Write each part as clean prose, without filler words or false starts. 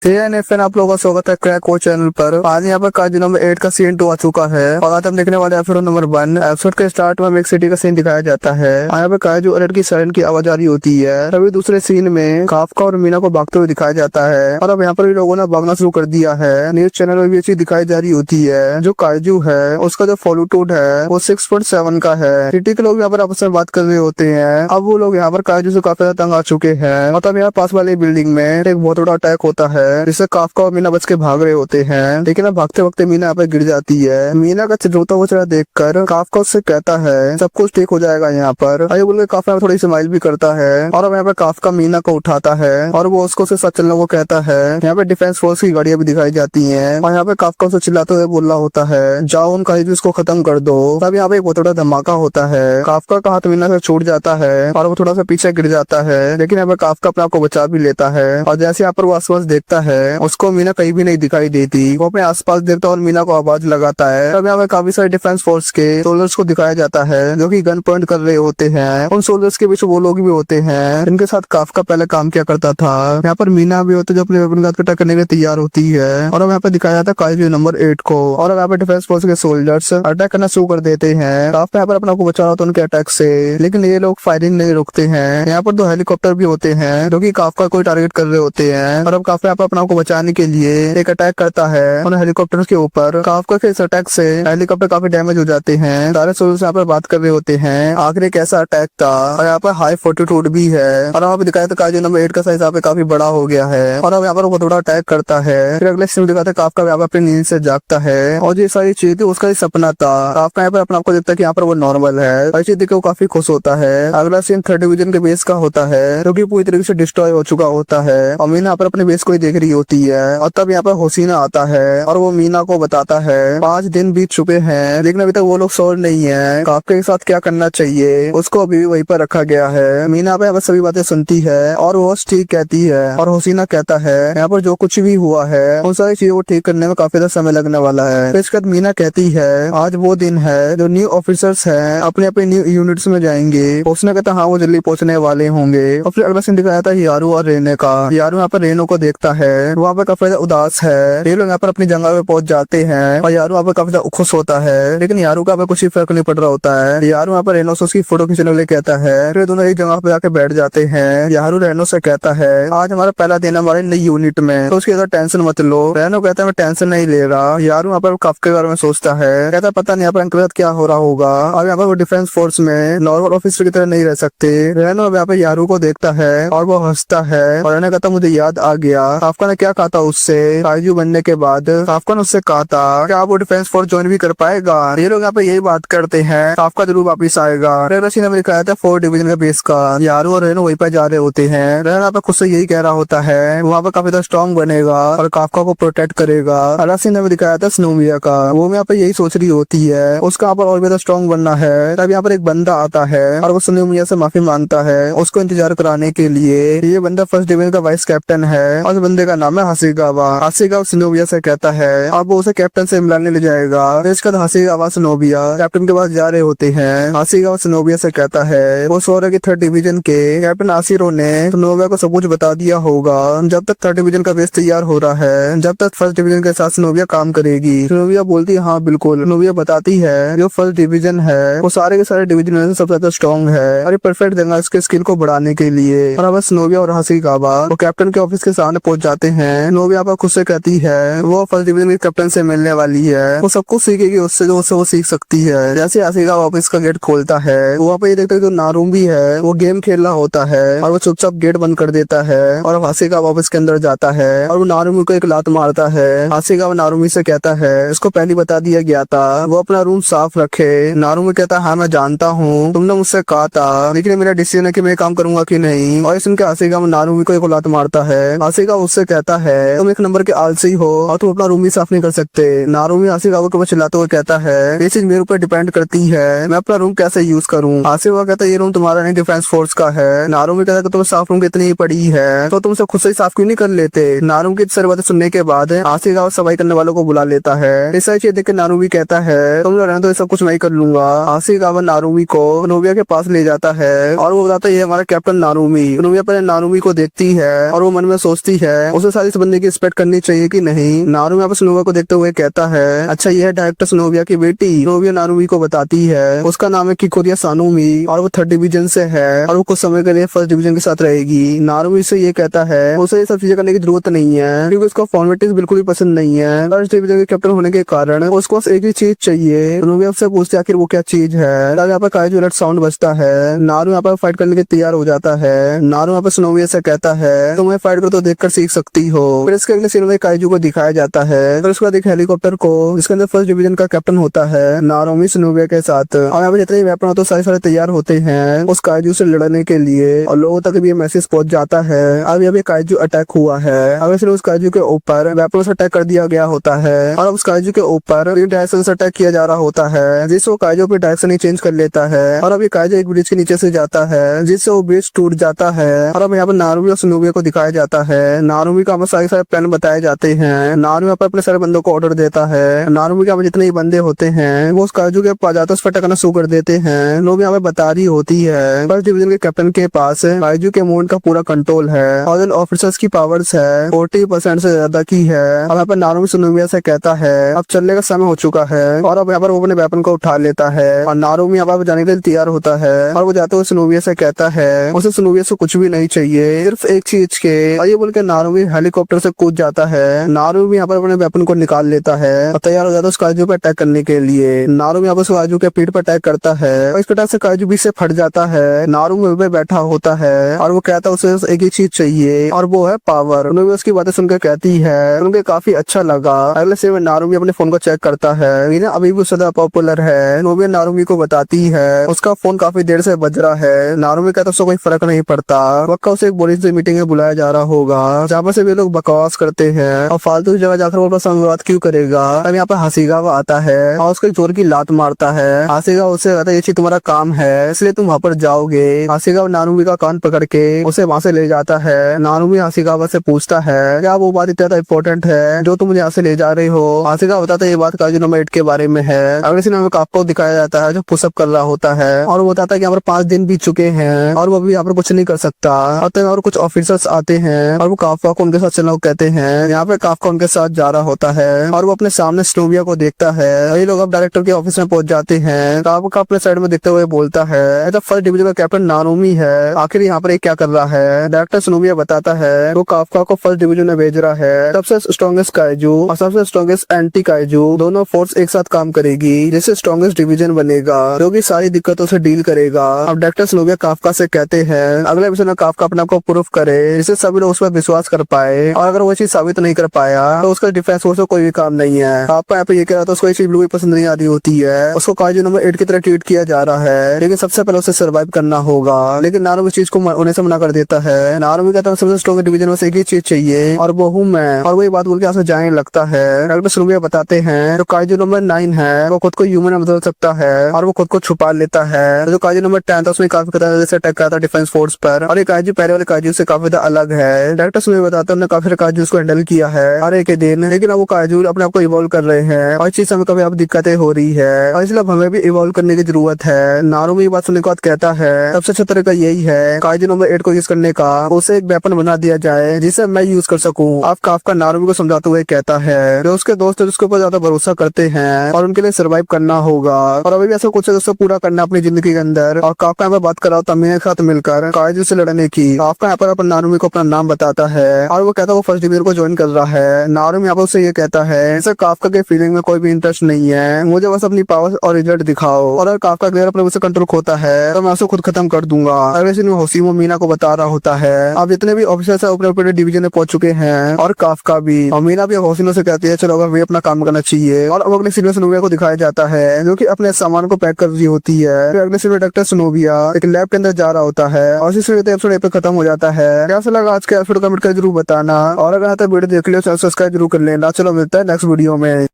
N आप लोगों का स्वागत है क्रैक कोच चैनल पर। आज यहाँ पर काजू नंबर 8 का सीन 2 आ चुका है और आज हम देखने वाले एपिसोड नंबर 1। एपिसोड के स्टार्ट में हमें एक सिटी का सीन दिखाया जाता है। यहाँ पे काजू और की सायरन की आवाज आ रही होती है। तभी दूसरे सीन में काफका और मीना को भागते हुए दिखाया जाता है और अब यहाँ पर भी लोगों ने भागना शुरू कर दिया है। न्यूज चैनल में भी अच्छी दिखाई जा रही होती है। जो काजू है उसका जो फॉलोटूड है वो 6.7 का है। सिटी के लोग यहाँ पर आपस में बात कर रहे होते हैं। अब वो लोग यहाँ पर काजू से काफी ज्यादा तंग आ चुके हैं। मतलब यहाँ पास वाली बिल्डिंग में एक बहुत बड़ा अटैक होता है जिससे काफका और मीना बच के भाग रहे होते हैं। लेकिन अब भागते वक्त मीना यहाँ पे गिर जाती है। मीना का रोता हुआ चेहरा देखकर काफका उससे कहता है सब कुछ ठीक हो जाएगा यहाँ पर। आइए बोल के काफका थोड़ी स्माइल भी करता है और अब यहाँ पे काफका मीना को उठाता है और वो उसको साथ चलने को कहता है। यहाँ पे डिफेंस फोर्स की गाड़ियां भी दिखाई जाती है और यहाँ पे काफका उसे चिल्लाते हुए बोल रहा होता है जाओ उन काजू को खत्म कर दो। तब यहाँ पे एक बहुत बड़ा धमाका होता है। काफका का हाथ मीना से छूट जाता है और वो थोड़ा सा पीछे गिर जाता है। लेकिन यहाँ पे काफका अपने आप को बचा भी लेता है और जैसे यहाँ पर वो आसपास देखता है उसको मीना कहीं भी नहीं दिखाई देती। वो अपने आसपास देखता है और मीना को आवाज लगाता है। तब यहाँ पे काफी सारे डिफेंस फोर्स के सोल्जर्स को दिखाया जाता है जो कि गन पॉइंट कर रहे होते हैं। उन सोल्जर्स के बीच वो लोग भी होते हैं जिनके साथ काफका पहले काम किया करता था। यहाँ पर मीना भी होती है जो अपने वेपन का अटैक करने के लिए तैयार होती है और अब यहाँ पे दिखाया जाता है काजू नंबर 8 को और अब यहाँ पे डिफेंस फोर्स के सोल्जर्स अटैक करना शुरू कर देते हैं। काफका यहाँ पर अपने को बचा रहा होता है उनके अटैक से, लेकिन ये लोग फायरिंग नहीं रोकते हैं। यहाँ पर 2 हेलीकॉप्टर भी होते हैं जो कि काफका को टारगेट कर रहे होते हैं और अब काफका यहाँ पर अपने को बचाने के लिए एक अटैक करता है उन हेलीकॉप्टर के ऊपर। काफका के इस अटैक से हेलीकॉप्टर काफी डैमेज हो जाते हैं। सारे सोल्जर्स यहाँ पर बात कर रहे होते हैं आखिर एक ऐसा अटैक था और यहाँ पर हाई फोर्टिट्यूड भी है और यहाँ पे दिखाया था काजू नंबर 8 का साइज यहाँ पे काफी बड़ा हो गया है और अब यहाँ पर वो थोड़ा अटैक करता है। फिर अगले सीन दिखाते हैं काफका यहाँ पर अपनी नींद से जागता है और ये सारी चीज थी उसका ही सपना था। काफका यहाँ पर अपने आपको देखता है कि यहाँ पर वो नॉर्मल है और चीज देख के वो काफी खुश होता है। अगला सीन 3rd डिवीजन के बेस का होता है जो कि पूरी तरीके से डिस्ट्रॉय हो चुका होता है और मीना यहाँ पर अपने बेस को ही देख रही होती है और तब यहाँ पर हुसीना आता है और वो मीना को बताता है 5 दिन बीत चुके हैं लेकिन अभी तक वो लोग सोल्व नहीं है। काफका के साथ क्या करना चाहिए उसको अभी भी वहीं पर रखा गया है। मीना पे बस सभी बातें सुनती है और वो ठीक कहती है और हुसीना कहता है यहाँ पर जो कुछ भी हुआ है उन सारी चीजों को ठीक करने में काफी ज्यादा समय लगने वाला है। फिर इसके बाद मीना कहती है आज वो दिन है जो न्यू ऑफिसर्स हैं अपने अपने न्यू यूनिट्स में जाएंगे। उसने कहता हाँ वो जल्दी पहुंचने वाले होंगे और फिर अगला सीन दिखाया था यारू और रेने का। यारू यहाँ पर रेनो को देखता है, वहाँ पर काफी उदास है। ये लोग यहाँ पर अपनी जगह पे पहुंच जाते हैं और यारू यहाँ पर काफी खुश होता है लेकिन यारू का कुछ ही फर्क नहीं पड़ रहा होता है। यारू यहाँ पर रेनो से उसकी फोटो खींचने के लिए कहता है। फिर दोनों एक जगह पे जाके बैठ जाते हैं। यारू रेनो से कहता है आज हमारा पहला दिन है हमारे नई यूनिट में तो उसकी टेंशन मत लो। रेनो कहता है मैं टेंशन नहीं ले रहा। यारू यहाँ पर काफका के बारे में सोचता है, कहता पता नहीं यहाँ पर इनके साथ क्या हो रहा होगा। अब यहाँ पर वो डिफेंस फोर्स में नॉर्मल ऑफिसर की तरह नहीं रह सकते। रेनो अब यहाँ पे यारू को देखता है और वो हंसता है और रेनो कहता मुझे याद आ गया काफका ने क्या कहा था उससे काजू बनने के बाद। काफका ने उससे कहा था क्या वो डिफेंस फोर्स ज्वाइन भी कर पाएगा। ये लोग यहाँ पे यही बात करते हैं काफका जरूर वापिस आएगा। रसी ने दिखाया था 4th डिवीजन का बेस का। यारू और रेनो वहीं पे जा रहे होते हैं। रेनो यहाँ पे खुद से यही कह रहा होता है वहाँ पे काफी ज्यादा स्ट्रॉन्ग बनेगा और काफका को प्रोटेक्ट करेगा। रसी ने दिखाया था स्नोविया का, वो यहाँ पे यही सोच रही होती है उसका यहाँ पर और भी ज्यादा स्ट्रॉन्ग बनना है। तब यहाँ पर एक बंदा आता है और वो स्नोविया से माफी मांगता है उसको इंतजार कराने के लिए। ये बंदा 1st डिवीजन का वाइस कैप्टन है और उस बंदे का नाम है हासिगावा। हासिगावा स्नोविया से कहता है अब वो उसे कैप्टन से मिलाने ले जाएगा। इसके बाद हासिगावा स्नोविया कैप्टन के पास जा रहे होते हैं। हासिगावा स्नोविया से कहता है वो सो रहा कि 3rd डिवीजन के कैप्टन आसिरो ने स्नोविया को सब कुछ बता दिया होगा। जब तक 3rd डिवीजन का बेस तैयार हो रहा है जब तक 1st डिवीजन के साथ स्नोविया काम करेगी। स्नोविया बोलती है हाँ बिल्कुल। स्नोविया बताती है जो 1st डिवीजन है वो सारे के सारे डिवीजन में सबसे ज्यादा स्ट्रॉन्ग है और ये परफेक्ट देगा इसके स्किल को बढ़ाने के लिए। और अब स्नोविया और हासिगावा वो कैप्टन के ऑफिस के सामने पहुंच जाते हैं। स्नोविया पर खुद से कहती है वो 1st डिवीजन के कैप्टन से मिलने वाली है, वो सब कुछ सीखेगी उससे जो उससे वो सीख सकती है। जैसे हासिगावा ऑफिस का गेट खोलता है वहाँ पे ये देखते हैं जो नारुम भी है वो गेम खेल रहा होता है और वो चुपचाप गेट बंद कर देता है और हासिगावा ऑफिस के अंदर जाता है और वो नारुमी को एक लात मारता है। हासिगावा नारुमी से कहता है इसको पहले बता दिया गया था वो अपना रूम साफ रखे। नारुमी कहता है हाँ मैं जानता हूँ तुमने मुझसे कहा था लेकिन मेरा डिसीजन है कि मैं काम करूंगा कि नहीं। और सुनकर हासिगावा नारुमी को एक लात मारता है। हासिगावा उससे कहता है तुम एक नंबर के आलसी हो और तुम अपना रूम भी साफ नहीं कर सकते। नारुमी हासिगावा को चिल्लाते हुए कहता है ये चीज मेरे ऊपर डिपेंड करती है मैं अपना रूम कैसे यूज करूँ। हासिगावा कहता है ये रूम तुम्हारा नहीं डिफेंस फोर्स का है। नारुमी कहता है तुम्हें साफ रूम कितनी पड़ी है तो तुमसे खुद से साफ क्यों नहीं कर लेते। नारुमी की सारी बातें सुनने के बाद हासिगावा सफाई करने वालों को बुला लेता है। इस सारी चीज देख के नारुमी कहता है तुम लोग रहने दो सब कुछ मैं ही कर लूंगा। हासिगावा नारुमी को नोबिया के पास ले जाता है और वो बताता है ये हमारा कैप्टन नारुमी। नोबिया पहले नारुमी को देखती है और वो मन में सोचती है उसे सारी इस बंदे की रिस्पेक्ट करनी चाहिए कि नहीं। नारू यहाँ पर स्नोविया को देखते हुए कहता है, अच्छा ये है डायरेक्टर स्नोविया की बेटी। स्नोविया नारुमी को बताती है उसका नाम है किकोरिया सानुमी और वो 3rd डिवीजन से है और वो कुछ समय के लिए 1st डिवीजन के साथ रहेगी। नारुमी से ये कहता है उसे ये सब चीजें करने की जरूरत नहीं है क्योंकि उसको फॉर्मेलिटीज बिल्कुल भी पसंद नहीं है। 1st डिवीजन के कैप्टन होने के कारण उसको बस एक ही चीज चाहिए। स्नोविया से पूछते आखिर वो क्या चीज है। तब यहाँ पर काइजू अलर्ट साउंड बजता है। नारू यहाँ पर फाइट करने के तैयार हो जाता है। नारू यहाँ पर स्नोविया से कहता है तुम्हें फाइट कर तो देखकर सीख सकती हो। फिर इसके अगले सीन में काइजू को दिखाया जाता है। फिर उसके बाद एक हेलीकॉप्टर को जिसके अंदर 1st डिवीजन का कैप्टन होता है नारुमी स्नोविया के साथ। और यहाँ पे जितने वेपन होते हैं सारे तैयार होते हैं उस काइजू से लड़ने के लिए और लोगों तक भी ये मैसेज पहुंच जाता है अब अभी काइजू अटैक हुआ है। अब इसलिए उस काइजू के ऊपर वेपन से अटैक कर दिया गया होता है और अब उस काइजू के ऊपर डायरेक्शन से अटैक किया जा रहा होता है जिससे वो काइजू अपनी डायरेक्शन ही चेंज कर लेता है और अब ये काइजू एक ब्रिज के नीचे से जाता है जिससे वो ब्रिज टूट जाता है। और अब यहाँ पर नारुमी और स्नोविया को दिखाया जाता है। नारुमी का हमें सारे प्लान बताए जाते हैं। नारुमी यहाँ पर अपने सारे बंदों को ऑर्डर देता है। नारुमी के हमें जितने भी बंदे होते हैं वो उस काइजू के पास जाते उस करना शुरू कर देते हैं। लोग यहाँ पे बता रही होती है 1st डिवीजन के कैप्टन के पास काइजू के मूवमेंट का पूरा कंट्रोल है और ऑफिसर्स की पावर्स है 40% से ज्यादा की है। अब यहाँ पर नारुमी स्नोविया से कहता है अब चलने का समय हो चुका है और अब यहाँ पर वो अपने वेपन को उठा लेता है और नारुमी यहाँ पर जाने के लिए तैयार होता है और वो जाते हुए स्नोविया से कहता है उसे स्नोविया से कुछ भी नहीं चाहिए सिर्फ एक चीज के। और ये बोल के नारुमी हेलीकॉप्टर से कूद जाता है। नारुमी यहाँ पर अपने वेपन को निकाल लेता है और तैयार हो जाता है उस काइजू पे अटैक करने के लिए। नारुमी यहाँ पर उस काइजू के पीठ पर अटैक करता है और इस अटैक से काइजू भी से फट जाता है। नारुमी पे बैठा होता है और वो कहता है उसे एक ही चीज चाहिए और वो है पावर। उन्होंने उसकी बातें सुनकर कहती है उनके काफी अच्छा लगा। अगले सीन में नारुमी अपने फोन को चेक करता है ये ना अभी भी ज्यादा पॉपुलर है। नोबिया नारुमी को बताती है उसका फोन काफी देर से बज रहा है। नारुमी कहता है उसको कोई फर्क नहीं पड़ता पक्का उसे एक बड़ी सी मीटिंग में बुलाया जा रहा होगा जहाँ पर से वे लोग बकवास करते हैं और फालतू जगह जाकर वो अपना संवाद क्यों करेगा। अब यहाँ पर हासीगावा आता है और उसको जोर की लात मारता है। हासीगावा उससे कहता है ये चीज तुम्हारा काम है इसलिए तुम वहाँ पर जाओगे। हासीगावा नारुमी का कान पकड़ के उसे वहाँ से ले जाता है। नारुमी हासीगावा से पूछता है क्या वो बात इतना इम्पोर्टेंट है जो तुम मुझे यहाँ से ले जा रहे हो। हासीगावा बताता है ये बात काजू नंबर 8 के बारे में है। अगले सीन में आपको दिखाया जाता है जो पुशअप कर रहा होता है और वो बताता है कि यहाँ पर 5 दिन बीत चुके हैं और वो अभी यहाँ पर कुछ नहीं कर सकता। और कुछ ऑफिसर्स आते हैं और वो काफका को उनके साथ चलना कहते हैं। यहाँ पे काफका उनके साथ जा रहा होता है और वो अपने सामने स्नोविया को देखता है। ये लोग अब डायरेक्टर के ऑफिस में पहुंच जाते हैं। काफका अपने साइड में देखते हुए बोलता है 1st डिवीजन का कैप्टन नारुमी है आखिर यहाँ पर क्या कर रहा है। डायरेक्टर स्नोविया बताता है वो काफका को 1st डिवीजन में भेज रहा है। सबसे स्ट्रॉन्गेस्ट काइजू और सबसे स्ट्रॉन्गेस्ट एंटी काइजू दोनों फोर्स एक साथ काम करेगी जिससे स्ट्रॉन्गेस्ट डिवीजन बनेगा जो कि सारी दिक्कतों से डील करेगा। अब डायरेक्टर स्नोविया काफका से कहते हैं अगले एपिसोड में काफका अपने आप को प्रूफ करे जिससे सभी लोग उस पर विश्वास कर पाए और अगर वो चीज साबित नहीं कर पाया तो उसका डिफेंस फोर्स को कोई भी काम नहीं है। आपका यहाँ पे ये कह रहा था उसको ये चीज बिल्कुल पसंद नहीं आ रही होती है। उसको काइजू नंबर 8 की तरह ट्रीट किया जा रहा है लेकिन सबसे पहले उसे सर्वाइव करना होगा। लेकिन नारुमी इस चीज को होने से मना कर देता है। नारुमी कहता है सबसे स्ट्रॉन्ग डिवीजन में से एक ही चीज चाहिए और वो हूँ मैं। और वही बात बोल के यहाँ से जाने लगता है। डॉक्टर स्नोविया बताते हैं जो काइजू नंबर 9 है वो खुद को ह्यूमन में बदल सकता है और वो खुद को छुपा लेता है। जो काइजू नंबर 10 था उसमें काफी खतरनाक से अटैक करा था डिफेंस फोर्स पर और ये काइजू पहले वाले काइजू से काफी अलग है। डायरेक्टर स्नोविया बताता है उन्होंने काफी काइजू को हैंडल किया है हर एक दिन लेकिन अब वो काइजू अपने आप को इवॉल्व कर रहे हैं और इस चीज से हमें काफी अब दिक्कतें हो रही है और इसलिए हमें भी इवॉल्व करने की जरूरत है। नारुमी बात सुनने के बाद कहता है सबसे अच्छा तरीका यही है काइजू नंबर 8 को यूज करने का उसे एक वेपन बना दिया जाए जिसे मैं यूज कर सकूं। अब काफका नारुमी को समझाते हुए कहता है जो उसके दोस्त है उसके ऊपर ज्यादा भरोसा करते हैं और उनके लिए सर्वाइव करना होगा और अभी भी ऐसा कुछ दोस्तों पूरा करना अपनी जिंदगी के अंदर। और काफका यहाँ पर बात कर रहा था मेरे साथ मिलकर काइजू से लड़ने की। काफका यहाँ पर अपन नारुमी को अपना नाम बताता है और वो कहता है वो 1st डिवीजन को ज्वाइन कर रहा है। नारुमी यहाँ पर उससे ये कहता है ऐसा काफका के फीलिंग में कोई भी इंटरेस्ट नहीं है मुझे बस अपनी पावर और रिजल्ट दिखाओ और अगर काफका क्लियर अपने मुझसे कंट्रोल खोता है तो मैं उसे खुद खत्म कर दूंगा। अगले सीन में होशीमा मीना को बता रहा होता है अब जितने भी ऑफिसर्स है अपने डिवीजन में पहुंच चुके हैं और काफका भी। और मीना भी होशीनो से कहती है चलो अब वे अपना काम करना चाहिए। और अब अगले सीन में स्नोविया को दिखाया जाता है जो कि अपने सामान को पैक कर रही होती है। फिर अगले सीन में डॉक्टर स्नोविया एक लैब के अंदर जा रहा होता है और इसी एपिसोड पे खत्म हो जाता है। कैसा लगा आज के एपिसोड कमेंट कर जरूर बताना और अगर वीडियो देख लियो सब्सक्राइब जरूर कर लेना। चलो मिलता है नेक्स्ट वीडियो में।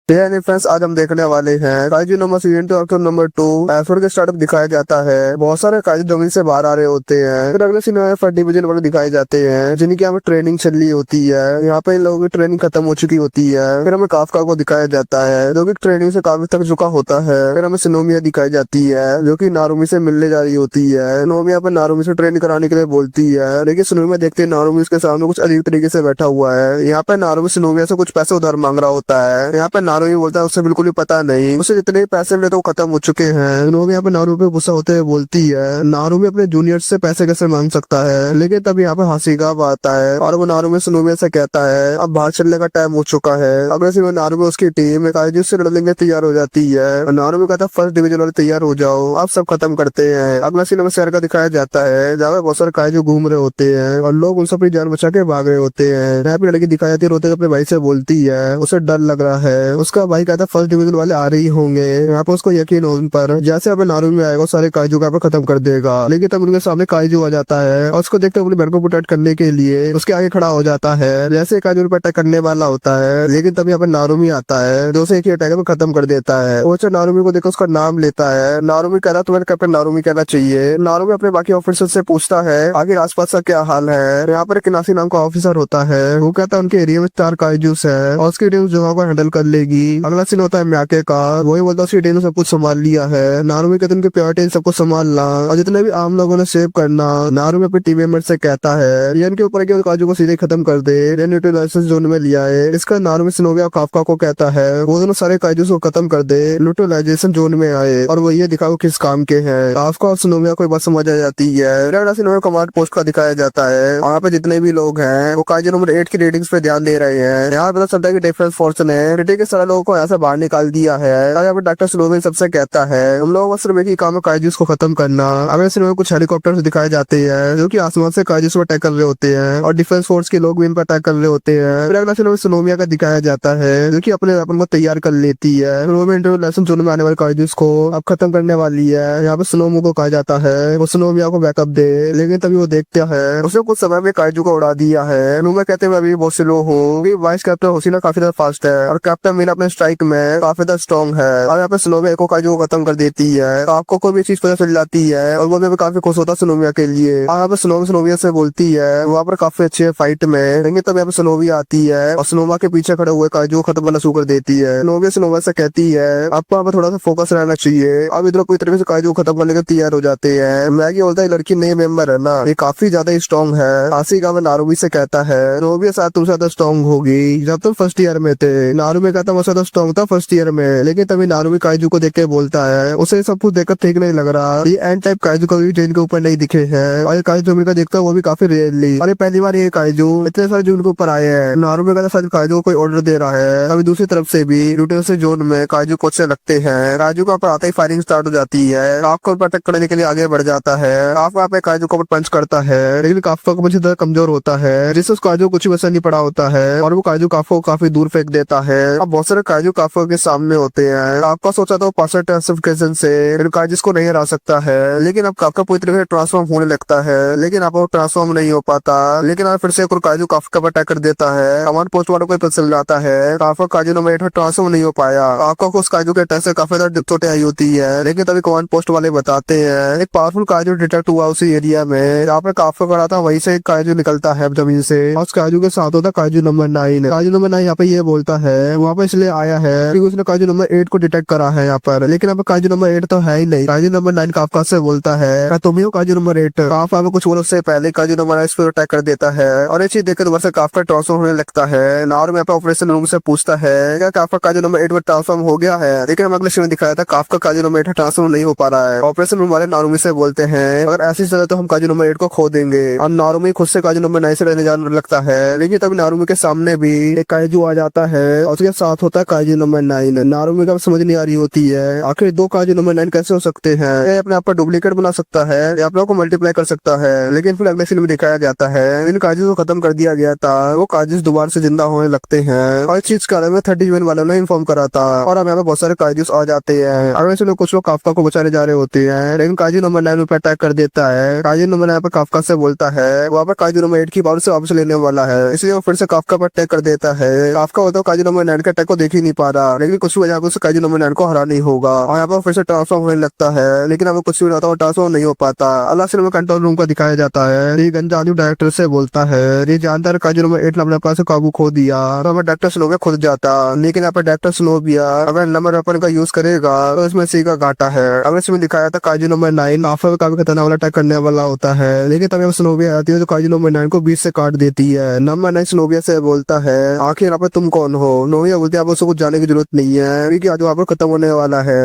फ्रेंड्स, आज हम देखने वाले हैं kaiju number season 2 episode number 2। Episode के स्टार्टअप दिखाया जाता है। बहुत सारे काइजू जमीन से बाहर आ रहे होते हैं। फिर अगले सीन में फर्स्ट डिवीजन वाले दिखाए जाते हैं जिनकी यहाँ पे ट्रेनिंग चल रही होती है। यहाँ पे इन लोगों की ट्रेनिंग खत्म हो चुकी होती है। फिर हमें काफका को दिखाया जाता है जो कि ट्रेनिंग से काफी थक चुका होता है। फिर हमें सिनोमिया दिखाई जाती है जो की नारुमी से मिलने जा रही होती है। सिनोमिया पे नारुमी से ट्रेनिंग कराने के लिए बोलती है, लेकिन सिनोमिया देखते नारुमी उसके सामने कुछ अजीब तरीके से बैठा हुआ है। यहाँ पे नारुमी सिनोमिया से कुछ पैसे उधार मांग रहा होता है। यहाँ पे नारुमी बोलता है उससे बिल्कुल भी पता नहीं, उसे जितने पैसे मिले तो वो खत्म हो चुके हैं। सिनोमिया यहाँ पे नारुमी पे गुस्सा होते हुए बोलती है नारुमी अपने जूनियर से पैसे कैसे मांग सकता है। लेकिन तब यहाँ पे हासिका आता है और वो नारुमी सिनोमिया से कहता है अब बाहर चलने का टाइम हो चुका है। अगले से नारुमी उसकी टीम काइजू से लड़ने के तैयार हो जाती है। नारुमी कहता है फर्स्ट डिवीजन वाले तैयार हो जाओ, आप सब खत्म करते हैं। अगला सीन में शहर का दिखाया जाता है जहाँ पे बहुत सारे काइजू घूम रहे होते हैं और लोग उनसे अपनी जान बचा के भाग रहे होते हैं। यहाँ पे लड़की दिखाई जाती है रोते हुए अपने भाई से बोलती है उसे डर लग रहा है। उसका भाई कहता है फर्स्ट डिवीजन वाले आ रही होंगे। यहाँ पे उसको यकीन हो उन पर, जैसे अभी नारुमी में आएगा सारे काइजू का खत्म कर देगा। लेकिन तब उनके सामने काइजू आ जाता है और उसको देखते अपनी बहन को प्रोटेक्ट करने के लिए उसके आगे खड़ा हो जाता है जैसे काइजू पर अटैक करने वाला होता है। लेकिन तब यहाँ पे नारुमी आता है जो उसे एक ही अटैक में खत्म कर देता है। वो नारुमी को देखकर उसका नाम लेता है। नारुमी कह रहा तुम्हें कैप्टन नारुमी कहना चाहिए। नारुमी अपने बाकी ऑफिसर से पूछता है आगे आसपास का क्या हाल है। यहाँ पर किनासी नाम का ऑफिसर होता है, वो कहता है उनके एरिया में 4 काइजूस है और उसकी टीम जगह को हैंडल कर लेगी। अगला सीन होता है म्याके का, वही बोलता है उसकी टीम ने सब कुछ संभाल लिया है। नारुमी कहते उनके प्योरिटी सबको संभालना और जितने भी आम लोगों ने सेव करना। नारुमी अपने टीम मेंबर से कहता है ये इनके ऊपर काजू को सीधे खत्म कर दे, न्यूट्रलाइजेशन जोन में लिया है। इसका नारुमी सिनोविया काफका को कहता है वो दोनों सारे काजू को खत्म कर दे, न्यूट्रलाइजेशन जोन में आए और वो ये दिखाओ किस काम के हैं। काफका और सिनोविया को बात समझ आ जाती है। सिनोविया कमांड पोस्ट का दिखाया जाता है। वहाँ पे जितने भी लोग हैं वो काजू नंबर 8 की रेटिंग्स पे ध्यान दे रहे हैं। यहाँ पता चलता है कि डिफेंस फोर्स ने सिटी के सारे लोगों को यहाँ से बाहर निकाल दिया है। यहाँ पे डॉक्टर सिनोविया सबसे कहता है हम लोगों का सिर्फ एक ही काम है काइजूस को खत्म करना। अगले सिनेमा कुछ हेलीकॉप्टर दिखाए जाते हैं जो कि आसमान से काइजूस पर अटैक कर रहे होते हैं और डिफेंस फोर्स के लोग भी इन पर अटैक कर रहे होते हैं। फिर अगला सिनेमा सिनोमिया का दिखाया जाता है जो कि अपने अपन को तैयार कर लेती है। वो इंटरनेशनल जोन में आने वाले काइजूस को अब खत्म करने वाली है। यहाँ पे सिनोमो को कहा जाता है वो सिनोमिया को बैकअप दे, लेकिन तभी वो देखता है उसने कुछ समय में काइजू को उड़ा दिया है। सिनोमिया कहते हैं अभी बहुत स्लो हूँ, वाइस कैप्टन होसिना काफी ज्यादा फास्ट है और कैप्टन मीना अपने स्ट्राइक में काफी ज्यादा स्ट्रॉन्ग है। और यहाँ पे सिनोमिया को काइजू को खत्म कर देती है। आपको कोई भी चीज पता चल जाती है और वो भी काफी खुश होता है सिनोमिया के लिए। यहाँ पे सिनोमिया से बोलती है वहाँ पर काफी अच्छे फाइट में, लेकिन तब यहाँ पे सिनोमिया आती है और सिनोमिया के पीछे खड़े हुए काइजू को खत्म करना शुरू कर देती है। सिनोमिया से कहती है आपको यहाँ पे थोड़ा सा फोकस रहना चाहिए। अब इधर पूरी तरीके से काइजू को खत्म करने के तैयार हो जाते हैं। मैगी बोलता है लड़की नई मेंबर है ना, ये काफी ज्यादा स्ट्रॉन्ग है। आसिका में नारुमी से कहता है सिनोमिया शायद तुमसे ज्यादा स्ट्रॉन्ग होगी जब तुम फर्स्ट ईयर में थे। नारुमी कहता मैं ज्यादा स्ट्रॉन्ग था फर्स्ट ईयर में, लेकिन तभी नारुमी काइजू को देख के बोलता है उसे सब कुछ देखकर ठीक नहीं लग रहा। ये एंड टाइप काइजू कभी ट्रेन के ऊपर नहीं दिखे हैं और ये काइजू का देखता है वो भी काफी रेयरली। और ये पहली बार ये काइजू इतने सारे जून के ऊपर आए हैं। नारुमी का शायद काइजू को कोई ऑर्डर दे रहा है। अभी दूसरी तरफ से भी न्यूट्रल जोन में काइजू कोच से लगते हैं। काइजू का ऊपर आते ही फायरिंग स्टार्ट हो जाती है। आपको ऊपर अटैक करने के लिए आगे बढ़ जाता है। आपको यहाँ पे काइजू को पंच करता है, लेकिन काफका को ज्यादा कमजोर होता है जिससे उस काइजू कुछ वैसा नहीं पड़ा होता है और वो काइजू काफका को काफी दूर फेंक देता है। अब बहुत सारे काइजू काफका के सामने होते हैं। आपका सोचा था 65 ट्रांसफिकेशन से काइजूस को नहीं हरा सकता है, लेकिन अब काफका पूरी तरीके से ट्रांसफॉर्म होने लगता है, लेकिन अब वो ट्रांसफॉर्म नहीं हो पाता। लेकिन अब फिर से काइजू काफका पर अटैक कर देता है। कमांड पोस्ट वालों को पता चल जाता है काफका काइजू नंबर 8 में ट्रांसफॉर्म नहीं हो पाया। काफका को उस काइजू के अटैक से काफी ज्यादा चोटें आई होती है, लेकिन तभी कमांड पोस्ट वाले बताते हैं एक पावरफुल काइजू डिटेक्ट हुआ उसी एरिया में। यहाँ पे काफका करा था वहीं से एक काइजू निकलता है जमीन से और उस काइजू के साथ होता काइजू नंबर 9। काइजू नंबर 9 यहाँ पे ये बोलता है वहाँ पे इसलिए आया है क्योंकि उसने काइजू नंबर 8 को डिटेक्ट करा है यहाँ पर, लेकिन अब काइजू नंबर 8 तो है ही नहीं। काइजू नंबर 9 काफका से बोलता है तुम ही हो काइजू नंबर 8। काफका में कुछ बोलो से पहले काइजू नंबर 9 इस पर अटैक कर देता है और ये चीज देखकर दोबारा से काफका ट्रांसफॉर्म होने लगता है। नारुमी यहाँ पे ऑपरेशन रूम से पूछता है क्या काफका काइजू नंबर 8 में ट्रांसफॉर्म हो गया है, लेकिन हम अगले सीन में दिखाया था काफका काइजू नंबर 8 ट्रांसफॉर्म नहीं हो पा रहा है। ऑपरेशन रूम वाले नारुमी से बोलते हैं अगर ऐसी चले तो हम काइजू नंबर 8 को खो देंगे और नारुमी खुद से काइजू नंबर 9 से रहने जाने लगता है। लेकिन तभी नारुमी के सामने भी एक काइजू आ जाता है और उसके साथ होता है काइजू नंबर 9। नारुमी का समझ नहीं आ रही होती है आखिर 2 काइजू नंबर 9 कैसे हो सकते हैं। ये अपने आप पर डुप्लीकेट बना सकता है या अपने आप को मल्टीप्लाई कर सकता है, लेकिन फिर अगले सीन में दिखाया जाता है इन काइजू को खत्म कर दिया गया था। वो काइजू दोबारा से जिंदा होने लगते हैं और इस चीज के बारे में 30 यूएन वालों ने इन्फॉर्म करा था और अब यहाँ पे बहुत सारे काइजूस आ जाते हैं। अगले सीन में कुछ लोग काफका को बचाने जा रहे होते हैं, लेकिन काइजू नंबर 9 पे अटैक कर देता है। काइजू नंबर 9 पे काफका से बोलता है वहाँ पर काइजू नंबर 8 की पावर से वापस लेने वाला है, इसलिए वो फिर से काफका पर अटैक कर देता है। काफका होता है काइजू नंबर 9 के अटैक को को देख ही नहीं पा रहा, लेकिन कुछ वजह से काइजू नंबर 9 को हरा नहीं होगा। और यहाँ पर फिर से ट्रांसफॉर्म होने लगता है, लेकिन अब कुछ भी रहता है ट्रांसफॉर्म नहीं हो पाता। अगला सीन में कंट्रोल रूम का दिखाया जाता है। ये गंजा आदमी डायरेक्टर से बोलता है, ये जानता है काइजू नंबर 8 ने अपने पास से काबू खो दिया, तो हमें डॉक्टर स्नो भी खुद जाता। लेकिन यहाँ पर डॉक्टर स्नो भी अगर नंबर वेपन का यूज करेगा तो इसमें सी का घाटा है। अब इसमें दिखाया था काइजू नंबर 9 काफी खतरनाक वाला अटैक करने वाला होता है, लेकिन तभी स्नोविया आती है जो काइजू नंबर 9 को बीच से काट देती है। नंबर 9 स्नोविया से बोलता है, आखिर यहाँ पर तुम कौन हो? नोविया बोलती है, आप उसको कुछ जाने की जरूरत नहीं है, क्योंकि आज वहाँ पर खत्म होने वाला है।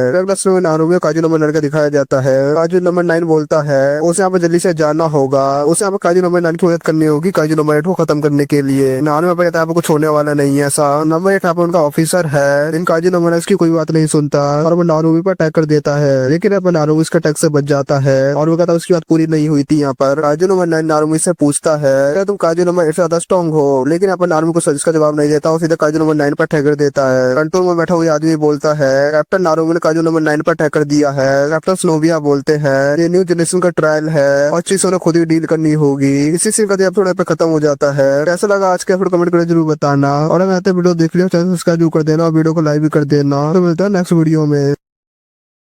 काजू नंबर 9 का दिखाया जाता है। काजू नंबर 9 बोलता है उसे यहाँ पर जल्दी से जाना होगा, उसे यहाँ पर काजू नंबर 9 की मदद करनी होगी काजू नंबर 8 को खत्म करने के लिए। नानू यहाँ पर कहता है कुछ होने वाला नहीं है ऐसा। नंबर 8 यहाँ पर उनका ऑफिसर है, इन काजू नंबर 9 की कोई बात नहीं सुनता और वो नानूबी पर अटैक कर देता है, लेकिन यहाँ पर नानूबी इसका अटैक से बच जाता है और वो कहता है उसकी बात पूरी नहीं हुई थी। यहाँ पर काजू नंबर 9 नानूबी से पूछता है, क्या तुम काजू नंबर 8 से ज्यादा स्ट्रॉन्ग हो? लेकिन यहाँ पर नानूबी को इसका जवाब नहीं देता और सीधे काजू नंबर 9 पर अटैक कर देता है। कंट्रोल में बैठा हुआ आदमी बोलता है, कैप्टन नानूबी ने काजू नंबर 9 पर अटैक कर दिया है। कैप्टन स्नोविया बोलते हैं, ये न्यू जनरेशन का ट्रायल है और चीजों ने खुद ही डील करनी होगी। इसी सीन का एपिसोड पे खत्म हो जाता है। कैसा लगा आज का एपिसोड कमेंट करके जरूर बताना, और अगर आपने वीडियो देख लिया चैनल सब्सक्राइब कर देना और वीडियो को लाइक भी कर देना। तो मिलता है नेक्स्ट वीडियो में।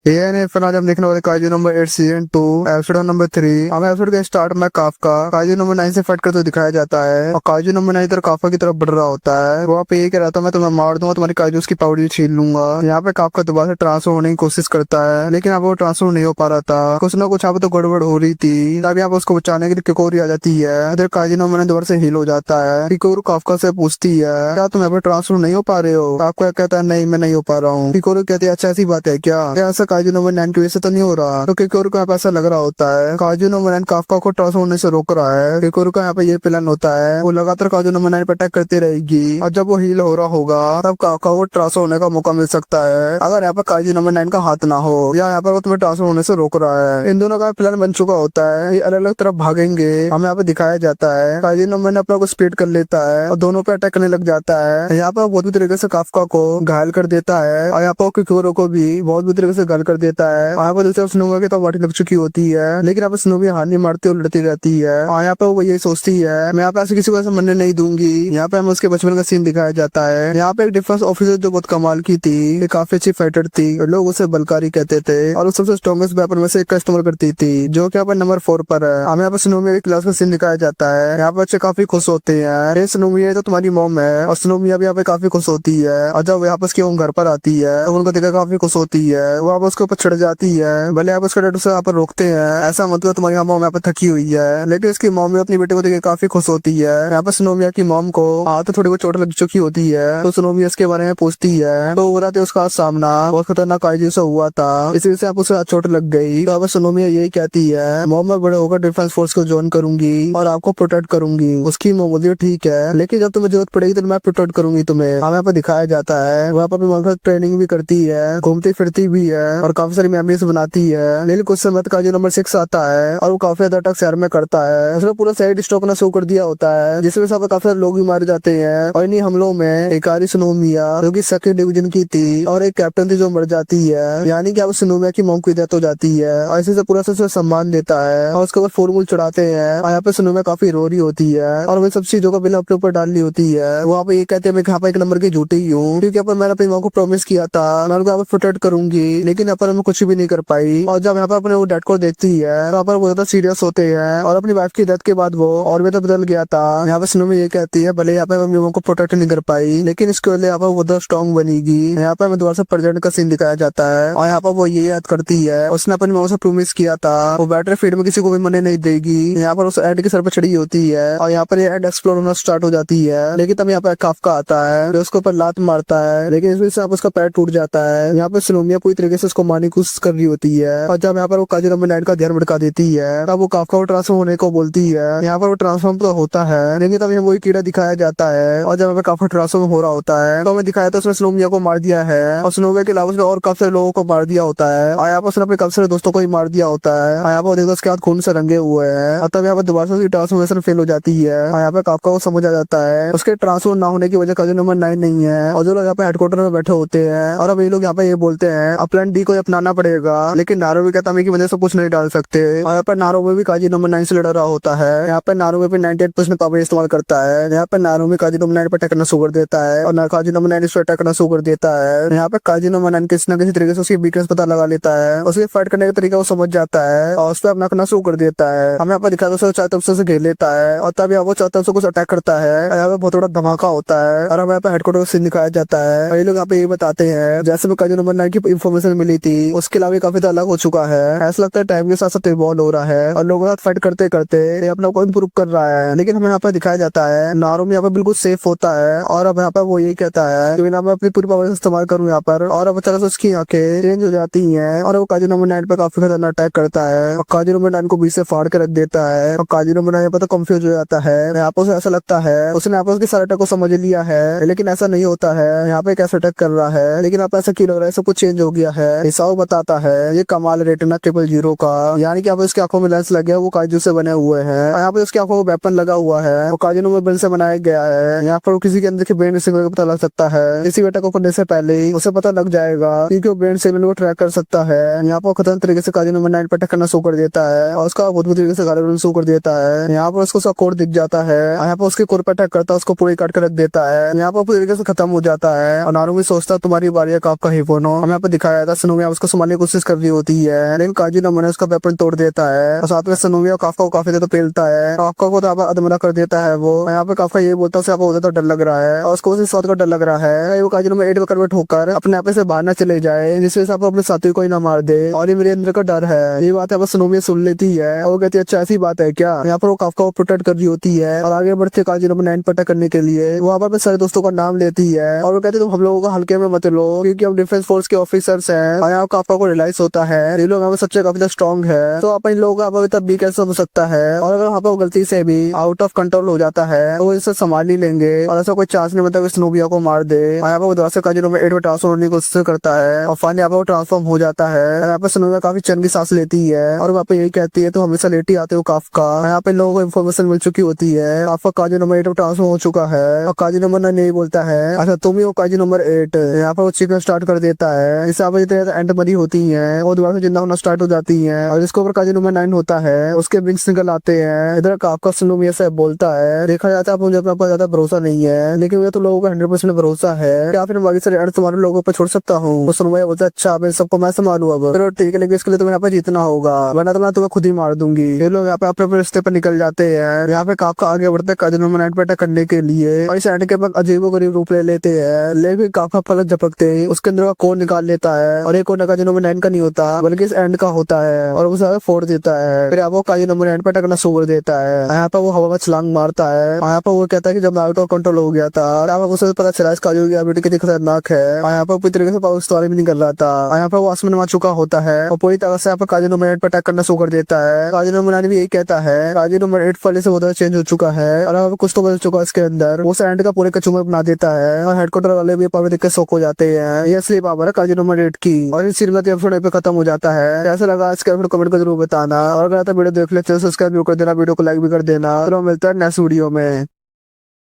ये ने फिर आज हम देखने वाले काजू नंबर 8 सीजन 2 एपिसोड नंबर 3। हमें एपिसोड के स्टार्ट में काफका काजू नंबर 9 से फाइट करते दिखाया जाता है और काजू नंबर 9 इधर काफका की तरफ बढ़ रहा होता है। वहाँ पे ये कह रहा था, मैं तुम्हें मार दूंगा, तुम्हारी काजूस की पाउडर छीन लूंगा। यहाँ पे काफका दोबारा से ट्रांसफर होने की कोशिश करता है, लेकिन अब वो ट्रांसफर नहीं हो पा रहा था। कुछ ना कुछ यहाँ पे तो गड़बड़ हो रही थी। तब यहाँ पे उसको बचाने के लिए किकोरी आ जाती है। इधर काजू नंबर 9 दोबारा से हील हो जाता है। किकोरू काफका से पूछती है, क्या तुम यहाँ पे ट्रांसफर नहीं हो पा रहे हो? काफका कहता है, नहीं मैं नहीं हो पा रहा हूँ। किकोरू कहती है, अच्छा ऐसी बात है क्या? ऐसा काजू नंबर 9 की तो नहीं हो रहा। तो किकोरू को यहाँ पे ऐसा लग रहा होता है काजू नंबर 9 काफका को ट्रांसफर होने से रोक रहा है। किकोरू का यहाँ पे ये प्लान होता है, वो लगातार काजू नंबर 9 पे अटैक करती रहेगी और जब वो हील हो रहा होगा तब काफका को ट्रांसफर होने का मौका मिल सकता है, अगर यहाँ पे काजू नंबर 9 का हाथ ना हो या यहाँ पर वो तुम्हें ट्रांसफर होने से रोक रहा है। इन दोनों का प्लान बन चुका होता है, ये अलग अलग तरफ भागेंगे। हमें यहाँ पे दिखाया जाता है काजू नंबर 9 अपना को स्प्लिट कर लेता है और दोनों पे अटैक करने लग जाता है। यहाँ पर बहुत भी तरीके से काफका को घायल कर देता है और यहाँ पर किकोरू को भी बहुत भी तरीके से घायल कर देता है। यहाँ पर दूसरे स्नोविया की तो वाटी लग चुकी होती है, लेकिन यहाँ पे स्नोविया हार नहीं मारती और लड़ती रहती है और यहाँ पे वो यही सोचती है, मैं यहाँ पे ऐसे किसी को ऐसा मरने नहीं दूंगी। यहाँ पे हमें उसके बचपन का सीन दिखाया जाता है। यहाँ पे एक डिफेंस ऑफिसर जो बहुत कमाल की थी, ये काफी अच्छी फाइटर थी, लोग उसे बलकारी कहते थे और उस सबसे स्ट्रॉन्गेस्ट वेपन में से एक का इस्तेमाल करती थी, जो कि यहाँ पे नंबर 4 पर है। हमें यहाँ पे स्नोविया की क्लास का सीन दिखाया जाता है। यहाँ पे बच्चे काफी खुश होते हैं, ये स्नोविया तो तुम्हारी मॉम है, और स्नोविया भी यहाँ पे काफी खुश होती है और जब यहाँ पे उसकी घर पर आती है तो उनको देखकर काफी खुश होती है। वो यहाँ पे उसके ऊपर चढ़ जाती है, भले आप उसका डैड उसे यहाँ पर रोकते हैं, ऐसा मतलब तुम्हारी मॉम यहाँ पे थकी हुई है, लेकिन उसकी मॉम भी अपनी बेटे को देख काफी खुश होती है। यहाँ पे स्नोविया की मॉम को हाथ थोड़ी बहुत चोट लग चुकी होती है, तो स्नोविया इसके बारे में पूछती है, तो वो बताते उसका सामना बहुत खतरनाक काइजू से हुआ था, इसी वजह से आप उसे चोट लग गई। तो अब स्नोविया यही कहती है, मॉम मैं बड़े होकर डिफेंस फोर्स को ज्वाइन करूंगी और आपको प्रोटेक्ट करूंगी। उसकी मॉम बोलती है, ठीक है, लेकिन जब तुम्हें जरूरत पड़ेगी तो मैं प्रोटेक्ट करूंगी तुम्हें। हमें यहाँ पे दिखाया जाता है वहाँ पर भी ट्रेनिंग भी करती है, घूमती फिरती भी है और काफी सारी मेमोरीज बनाती है। लेकिन कुछ समय काजू नंबर 6 आता है और वो काफी ज्यादा अटैक शहर में करता है। उसने पूरा साइड स्टॉक ना शो कर दिया होता है, जिसकी वजह से काफी सारे लोग भी मारे जाते हैं और इन्हीं हमलों में एक आरी स्नोविया जो कि सेकंड डिवीजन की थी और एक कैप्टन थी जो मर जाती है, यानी कि अब स्नोविया की मॉम की डेथ हो जाती है और इसी से पूरा से सम्मान देता है और उसके ऊपर फॉर्मूल चढ़ाते हैं और यहाँ पे स्नोविया काफी रो रही होती है और वही सब चीजों का बिल अपने ऊपर डाल ली होती है। वहाँ पे ये कहते हैं मैं यहाँ पे एक नंबर की झूठी ही हूँ, क्योंकि यहाँ पर मैंने अपनी मॉम को प्रॉमिस किया था मैं उनको यहाँ पे प्रोटेक्ट करूंगी, लेकिन यहाँ पर मैं कुछ भी नहीं कर पाई। और जब यहाँ पर अपने वो डैड को देखती है तो यहाँ पर वो ज्यादा सीरियस होते हैं और अपनी वाइफ की डेथ के बाद वो और भी तो बदल गया था। यहाँ पे स्नोविया ये कहती है, भले यहाँ पे अपनी मॉम को प्रोटेक्ट नहीं कर पाई, लेकिन इसके वजह यहाँ पर वो तो स्ट्रॉन्ग बनेगी। यहाँ पे हमें दोबारा से प्रेजेंट का सीन दिखाया जाता है और यहाँ पर वो ये याद करती है, उसने अपनी मॉम से प्रॉमिस किया था वो बैटल फील्ड में किसी को भी मरने नहीं देगी। यहाँ पर उस एड के सर पे चढ़ी होती है और यहाँ पर ये एड एक्सप्लोर होना स्टार्ट हो जाती है, लेकिन तब यहाँ पे काफका आता है जो उसके ऊपर लात मारता है, लेकिन इस वजह से उसका पैर टूट जाता है। यहाँ पे स्नोविया पूरी तरीके से उसको मारने की कोशिश कर रही होती है और जब यहाँ पर वो काजू नंबर 9 का ध्यान भटका देती है तब वो काफका को ट्रांसफॉर्म होने को बोलती है। यहाँ पर वो ट्रांसफॉर्म तो होता है, लेकिन तब वही कीड़ा दिखाया जाता है और जब यहाँ पे काफका ट्रांसफॉर्म हो रहा होता है तो हमें दिखाया था उसने स्नोविया को मार दिया है और स्नोविया के अलावा उसने और काफी सारे लोगों को मार दिया होता है और यहाँ पर उसने अपने काफी सारे दोस्तों को ही मार दिया होता है और यहाँ पर देखो उसके हाथ खून से रंगे हुए हैं और तब यहाँ पर दोबारा से उसकी ट्रांसफॉर्मेशन फेल हो जाती है और यहाँ पे काफका को समझ आ जाता है उसके ट्रांसफर ना होने की वजह काजू नंबर 9 नहीं है और जो लोग यहाँ पे हेडक्वार्टर में बैठे होते हैं और अब ये लोग यहाँ पे ये बोलते हैं अब प्लान डी को अपनाना पड़ेगा, लेकिन नारुतो कहता है की वजह से कुछ नहीं डाल सकते। और यहाँ पर नारुतो भी काजी नंबर 9 से लड़ रहा होता है। यहाँ पर नारुतो भी 98% पावर इस्तेमाल करता है। यहाँ पर नारुतो भी काजी नंबर 9 पर अटैक करना शुरू कर देता है और काजी नंबर 9 इस पर अटैक करना शुरू कर देता है। यहाँ पे काजी नंबर 9 किसी न किसी तरीके से उसकी वीकनेस पता लगा लेता है, उसके फाइट करने का तरीका वो समझ जाता है और उस पर अपना करना शुरू कर देता है। हमें यहाँ पर दिखाता है चारों तरफ से घेर लेता है और तब यहाँ वो चारों तरफ से कुछ अटैक करता है। यहाँ पे बहुत बड़ा धमाका होता है और हमें यहाँ पे हेडक्वार्टर का सीन दिखाया जाता है। और ये लोग यहाँ पे ये बताते हैं जैसे भी काजी नंबर 9 की इन्फॉर्मेशन मिली थी उसके अलावा काफी ज्यादा अलग हो चुका है। ऐसा लगता है टाइम के साथ साथ इवॉल्व हो रहा है और लोगों के साथ फाइट करते करते ये अपना को इम्प्रूव कर रहा है। लेकिन हमें यहाँ पे दिखाया जाता है नारुतो यहाँ पे बिल्कुल सेफ होता है और अब यहाँ पे वो यही कहता है कि मैं अपनी पूरी पावर इस्तेमाल करूँ यहाँ पर। और अब अचानक से उसकी आंखें चेंज हो जाती हैं और वो काजी नंबर 9 पे काफी खतरनाक अटैक करता है और काजी नंबर 9 को बीच से फाड़ के रख देता है। और काजी नंबर 9 यहाँ पे तो कंफ्यूज हो जाता है। यहाँ पे उसे ऐसा लगता है उसने यहाँ पे उसके सारे अटैक को समझ लिया है, लेकिन ऐसा नहीं होता है। यहाँ पे कैसे अटैक कर रहा है, लेकिन आप ऐसा क्यों लग रहा है सब कुछ चेंज हो गया है। हिसाब बताता है ये कमाल रेटिना 000 का, यानी कि यहाँ पे उसकी आंखों में लेंस लगे वो काजू से बने हुए हैं। यहाँ पे उसकी आंखों में वेपन लगा हुआ है वो काजू नंबर बिल से बनाया गया है। यहाँ पर किसी के अंदर के ब्रेन सिग्नल को पता लग सकता है। इसी अटैक को करने से पहले ही उसे पता लग जाएगा क्योंकि वो ब्रेन सिग्नल को ट्रैक कर सकता है। यहाँ पर खतरनाक तरीके से काजी नंबर 9 पर अटैक करना शुरू कर देता है और उसका बहुत तरीके से गाली शुरू कर देता है। यहाँ पर उसको उसका कोर दिख जाता है। यहाँ पर उसके कोर पर अटैक करता है, उसको पूरी काट कर रख देता है। यहाँ पर पूरी तरीके से खत्म हो जाता है और नारुतो भी सोचता है तुम्हारी बारी है आपका ही फोनो। हमें यहाँ पर दिखाया जाता है सनोमिया उसको संभालने की कोशिश कर रही होती है, लेकिन काजी नंबर ने उसका वेपन तोड़ देता है और साथ में सनोमिया काफका को काफी देर पेलता है। काफका को तो अधमरा कर देता है वो। यहाँ पे काफका ये बोलता है उसे तो डर लग रहा है और उसको उसी स्वाद का डर लग रहा है वो काजी नंबर 8 में कन्वर्ट होकर अपने आप से बाहर न चले जाए, जिससे आप अपने साथी को ही ना मार दे। और ये मेरे अंदर का डर है। ये बात है सनोमिया सुन लेती है और वो कहती है अच्छा ऐसी बात है क्या। यहाँ पर वो काफका को प्रोटेक्ट कर रही होती है और आगे बढ़ते काजी नंबर 9 पर अटैक करने के लिए वहाँ पर सारे दोस्तों का नाम लेती है और वो कहती है तुम हम लोगों को हल्के में मत लो क्योंकि हम डिफेंस फोर्स के ऑफिसर्स हैं। और यहाँ काफका को रियलाइज होता है ये लोग हमें सच्चे काफी स्ट्रॉन्ग है, तो आप इन लोगों का अभी तक भी कैसे हो सकता है। और अगर वहाँ पर गलती से भी आउट ऑफ कंट्रोल हो जाता है तो वो इसे संभाल ही लेंगे और ऐसा कोई चांस नहीं बनता कि स्नोबिया को मार दे। यहाँ पर वो दोबारा से काजी नंबर 8 में ट्रांसफॉर्म होने की कोशिश करता है और फाइनली यहाँ पर वो ट्रांसफॉर्म हो जाता है। यहाँ पर स्नोबिया काफी चंगी सांस लेती है और वहाँ पे यही कहती है तो हमेशा लेट ही आते हो काफका। यहाँ पे लोगों को इन्फॉर्मेशन मिल चुकी होती है काफका काजी नंबर 8 में ट्रांसफॉर्म हो चुका है और काजी नंबर 9 नहीं बोलता है अच्छा तुम ही हो काजी नंबर 8। यहाँ पर वो चिकन स्टार्ट कर देता है। इससे आप एंड मरी होती है और दोबारा से जिंदा होना स्टार्ट हो जाती है और जिसके ऊपर काजी नंबर 9 होता है उसके विंग्स निकल आते हैं। इधर काफका सनोमिया से बोलता है देखा जाता है मुझे अपने ज्यादा भरोसा नहीं है, लेकिन मुझे तो लोगों को 100% भरोसा है या फिर बाकी सारे तुम्हारे लोगों पर छोड़ सकता हूँ। वो सनोमिया बोलता है अच्छा मैं सबको मैं संभालू अब चलो ठीक है, लेकिन इसके लिए तुम्हें यहाँ पे जीतना होगा वरना तो मैं तुम्हें खुद ही मार दूंगी। ये लोग यहाँ पे अपने रिश्ते पर निकल जाते हैं। यहाँ पे काफका आगे बढ़ते हैं काजी नंबर 9 पे अटैक करने के लिए और इस एंड के बाद अजीबोगरीब रूप ले लेते हैं, लेकिन काफका पलक झपकते ही उसके अंदर का कोड निकाल लेता है और एक कोड काजी नंबर 9 का नहीं होता बल्कि इस एंड का होता है और उसे फोड़ देता है। फिर वो काजी नंबर 9 पे अटैक करना शुरू कर देता है। यहाँ पर वो हवा में छलांग मारता है। यहाँ पर वो कहता है कि जब नारुतो कंट्रोल हो गया था यहाँ पर उसे पता चला इस काजू की एबिलिटी कितनी खतरनाक है। यहाँ पर पूरी तरीके से पावर इस्तेमाल भी नहीं कर रहा था। यहाँ पर वो आसमान में आ चुका होता है और पूरी तरह से यहाँ पर काजी नंबर 8 पे अटैक करना शुरू कर देता है। काजी नंबर 9 भी यही कहता है काजी नंबर 8 पहले से बहुत चेंज हो चुका है और अब कुछ तो बदल चुका है इसके अंदर। वो एंड का पूरे कचूमर बना देता है और हेडक्वार्टर वाले भी पावर देख के शौक हो जाते हैं। ये असली पावर है काजी नंबर 8 की। और इस सीरीज का एपिसोड पे खत्म हो जाता है। कैसा लगा इसके एपिसोड कमेंट कर जरूर बताना और अगर वीडियो देख लेते हो सब्सक्राइब कर देना, वीडियो को लाइक भी कर देना। तो मिलता है नेक्स्ट वीडियो में।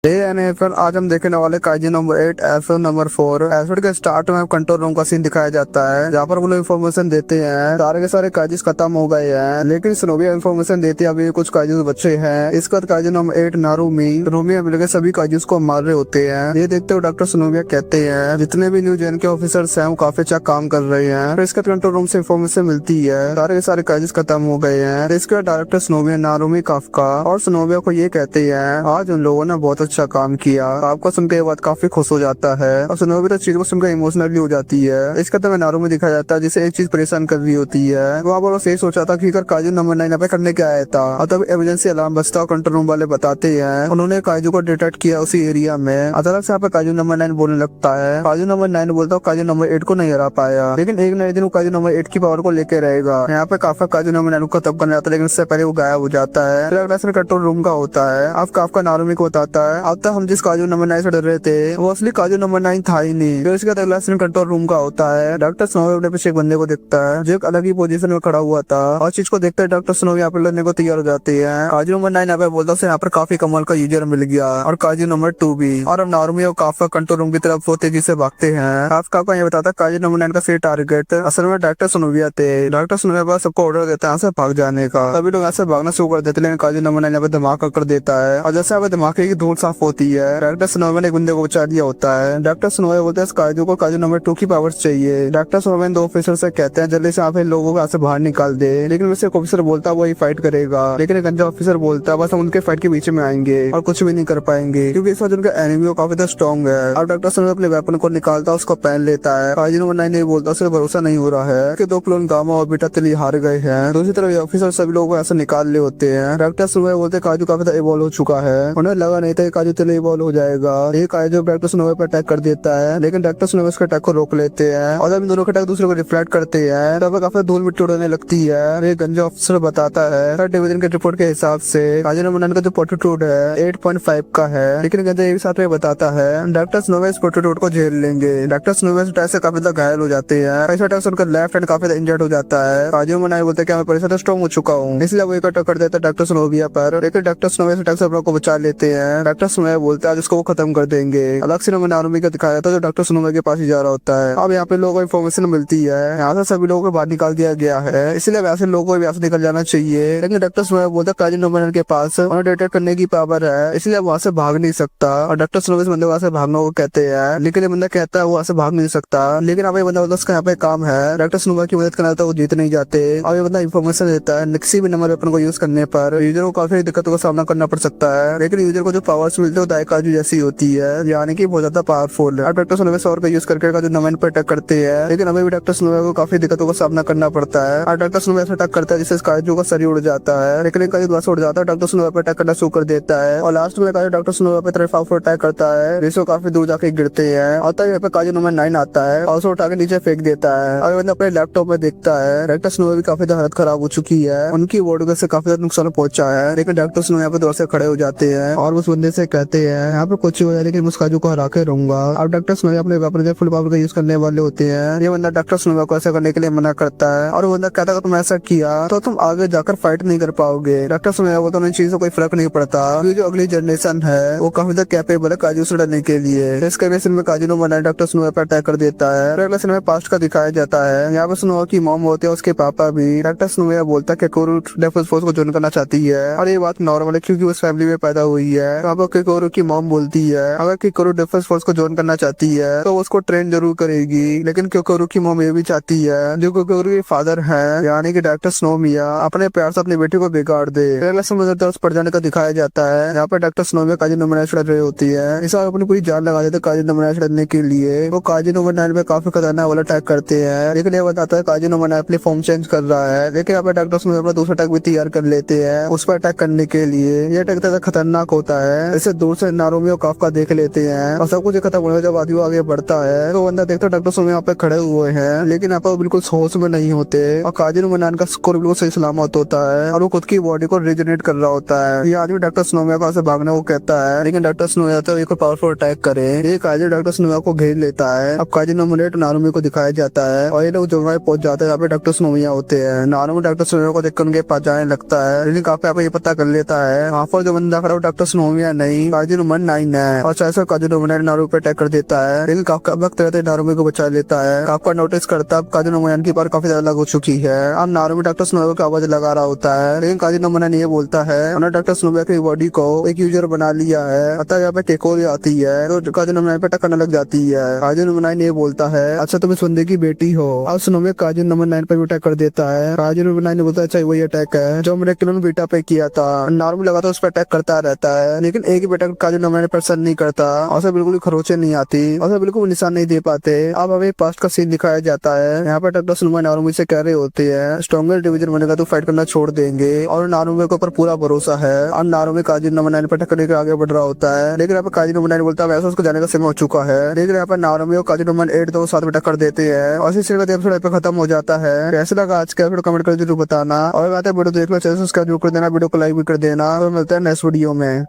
आज हम देखने वाले Kaiji number 8 episode number 4। Episode के स्टार्ट में कंट्रोल रूम का सीन दिखाया जाता है जहाँ पर वो लोग इन्फॉर्मेशन देते हैं सारे के सारे काजिस खत्म हो गए हैं, लेकिन स्नोबिया इन्फॉर्मेशन देती है अभी कुछ काजिस बचे हैं। इसके बाद काजी नंबर 8 नारुतो मिलकर सभी काजिस को मार रहे होते हैं। ये देखते हुए डॉक्टर स्नोबिया कहते हैं जितने भी न्यू जेन के ऑफिसर्स हैं वो काफी अच्छा काम कर रहे हैं। फिर इसके कंट्रोल रूम से इन्फॉर्मेशन मिलती है सारे के सारे काजिस खत्म हो गए हैं। इसके बाद डायरेक्टर स्नोबिया नारुतो काफका और स्नोबिया को ये कहते हैं आज उन लोगों ने बहुत अच्छा काम किया। आपको सुनकर ये बात काफी खुश हो जाता है और स्नोबिया तो चीज को सुनकर इमोशनली हो जाती है। इसका तो नारुतो में दिखाया जाता है जिसे एक चीज परेशान कर रही होती है। वहाँ पर सही सोचा था कि काजू नंबर 9 पे करने क्या आया था और तब इमरजेंसी अलार्म बजता और कंट्रोल रूम वाले बताते हैं उन्होंने काजू को डिटेक्ट किया उसी एरिया में। अचानक से यहाँ पे काजू नंबर 9 बोलने लगता है। काजू नंबर 9 बोलता है काजू नंबर 8 को नहीं हरा पाया, लेकिन एक नए दिन वो काजू नंबर 8 की पावर को लेके रहेगा। यहाँ पे काफका काजू नंबर 9 को खत्म करने जाता है, लेकिन उससे पहले वो गायब हो जाता है। कंट्रोल रूम का होता है। अब काफका नारुतो को बताता है अब तक हम जिस काजू नंबर 9 से डर रहे थे वो असली काजू नंबर 9 था ही नहीं। फिर उसके बाद अगला सीन कंट्रोल रूम का होता है। डॉक्टर स्नो अपने पीछे एक बंदे को देखता है जो एक अलग ही पोजीशन में खड़ा हुआ था और चीज को देखते डॉक्टर स्नो यहाँ पे लड़ने को तैयार हो जाते हैं। काजू नंबर 9 यहाँ पे बोलता है यहाँ पर काफी कमाल का यूजर मिल गया और काजू नंबर 2 भी। और अब नारुमी और काफा कंट्रोल रूम की तरफ वो तेजी से भागते हैं। काफा ये बताता है काजू नंबर 9 का सही टारगेट असल में डॉक्टर स्नोविया थे। डॉक्टर स्नोविया पास सबको ऑर्डर देता है यहाँ से भाग जाने का। सभी लोग यहाँ से भागना शुरू कर देते हैं लेकिन काजू नंबर 9 यहाँ पे धमाका कर देता है और जैसे यहाँ पे धमाके की धूल साफ होती है डॉक्टर स्नोविया ने एक बंदे को बचा दिया होता है। डॉक्टर स्नोविया बोलते हैं काजू को काजू नंबर 2 की पावर्स चाहिए। डॉक्टर स्नोविया दो ऑफिसर से कहते हैं जल्दी से यहाँ पे लोगों को यहाँ से बाहर निकाल दे लेकिन वैसे एक ऑफिसर बोलता है वही फाइट करेगा लेकिन एक गंजा ऑफिसर बोलता है बस हम उनके फाइट के बीच में आएंगे और कुछ भी नहीं कर पाएंगे क्योंकि इस वक्त उनका एनिमी काफी ज्यादा स्ट्रॉन्ग है। अब डॉक्टर स्नोविया अपने वेपन को निकालता है उसको पहन लेता है। काजू नंबर 9 ने बोलता उसे भरोसा नहीं हो रहा है कि दो क्लोन गामा और बीटा तिली हार गए हैं। दूसरी तरफ ऑफिसर सभी लोगों को ऐसे निकाल ले होते हैं। डॉक्टर स्नोविया बोलते काजू काफी ज्यादा इवॉल्व हो चुका है। उन्हें लगा नहीं था काजू तिली इवॉल्व हो जाएगा। ये काजू डॉक्टर स्नोविया पर अटैक कर देता है लेकिन डॉक्टर स्नोविया उसके अटैक को रोक लेते हैं और जब इन दोनों के अटैक दूसरे को रिफ्लेक्ट करते हैं तब काफी धूल मिट्टी उड़ने लगती है। ये गंजा ऑफिसर बताता है डिवीजन के रिपोर्ट के हिसाब से काजू नंबर 9 का जो पोर्ट्रेट है 8.5 का है लेकिन गंजा ये भी साथ में बताता है डॉक्टर स्नोविया इस पोर्ट्रेट को झेल लेंगे। डॉक्टर स्नोविया अटैक से काफी ज्यादा घायल हो जाते हैं। ऐसे अटैक से उनका लेफ्ट हैंड काफी इंजर्ड हो जाता है। काजू नंबर 9 बोलते हैं मैं पहले से स्ट्रॉन्ग हो चुका हूँ इसलिए वो एक अटैक कर देता है डॉक्टर स्नोविया पर लेकिन डॉक्टर स्नोविया अटैक से अपने को बचा लेते हैं। डॉक्टर स्नोविया बोलते हैं आज उसको वो खत्म कर देंगे। अलग से नंबर नारुमी का दिखाया था जो डॉक्टर स्नोविया के पास ही जा रहा होता है। अब यहाँ पे लोगों को इन्फॉर्मेशन मिलती है यहाँ से सभी लोगों को बाहर निकाल दिया गया है इसलिए वैसे लोगों को यहाँ से निकल जाना चाहिए लेकिन डॉक्टर स्नोविया बोलता है काजू नंबर 9 के पास उन्हें डिटेक्ट करने की पावर है इसलिए वहाँ से भाग नहीं सकता और डॉक्टर स्नोविया बंदे वहाँ से भागना को कहते हैं लेकिन ये बंदा कहता है वो वहाँ से भाग नहीं सकता लेकिन अब ये बंदा बोलता है उसका यहाँ पे काम है डॉक्टर स्नोविया की मदद करना था वो जीत नहीं जाते। अब ये बंदा इन्फॉर्मेशन देता है किसी भी नंबर वेपन को यूज करने पर यूजर को काफी दिक्कतों का सामना करना पड़ सकता है लेकिन यूजर को जो पावर्स मिलते हैं दाई काजू जैसी होती है यानी कि बहुत ज्यादा पावरफुल है। डॉक्टर स्नोविया सौर का यूज करके काजू नंबर पर अटैक करते हैं लेकिन अभी भी डॉक्टर स्नोविया को काफी दिक्कतों का सामना करना पड़ता है और डॉक्टर स्नोविया से अटैक करता है जिससे काजू का शरीर उड़ जाता है लेकिन काजू द्वारा उड़ जाता है डॉक्टर स्नोविया पर अटैक करना शुरू कर देता है और लास्ट में काजू डॉक्टर स्नोविया पे तरफ अटैक करता है जिससे काफी दूर जाके गिरते हैं और तब यहाँ पे काजू नंबर 9 आता है और उसे उठा के नीचे फेंक देता है और बंदा अपने लैपटॉप में देखता है डॉक्टर स्नोविया की काफी हालत खराब हो चुकी है उनकी बॉडी से काफी ज्यादा नुकसान पहुंचा है लेकिन डॉक्टर स्नोविया पे दौर से खड़े हो जाते हैं और उस बंदे से कहते हैं यहाँ पे कुछ हो जाए लेकिन उस काजू को हरा के रहूंगा। अब डॉक्टर स्नोविया अपने वेपन फुल पावर का यूज करने वाले होते हैं। ये बंदा डॉक्टर स्नोविया को ऐसा करने के लिए मना करता है और वो बंदा कहता है तुम ऐसा किया तो तुम आगे जाकर फाइट नहीं कर पाओगे। डॉक्टर स्नोविया बोलता है उन चीजों कोई फर्क नहीं पड़ता जो अगली जनरेशन है वो काफी ज्यादा कैपेबल है काजू से लड़ने के लिए। इसके वजह में काजू नंबर 9 डॉक्टर स्नोविया पर अटैक कर देता है। अगला सीन में पास्ट का दिखाया जाता है। यहाँ पे स्नोविया की मॉम होती है उसके पापा भी। डॉक्टर स्नोविया बोलता है कि कोरू डेफेंस फोर्स को ज्वाइन करना चाहती है और ये बात नॉर्मल है क्योंकि उस फैमिली में पैदा हुई है। वहाँ पर किकोरू की मॉम बोलती है अगर किकोरू डिफेंस फोर्स को ज्वाइन करना चाहती है तो उसको ट्रेन जरूर करेगी लेकिन किकोरू की मॉम ये भी चाहती है जो किकोरू के फादर है यानी कि डॉक्टर स्नोविया अपने प्यार से अपनी बेटी को बिगाड़ दे। अगला समुद्र उस पर जाने का दिखाया जाता है। यहाँ पर डॉक्टर स्नोविया काजू नंबर 9 लड़ रही होती है। इस अपनी पूरी जान लगा देते काजू नंबर 9 लड़ने के लिए। वो काजू नंबर 9 पे काफी खतरनाक वाला अटैक करते हैं लेकिन ये बताता है काजू नंबर 9 अपनी फॉर्म चेंज कर रहा है लेकिन यहाँ पे डॉक्टर स्नोविया अपना दूसरा अटैक भी तैयार कर लेते हैं उस पर अटैक करने के लिए। ये अटैक ज्यादा खतरनाक होता है। इसे दूर से नारुमी और काफका देख लेते हैं और सब कुछ खत्म होने जब आदमी आगे बढ़ता है तो बंदा देखता है डॉक्टर स्नोविया यहाँ पे खड़े हुए हैं लेकिन यहाँ पे बिल्कुल होश में नहीं होते और काजू नंबर 9 का स्कोर बिल्कुल सही सलामत होता है और वो खुद की बॉडी को रिजनरेट कर रहा होता है। ये आदमी डॉक्टर स्नोविया को ऐसे भागने को कहता है लेकिन डॉक्टर स्नोविया तो एक पावरफुल अटैक करे। ये काजू डॉक्टर स्नोविया को घेर लेता है। अब काजू नंबर 8 नारुमी को दिखाया जाता है और ये लोग जगह पहुंच जाते हैं जहाँ पे डॉक्टर स्नोविया होते हैं। नारुमी डॉक्टर स्नोविया को देखकर उनके पास जाने लगता है लेकिन काफी यहाँ पे ये पता कर लेता है वहाँ पर जो बंदा खड़ा डॉक्टर स्नोविया नहीं काजू नंबर 9 है और चाहे काजू नंबर 9 नारुमी पे अटैक कर देता है लेकिन काफका वक्त रहते नारुमी को बचा लेता है। काफका नोटिस करता है काजू नंबर 9 की पावर काफी ज्यादा अलग हो चुकी है। अब नारुमी डॉक्टर स्नोविया की आवाज लगा रहा होता है लेकिन काजू नंबर 9 ये बोलता है उन्होंने डॉक्टर स्नोविया की बॉडी को एक यूजर बना लिया है। अतः यहाँ पे केकोरी आती है तो काजू नंबर 9 पे अटैक करने लग जाती है। काजू नंबर 9 ये बोलता है अच्छा तुम इस बंदे की बेटी हो। अब स्नोविया काजू नंबर 9 पे भी अटैक कर देता है। काजू नंबर 9 ने बोलता है अच्छा वही अटैक है जो मैंने किलोन बेटा पे किया था। नारुमी लगा उस पर अटैक करता रहता है लेकिन एक ही बेटा काजू नंबर 9 पसंद नहीं करता और बिल्कुल खरोचे नहीं आती और बिल्कुल निशान नहीं दे पाते। अब हमें पास्ट का सीन दिखाया जाता है। यहाँ पर डॉक्टर स्नोविया नारुमी से कह रहे होते हैं स्ट्रॉन्गर डिवीजन बनेगा तो फाइट करना छोड़ देंगे और नारुमी के ऊपर पूरा भरोसा है और नारुमी काजू नंबर 9 पे टक्कर लेकर आगे बढ़ रहा होता है लेकिन यहाँ पे काजू नंबर 9 बोलता है वैसे उसको जाने का समय हो चुका है लेकिन यहाँ पर नारुमी और काजू नंबर 8 दो साथ में टक्कर देते हैं और इसी का एपिसोड पे खत्म हो जाता है। कैसे लगा आज का एपिसोड कमेंट कर जरूर बताना और बात है वीडियो देख लो चैनल सब्सक्राइब कर देना वीडियो को लाइक भी कर देना और मिलता है नेक्स्ट वीडियो में।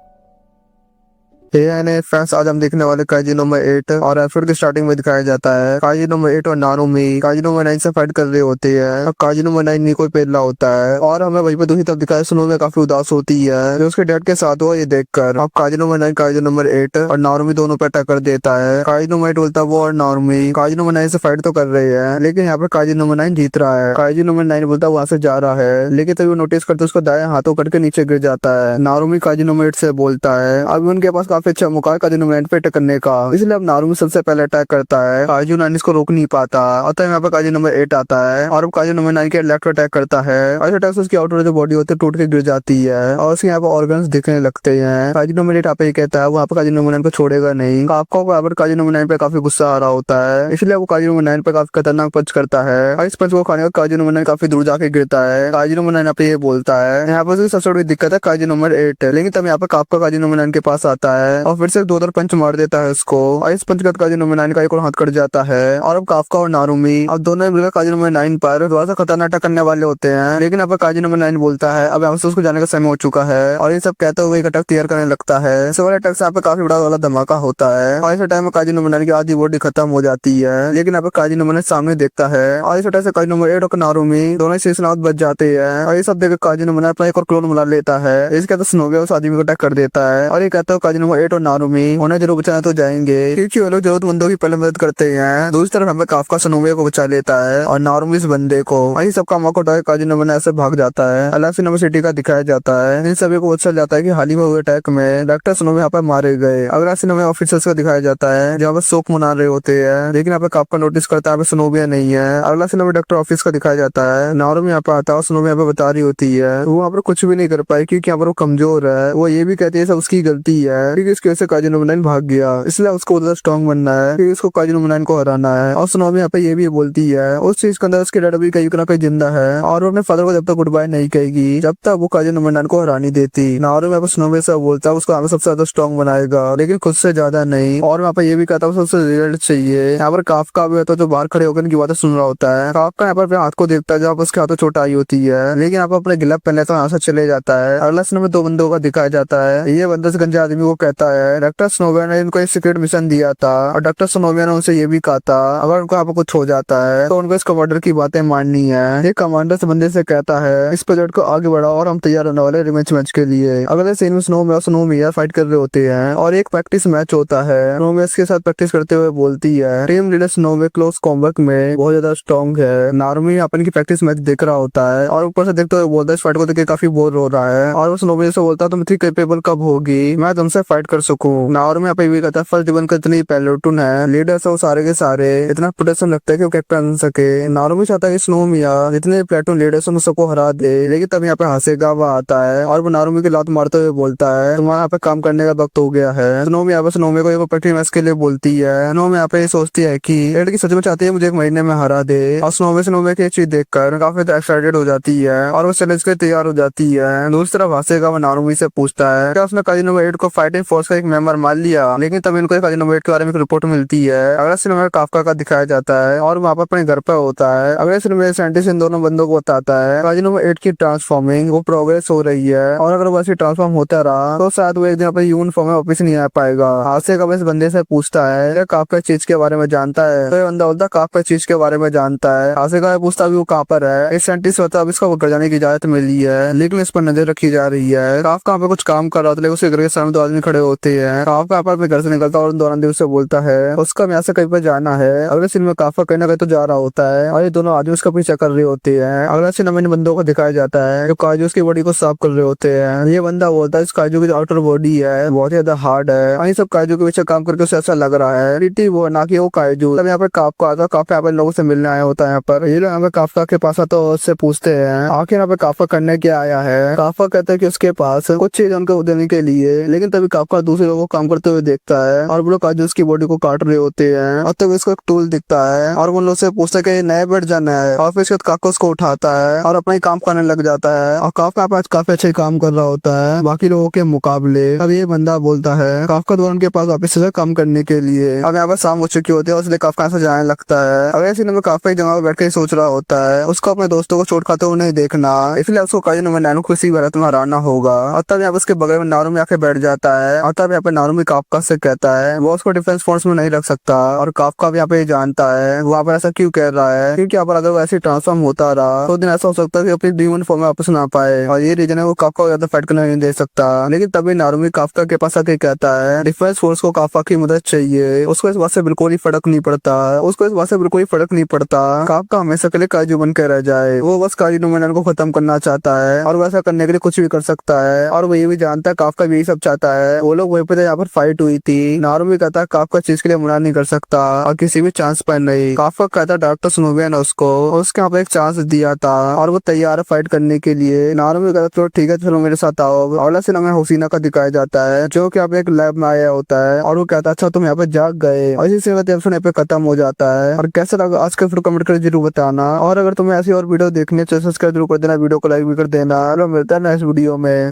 फ्रेंड्स, आज हम देखने वाले काजी नंबर 8 और एपिसोड की स्टार्टिंग में दिखाया जाता है काजी नंबर 8 और नारुमी काजी नंबर 9 से फाइट कर रहे होते हैं। अब काजी नंबर 9 निको पेल्ला होता है और हमें वहीं पे दूसरी तरफ दिखाया सुनो में काफी उदास होती है जो उसके डैड के साथ हुआ ये देखकर। अब काजी नंबर 9 काजी नंबर 8 और नारुमी दोनों पे अटैक कर देता है। काजी नंबर 8 बोलता है वो और नारुमी काजी नंबर 9 से फाइट तो कर रहे हैं लेकिन यहाँ पे काजी नंबर 9 जीत रहा है। काजी नंबर 9 बोलता है वहां से जा रहा है लेकिन तभी वो नोटिस करते उसको दाएं हाथों करके नीचे गिर जाता है। नारुमी काजी नंबर 8 से बोलता है अब उनके पास काफी अच्छा मौका है काजी नंबर 9 पे अटैक करने का, इसलिए अब नारुमी सबसे पहले अटैक करता है। काजी 9 इसको रोक नहीं पाता और तब यहाँ पे काजी नंबर 8 आता है और अब काजी नंबर 9 के लेफ्ट अटैक करता है और इस अटैक से उसकी आउटर जो बॉडी होती है टूट के गिर जाती है और उसके यहाँ पे ऑर्गन्स दिखने लगते हैं। काजी नंबर 8 आप कहता है वो यहाँ पे काजी नंबर 9 को छोड़ेगा नहीं। आपको बराबर काजी नंबर 9 पे काफी गुस्सा आ रहा होता है इसलिए वो काजी नंबर 9 पे काफी खतरनाक पंच करता है और इस पंच को खाने का काजी नंबर 9 काफी दूर जाके गिरता है। काजी नंबर 9 पे ये बोलता है यहाँ पर सबसे बड़ी दिक्कत है काजी नंबर 8, लेकिन तब यहाँ पे काफका काजी नंबर 9 के पास आता है और फिर से 2 पंच मार देता है उसको और इस पंच का काजी नंबर 9 का एक और हाथ कट जाता है और अब काफका और नारुमी अब दोनों मिलकर काजी नंबर 9 पर थोड़ा सा खतरनाक अटैक करने वाले होते हैं लेकिन अब काजी नंबर 9 बोलता है अब यहाँ से उसको जाने का समय हो चुका है और ये सब कहते हुए एक अटैक तैयार करने लगता है। इस वाले अटैक से यहाँ पे काफी बड़ा वाला धमाका होता है और इस टाइम में काजी नंबर 9 की आधी बॉडी खत्म हो जाती है लेकिन यहाँ पे काजी नंबर 9 सामने देखता है और इस अटैक से काजी नंबर 8 और नारुमी दोनों शेषनाग बच जाते हैं और ये सब देखकर काजी नंबर 9 अपना एक और क्लोन बुला लेता है। इसके तो स्नोवे उस आदमी को अटैक कर देता है और ये कहता है काजी नंबर 8 और नारुमी उन्हें जरूर बचाना तो जाएंगे क्योंकि वो लोग जरूरतमंदों की पहले मदद करते हैं। दूसरी तरफ हमें काफका स्नोवे को बचा लेता है और नारुमी इस बंदे को वही सबका मौका उठाकर काजी नंबर 9 ऐसे भाग जाता है। अलग नंबर सिटी का दिखाया जाता है। इन सभी को पता चल जाता है कि हाल ही में हुए अटैक में डॉक्टर स्नोवे यहाँ पर मारे गए। अगला सीन में ऑफिसर्स का दिखाया जाता है जहाँ पर शोक मना रहे होते हैं लेकिन यहाँ पे काफका नोटिस करता है स्नोवे नहीं है। अगला सीन में डॉक्टर ऑफिस का दिखाया जाता है। नारुमी यहाँ पे आता है और स्नोवे यहाँ पे बता रही होती है वो यहाँ पर कुछ भी नहीं कर पाई क्योंकि यहाँ पर वो कमजोर है। वो ये भी कहती है सब उसकी गलती है क्योंकि इसकी वजह से काजी नंबर 9 भाग गया इसलिए उसको उधर स्ट्रॉन्ग बनना है क्योंकि उसको काजी नंबर 9 को हराना है। और स्नोवे यहाँ पे ये भी बोलती है उस चीज के अंदर उसके डैड भी कहीं ना कहीं जिंदा है और वो अपने फादर को जब तक गुड बाय नहीं कहेगी जब तक वो काजी नंबर 9 को हरानी देती। नारुमी यहाँ पे स्नोवे से बोलता है उसको हमें सबसे ज्यादा स्ट्रॉन्ग बनाएगा लेकिन खुद से ज्यादा नहीं और वहाँ पे ये भी कहता है सबसे रिजल्ट चाहिए। यहाँ पर काफका भी होता है जो बाहर खड़े होकर इनकी बातें सुन रहा होता है। काफका यहाँ पर अपने हाथ को देखता है जहाँ पर उसके हाथों चोट आई होती है लेकिन यहाँ पर अपने गिलप पहन लेता है यहाँ से चले जाता है। अगला सीन में 2 बंदों का दिखाया जाता है। ये बंदा से गंजे आदमी को कहता है डॉक्टर स्नोवे ने इनको एक सीक्रेट मिशन दिया था और डॉक्टर स्नोवे ने उनसे ये भी कहा था अगर उनको यहाँ पर कुछ हो जाता है तो उनको इस कमांडर की बातें माननी है। ये कमांडर से बंदे से कहता है इस प्रोजेक्ट को आगे बढ़ाओ और हम तैयार होने वाले रिमेंच मैच के लिए। अगले सीन में स्नोमिया फाइट कर रहे होते हैं और एक प्रैक्टिस मैच होता है। स्नोमिया के साथ प्रैक्टिस करते हुए बोलती है टीम लीडर स्नोवे क्लोज कॉम्बैट में बहुत ज्यादा स्ट्रॉन्ग है। नारुमी अपन की प्रैक्टिस मैच देख रहा होता है और ऊपर से देखते हुए बोलता है इस फाइट को देख के काफी बोर हो रहा है और वो स्नोमिया से बोलता है तुम इतनी कैपेबल कब होगी मैं तुमसे फाइट कर सकूं। नारुमी यहाँ पे भी कहता है फर्स्ट डिवीजन का इतनी पेलोटून है लीडर से वो सारे के सारे इतना प्रोटेक्शन लगता है कि वो कैप्टन बन सके। नारुमी चाहता है कि स्नोमिया जितने प्लेटून लीडर्स उन सबको हरा दे लेकिन तब यहाँ पे हासेगावा आता है और वो नारुमी की लात मारते हुए बोलता है तुम्हारा यहाँ पे काम करने का वक्त हो गया है। स्नोमी यहाँ पे स्नोमी को एक प्रैक्टिस मैच के लिए बोलती है। स्नोमी यहाँ पे सोचती है कि लड़की सच में चाहती है मुझे 1 महीने में हरा दे और स्नोमी की चीज देखकर काफी एक्साइटेड हो जाती है और वो चैलेंज के लिए तैयार हो जाती है। दूसरी तरफ हासेगावा नारुमी से पूछता है क्या उसने काजी नंबर 8 को फाइटिंग फोर्स का एक मेंबर मान लिया लेकिन तब इनको काजी नंबर 8 के बारे में रिपोर्ट मिलती है। अगला सीन में काफका का दिखाया जाता है और वहाँ पर अपने घर पर होता है। अगले सीन में साइंटिस्ट इन दोनों बंदों को बताता है काजी नंबर 8 की ट्रांसफॉर्मिंग वो प्रोग्रेस हो रही है और अगर वैसे ट्रांसफॉर्म होता रहा तो शायद वो एक दिन अपने ह्यूमन फॉर्म में वापस नहीं आ पाएगा। हासेगावा इस बंदे से पूछता है काफका चीज के बारे में जानता है तो ये बंदा बोलता काफका चीज के बारे में जानता है। हासेगावा पूछता भी वो कहाँ पर है। इस साइंटिस्ट होता अब इसको घर जाने की इजाजत मिली है लेकिन इस पर नजर रखी जा रही है। काफका पे कुछ काम कर रहा था लेकिन उसके घर के सामने 2 आदमी खड़े होते हैं। काफका अपने घर से निकलता है और दौरान दिवस से बोलता है उसका यहाँ से कहीं पर जाना है। अगले सीन में काफका कहीं ना कहीं तो जा रहा होता है और ये दोनों आदमी उसका पीछा कर रहे होते हैं। अगला सीन में इन बंदों को दिखाया जाता है जो काजू उसकी बॉडी को साफ कर रहे होते हैं। ये बंदा बोलता है इस काजू की जो आउटर बॉडी है बहुत ही ज्यादा हार्ड है और ये सब काजू के पीछे काम करके उसे ऐसा लग रहा है रिटी वो ना कि वो काजू। तब यहाँ पर काफका आता है। काफका यहाँ पर लोगों से मिलने आया होता है। यहाँ पर ये लोग यहाँ पे काफका के पास आता है और उससे पूछते हैं आखिर यहाँ पे काफका करने क्या आया है। काफका कहता है कि उसके पास कुछ चीज उनको देने के लिए लेकिन तभी काफका दूसरे लोगों को काम करते हुए देखता है और वो लोग काजू उसकी बॉडी को काट रहे होते हैं और तभी उसको एक टूल दिखता है और वो लोग से पूछता है कि नया बेड जाना है और फिर उसके बाद काफका उसको उठाता है और अपना ही काम करने लग जाता है और काफका काफी अच्छे काम कर रहा होता है बाकी लोगों के मुकाबले। अब ये बंदा बोलता है काफका द्वारा उनके पास वापस से काम करने के लिए। अब यहाँ पर शाम हो चुकी होती है इसलिए काफका से जाने लगता है। अगले सीन में काफका एक जगह पर बैठ के सोच रहा होता है उसको अपने दोस्तों को चोट खाते हुए नहीं देखना इसलिए उसको काजी नंबर 9 को किसी हालत में हराना होगा और तब यहाँ उसके बगल में नारुमी आके बैठ जाता है और तब यहाँ पे नारुमी काफका से कहता है वो उसको डिफेंस फोर्स में नहीं रख सकता, और काफका भी यहाँ पे जानता है वहाँ पर ऐसा क्यों कह रहा है, क्योंकि यहाँ पर अगर वो ऐसे ट्रांसफॉर्म होता रहा तो दिन ऐसा हो सकता है कि अपनी ह्यूमन फॉर्म में वापस ना पाए, और ये रीजन है वो काफका को ज्यादा फाइट करने नहीं दे सकता। लेकिन तभी नारुमी काफका के पास आके कहता है डिफेंस फोर्स को काफका की मदद चाहिए, उसको इस बात से बिल्कुल ही फर्क नहीं पड़ता, उसको इस बात से बिल्कुल ही फर्क नहीं पड़ता काफका हमेशा के लिए काजू बन के रह जाए, वो बस काजू नोमिनल को खत्म करना चाहता है और वैसा करने के लिए कुछ भी कर सकता है, और वो ये भी जानता है काफका भी यही सब चाहता है। वो लोग वहीं पे यहाँ पर फाइट हुई थी, नारुमी कहता है काफका चीज के लिए मना नहीं कर सकता और किसी भी चांस पर नहीं। काफका कहता है डॉक्टर स्नोविया ने उसके यहाँ पे एक चांस दिया था और वो तैयार है फाइट करने के लिए। नारुमी कहता है चलो ठीक है, चलो मेरे साथ आओ। अगला सीन हमें हुसीना का दिखाया जाता है जो कि यहाँ पे एक लैब में आया होता है, और वो कहता है अच्छा तुम यहाँ पे जाग गए, और इसी से एपिसोड यहाँ पे खत्म हो जाता है। और कैसा लगा आज का वीडियो कमेंट कर जरूर बताना, और अगर तुम्हें ऐसी और वीडियो देखनी है तो सब्सक्राइब जरूर कर देना, वीडियो को लाइक भी कर देना। चलो मिलता है नेक्स्ट वीडियो में।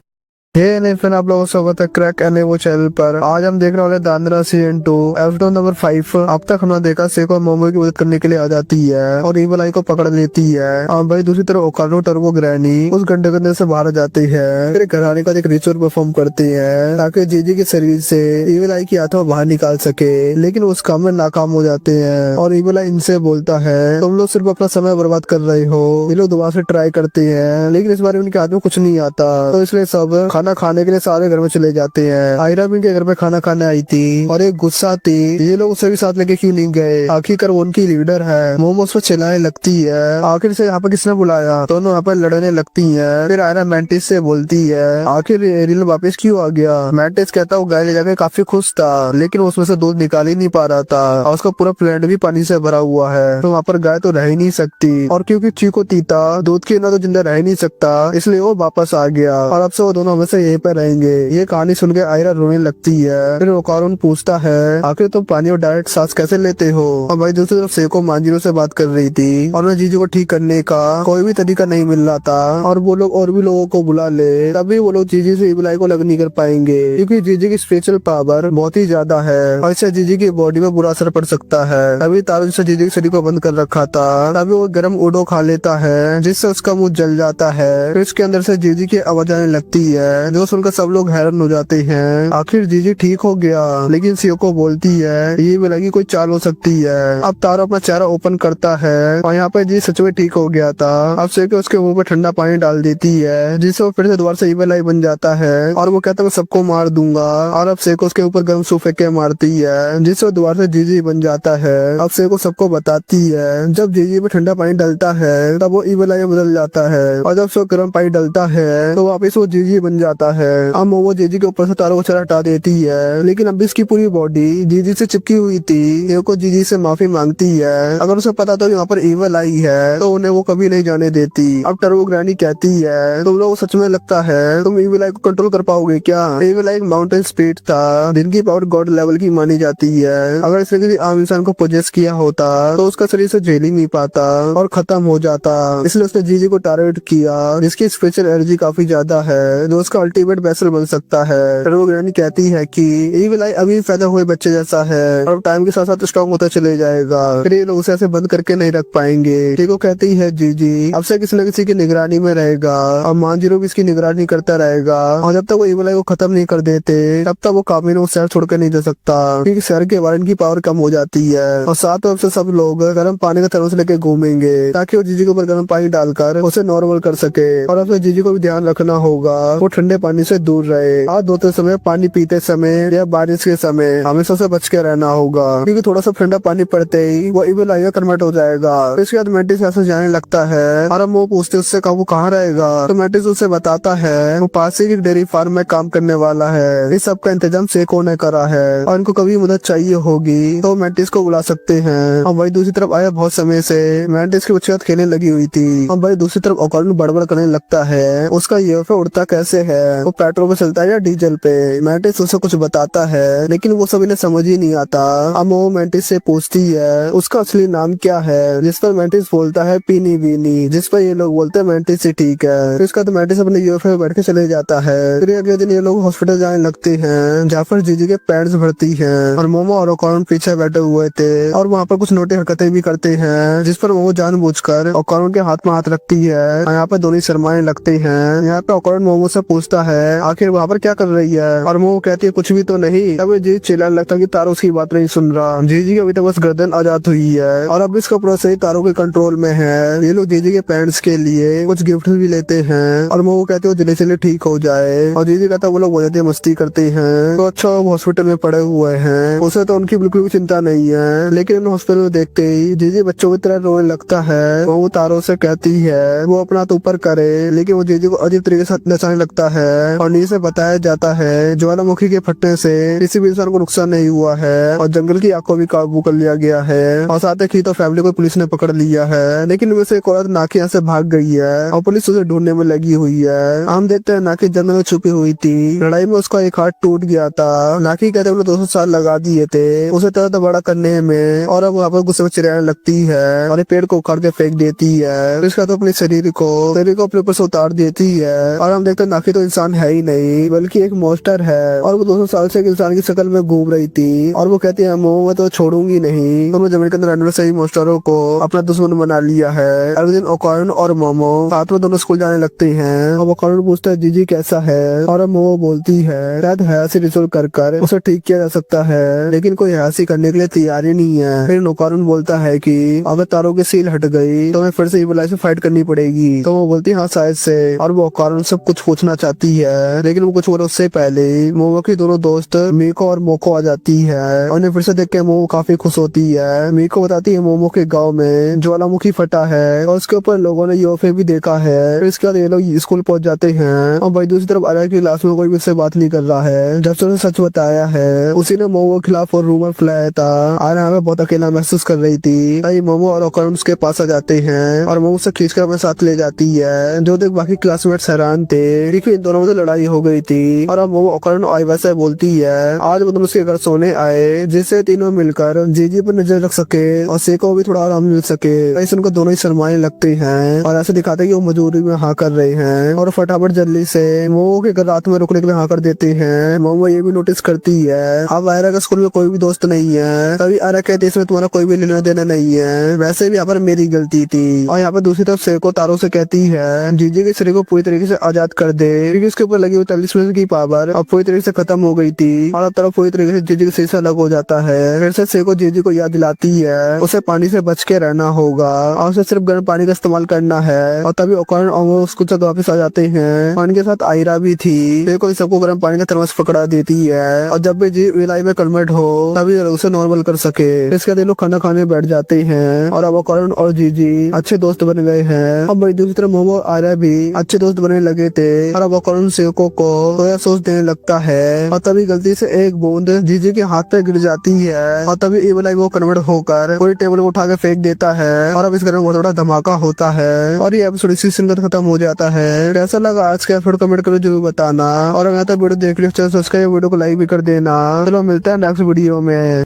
हे नहीं फिर आप लोगों का स्वागत है क्रैक एनएवो चैनल पर। आज हम देख रहे वाले दांद्रा सीजन 2 एपिसोड नंबर 5। अब तक हमने देखा सेको मोमो की मदद करने के लिए आ जाती है और ईवल आई को पकड़ लेती है। भाई दूसरी तरफ ओकानो टर्बो ग्रैनी उस घंटे के अंदर से बाहर जाती है, फिर घर आने का एक रिचुअल परफॉर्म करती है ताकि जीजी के शरीर से ईवल आई की आत्मा बाहर निकाल सके, लेकिन उस काम में नाकाम हो जाते हैं। और ईवल आई इनसे बोलता है तुम लोग सिर्फ अपना समय बर्बाद कर रहे हो। ये लोग दोबारा से ट्राई करते हैं लेकिन इस बार उनके हाथ में कुछ नहीं आता, तो इसलिए सब खाना खाने के लिए सारे घर में चले जाते हैं। आयरा भी इनके घर में खाना खाने आई थी और एक गुस्सा थी ये लोग उसे भी साथ लेके क्यों नहीं गए, आखिरकार वो उनकी लीडर है। मोमो उस पर चिल्लाने लगती है आखिर से यहाँ पर किसने बुलाया, दोनों यहाँ पर लड़ने लगती है। फिर आयरा मैंटिस से बोलती है आखिर एरियल वापस क्यों आ गया। मैंटिस कहता वो गाय ले जाकर काफी खुश था लेकिन उसमें से दूध निकाल ही नहीं पा रहा था और उसका पूरा प्लेट भी पानी से भरा हुआ है, तो वहाँ पर गाय तो रह ही नहीं सकती, और क्योंकि चीको तीता दूध के बिना तो जिंदा रह ही नहीं सकता इसलिए वो वापस आ गया, और अब से वो दोनों हमेशा यहीं पर रहेंगे। ये कहानी सुन के आयरा रोने लगती है। फिर ओकारोन पूछता है आखिर तुम पानी और डायरेक्ट सांस कैसे लेते हो। और भाई दूसरी तरफ सेको मांजिरो से बात कर रही थी और उन्हें जीजू को ठीक करने का कोई भी तरीका नहीं मिल रहा था, और वो लोग और भी लोगों को बुला ले तभी वो लोग जीजी से इवल आई को अलग नहीं कर पाएंगे, क्योंकि जीजी की स्पिरिचुअल पावर बहुत ही ज्यादा है और इससे जीजी की बॉडी में बुरा असर पड़ सकता है। तभी तारो जिससे जीजी के शरीर को बंद कर रखा था तभी वो गर्म उडो खा लेता है जिससे उसका मुंह जल जाता है। फिर इसके अंदर से जीजी की आवाज आने लगती है जो सुनकर सब लोग हैरान हो जाते हैं। आखिर जीजी ठीक हो गया, लेकिन सियोको बोलती है ये लगी कोई चाल हो सकती है। अब तारो अपना चेहरा ओपन करता है और यहाँ पे जी सच में ठीक हो गया था। अब सियोको उसके मुंह पे ठंडा पानी डाल देती है जिससे वो फिर से दोबारा से ईवल आई बन जाता है, और वो कहता है मैं सबको मार दूंगा, और अब सियोको उसके ऊपर गर्म सूप फेंक के मारती है जिससे वो दोबारा से जीजी बन जाता है। अब सियोको सबको बताती है जब जीजी पे ठंडा पानी डलता है तब वो ईवल आई बदल जाता है, और जब से गर्म पानी डलता है तो वापिस वो जीजी बन जाता है। अब वो जीजी के ऊपर से तारो को चरा हटा देती है, लेकिन अब इसकी पूरी बॉडी जीजी से चिपकी हुई थी। सेको जीजी से माफी मांगती है, अगर उसे पता था यहाँ पर ईवल आई है तो उन्हें वो कभी नहीं जाने देती। अब टर्बो ग्रैनी कहती है तुम लोग सच में लगता है तुम ईवल आई को कंट्रोल कर पाओगे क्या। ईवल आई एक माउंटेन स्पिरिट था जिनकी पावर गॉड लेवल की मानी जाती है, अगर इसने किसी आम इंसान को पोजेस किया होता तो उसका शरीर से झेल ही नहीं पाता और खत्म हो जाता, इसलिए उसने जीजी को टारगेट किया जिसकी स्पेशल एनर्जी काफी ज्यादा है जो उसका अल्टीमेट वेसल बन सकता है। टर्बो ग्रैनी कहती है कि ईवल आई अभी पैदा हुए बच्चे जैसा है और टाइम के साथ साथ स्ट्रॉन्ग होता चले जाएगा, फिर ये लोग उसे ऐसे बंद करके नहीं रख पाएंगे। टीको कहती है जीजी अब से किसी न किसी की निगरानी में रहेगा और मांजिरो भी इसकी निगरानी करता रहेगा, और जब तक वो ईवल आई को खत्म नहीं कर देते तब तक वो कामिनो शहर छोड़ कर नहीं दे सकता, क्योंकि शहर के वारन की पावर कम हो जाती है। और साथ में सब लोग गर्म पानी का थर्मोस लेके घूमेंगे ताकि वो जीजी के ऊपर गर्म पानी डालकर उसे नॉर्मल कर सके, और अब जीजी को भी ध्यान रखना होगा वो ठंडे पानी से दूर रहे। हाथ धोते समय, पानी पीते समय या बारिश के समय हमेशा से बच के रहना होगा, क्योंकि थोड़ा सा ठंडा पानी पड़ते ही वो ईवल आई में कन्वर्ट हो जाएगा। इसके बाद मैंटिस ऐसे जाने लगता है और हम वो पूछते उससे वो कहाँ रहेगा, तो मैंटिस उसे बताता है वो पास ही डेयरी फार्म में काम करने वाला है, इस सब का इंतजाम सेको ने करा है और इनको कभी मदद चाहिए होगी तो मैंटिस को बुला सकते हैं। और वही दूसरी तरफ आया बहुत समय से मैंटिस की बच्चे खेलने लगी हुई थी, और वही दूसरी तरफ ओकानो बड़बड़ करने लगता है उसका यूएफओ उड़ता कैसे है, वो पेट्रोल पे चलता है या डीजल पे। मैंटिस उसे कुछ बताता है लेकिन वो सब इन्हें समझ ही नहीं आता। अब वो मैंटिस से पूछती है उसका असली नाम क्या है, जिस पर मैंटिस बोलता है पीनी वीनी, जिस पर ये लोग बोलते हैं मैंटिस से ठीक है। फिर उसका तो मैंटिस अपने यूएफओ में बैठ के चले जाता है। फिर अगले दिन ये लोग हॉस्पिटल जाने लगते हैं जहाँ पर जीजी के पैड्स भरती है और मोमो और ओकानो पीछे बैठे हुए थे, और वहाँ पर कुछ नोटी हरकतें भी करते हैं जिस पर मोमो जानबूझकर ओकानो के हाथ में हाथ रखती है। यहाँ पे दोनों शर्माने लगते हैं। यहाँ पे ओकानो मोमो से पूछता है आखिर वहाँ पर क्या कर रही है, और वो कहती है कुछ भी तो नहीं। तब जी चिल्लाने लगता है कि तारो उसकी बात नहीं सुन रहा। जीजी की अभी तक बस गर्दन आजाद हुई है और अब इसका पूरा सही तारो के कंट्रोल में है। ये लोग जीजी के पेरेंट्स के लिए कुछ गिफ्ट भी लेते हैं और वो कहते हो जल्दी से ठीक हो जाए। और जीजी कहता है वो लोग बहुत ज्यादा मस्ती करते हैं। तो अच्छा हॉस्पिटल में पड़े हुए हैं, उसे तो उनकी बिल्कुल भी चिंता नहीं है। लेकिन हॉस्पिटल में देखते ही जीजी बच्चों की तरह रोने लगता है। वो तारो से कहती है वो अपना हाथ ऊपर करे, लेकिन वो जीजी को अजीब तरीके से नचाने लगता है और नीचे से बताया जाता है ज्वालामुखी के फटने से किसी भी इंसान को नुकसान नहीं हुआ है और जंगल की आग को भी काबू कर लिया गया है। और साथ ही तो फैमिली को पुलिस ने पकड़ लिया है, लेकिन उनमें से एक औरत नाकी यहाँ से भाग गई है और पुलिस उसे ढूंढने में लगी हुई है। हम देखते हैं नाकी जंगल में छुपी हुई थी। लड़ाई में उसका एक हाथ टूट गया था। नाकी कहते हैं 200 साल लगा दिए थे उसे तरह बड़ा करने में, और अब वहाँ पर गुस्से में चिल्लाने लगती है और पेड़ को उखाड़ के फेंक देती है। इसका तो अपने शरीर को अपने ऊपर से उतार देती है और हम देखते हैं नाकी तो इंसान है ही नहीं बल्कि एक मॉन्स्टर है और वो 200 साल से एक इंसान की शक्ल में घूम रही थी। और वो कहती है मैं तो छोड़ूंगी नहीं। तो जमीन के अंदर रहने से ही मॉन्स्टरों को अपना दुश्मन बना लिया है। अगले दिन ओकारण और मोमो साथ में दोनों स्कूल जाने लगते हैं और ओकारण पूछता है जीजी कैसा है, और अब मोमो बोलती है शायद हयासी रिजोल्व कर उसे ठीक किया जा सकता है, लेकिन कोई हयासी करने के लिए तैयार ही नहीं है। फिर ओकारण बोलता है कि अगर तारों की सील हट गई तो हमें फिर से इविल से फाइट करनी पड़ेगी। तो वो बोलती है हाँ शायद से, और वो ओकारण सब कुछ पूछना चाहती है, लेकिन वो कुछ बोले उससे पहले मोमो की दोनों दोस्त मीको और मोको आ जाती है और उन्हें फिर से देख के मोमो काफी खुश होती है। मीको बताती है मोमो के गांव में ज्वालामुखी फटा है और उसके ऊपर लोगों ने यूएफओ भी देखा है। फिर इसके बाद ये लोग स्कूल पहुंच जाते हैं और भाई दूसरी तरफ आर्या की क्लास में कोई भी उससे बात नहीं कर रहा है। जब से उसे सच बताया है उसी ने मोमो के खिलाफ और रूमर फैलाया था। आर्या हमें बहुत अकेला महसूस कर रही थी। ताई मोमो और ओकारण उसके पास आ जाते हैं और मोमो से खींचकर अपने साथ ले जाती है। जो देख बाकी क्लासमेट्स हैरान थे क्योंकि इन दोनों में तो लड़ाई हो गई थी। और अब मोमो ओकारण और आइवा से बोलती है आज वो दोनों उसके घर सोने आए जिससे तीनों मिलकर जीजी पर नजर रख सके और सेको को भी थोड़ा आराम मिल सके। ऐसे उनको दोनों ही शर्माने लगते हैं और ऐसे दिखाते कि वो मजूरी में हाँ कर रहे हैं और फटाफट जल्दी से मोमो के घर रात में रुकने के लिए हाँ कर देते हैं। मोमो ये भी नोटिस करती है अब आयरा का स्कूल में कोई भी दोस्त नहीं है। तभी आयरा कहती है इसमें तुम्हारा कोई भी लेना देना नहीं है, वैसे भी यहाँ पर मेरी गलती थी। और यहाँ पर दूसरी तरफ सेको तारो से कहती है जीजी के शरीर को पूरी तरीके से आजाद कर दे क्योंकि उसके ऊपर लगी हुई तलिस्मान की पावर अब पूरी तरीके से खत्म हो गई थी। और अब तरफ पूरी तरीके से जीजी का शीशा अलग हो जाता है। फिर से सेको जीजी को याद दिलाती है उसे पानी से बच के रहना होगा और उसे सिर्फ गर्म पानी का इस्तेमाल करना है। और तभी ओकारण और वो स्कूल से वापस आ जाते हैं। पानी के साथ आयरा भी थी। सेको सबको गर्म पानी का थर्मस पकड़ा देती है और जब भी जी विलाई में कन्वर्ट हो तभी उसे नॉर्मल कर सके। इसके बाद लोग खाना खाने बैठ जाते हैं और अब ओकारण और जीजी अच्छे दोस्त बन गए हैं। अब वही दूसरी तरफ मोमो और आयरा भी अच्छे दोस्त बनने लगे थे और अब ओकारण सेको को सोया सॉस देने लगता है और तभी गलती से एक बूंद जीजी के हाथ पे गिर जाती है और तभी इविल वो कन्वर्ट होकर पूरी टेबल को उठा के फेंक देता है और अब इस घर में बहुत बड़ा धमाका होता है और ये एपिसोड इसी सीन का खत्म हो जाता है। कैसा लगा आज का एपिसोड कमेंट करके जरूर बताना और अगर तक वीडियो देख लियो चैनल सब्सक्राइब वीडियो को लाइक भी कर देना। चलो मिलता है नेक्स्ट वीडियो में।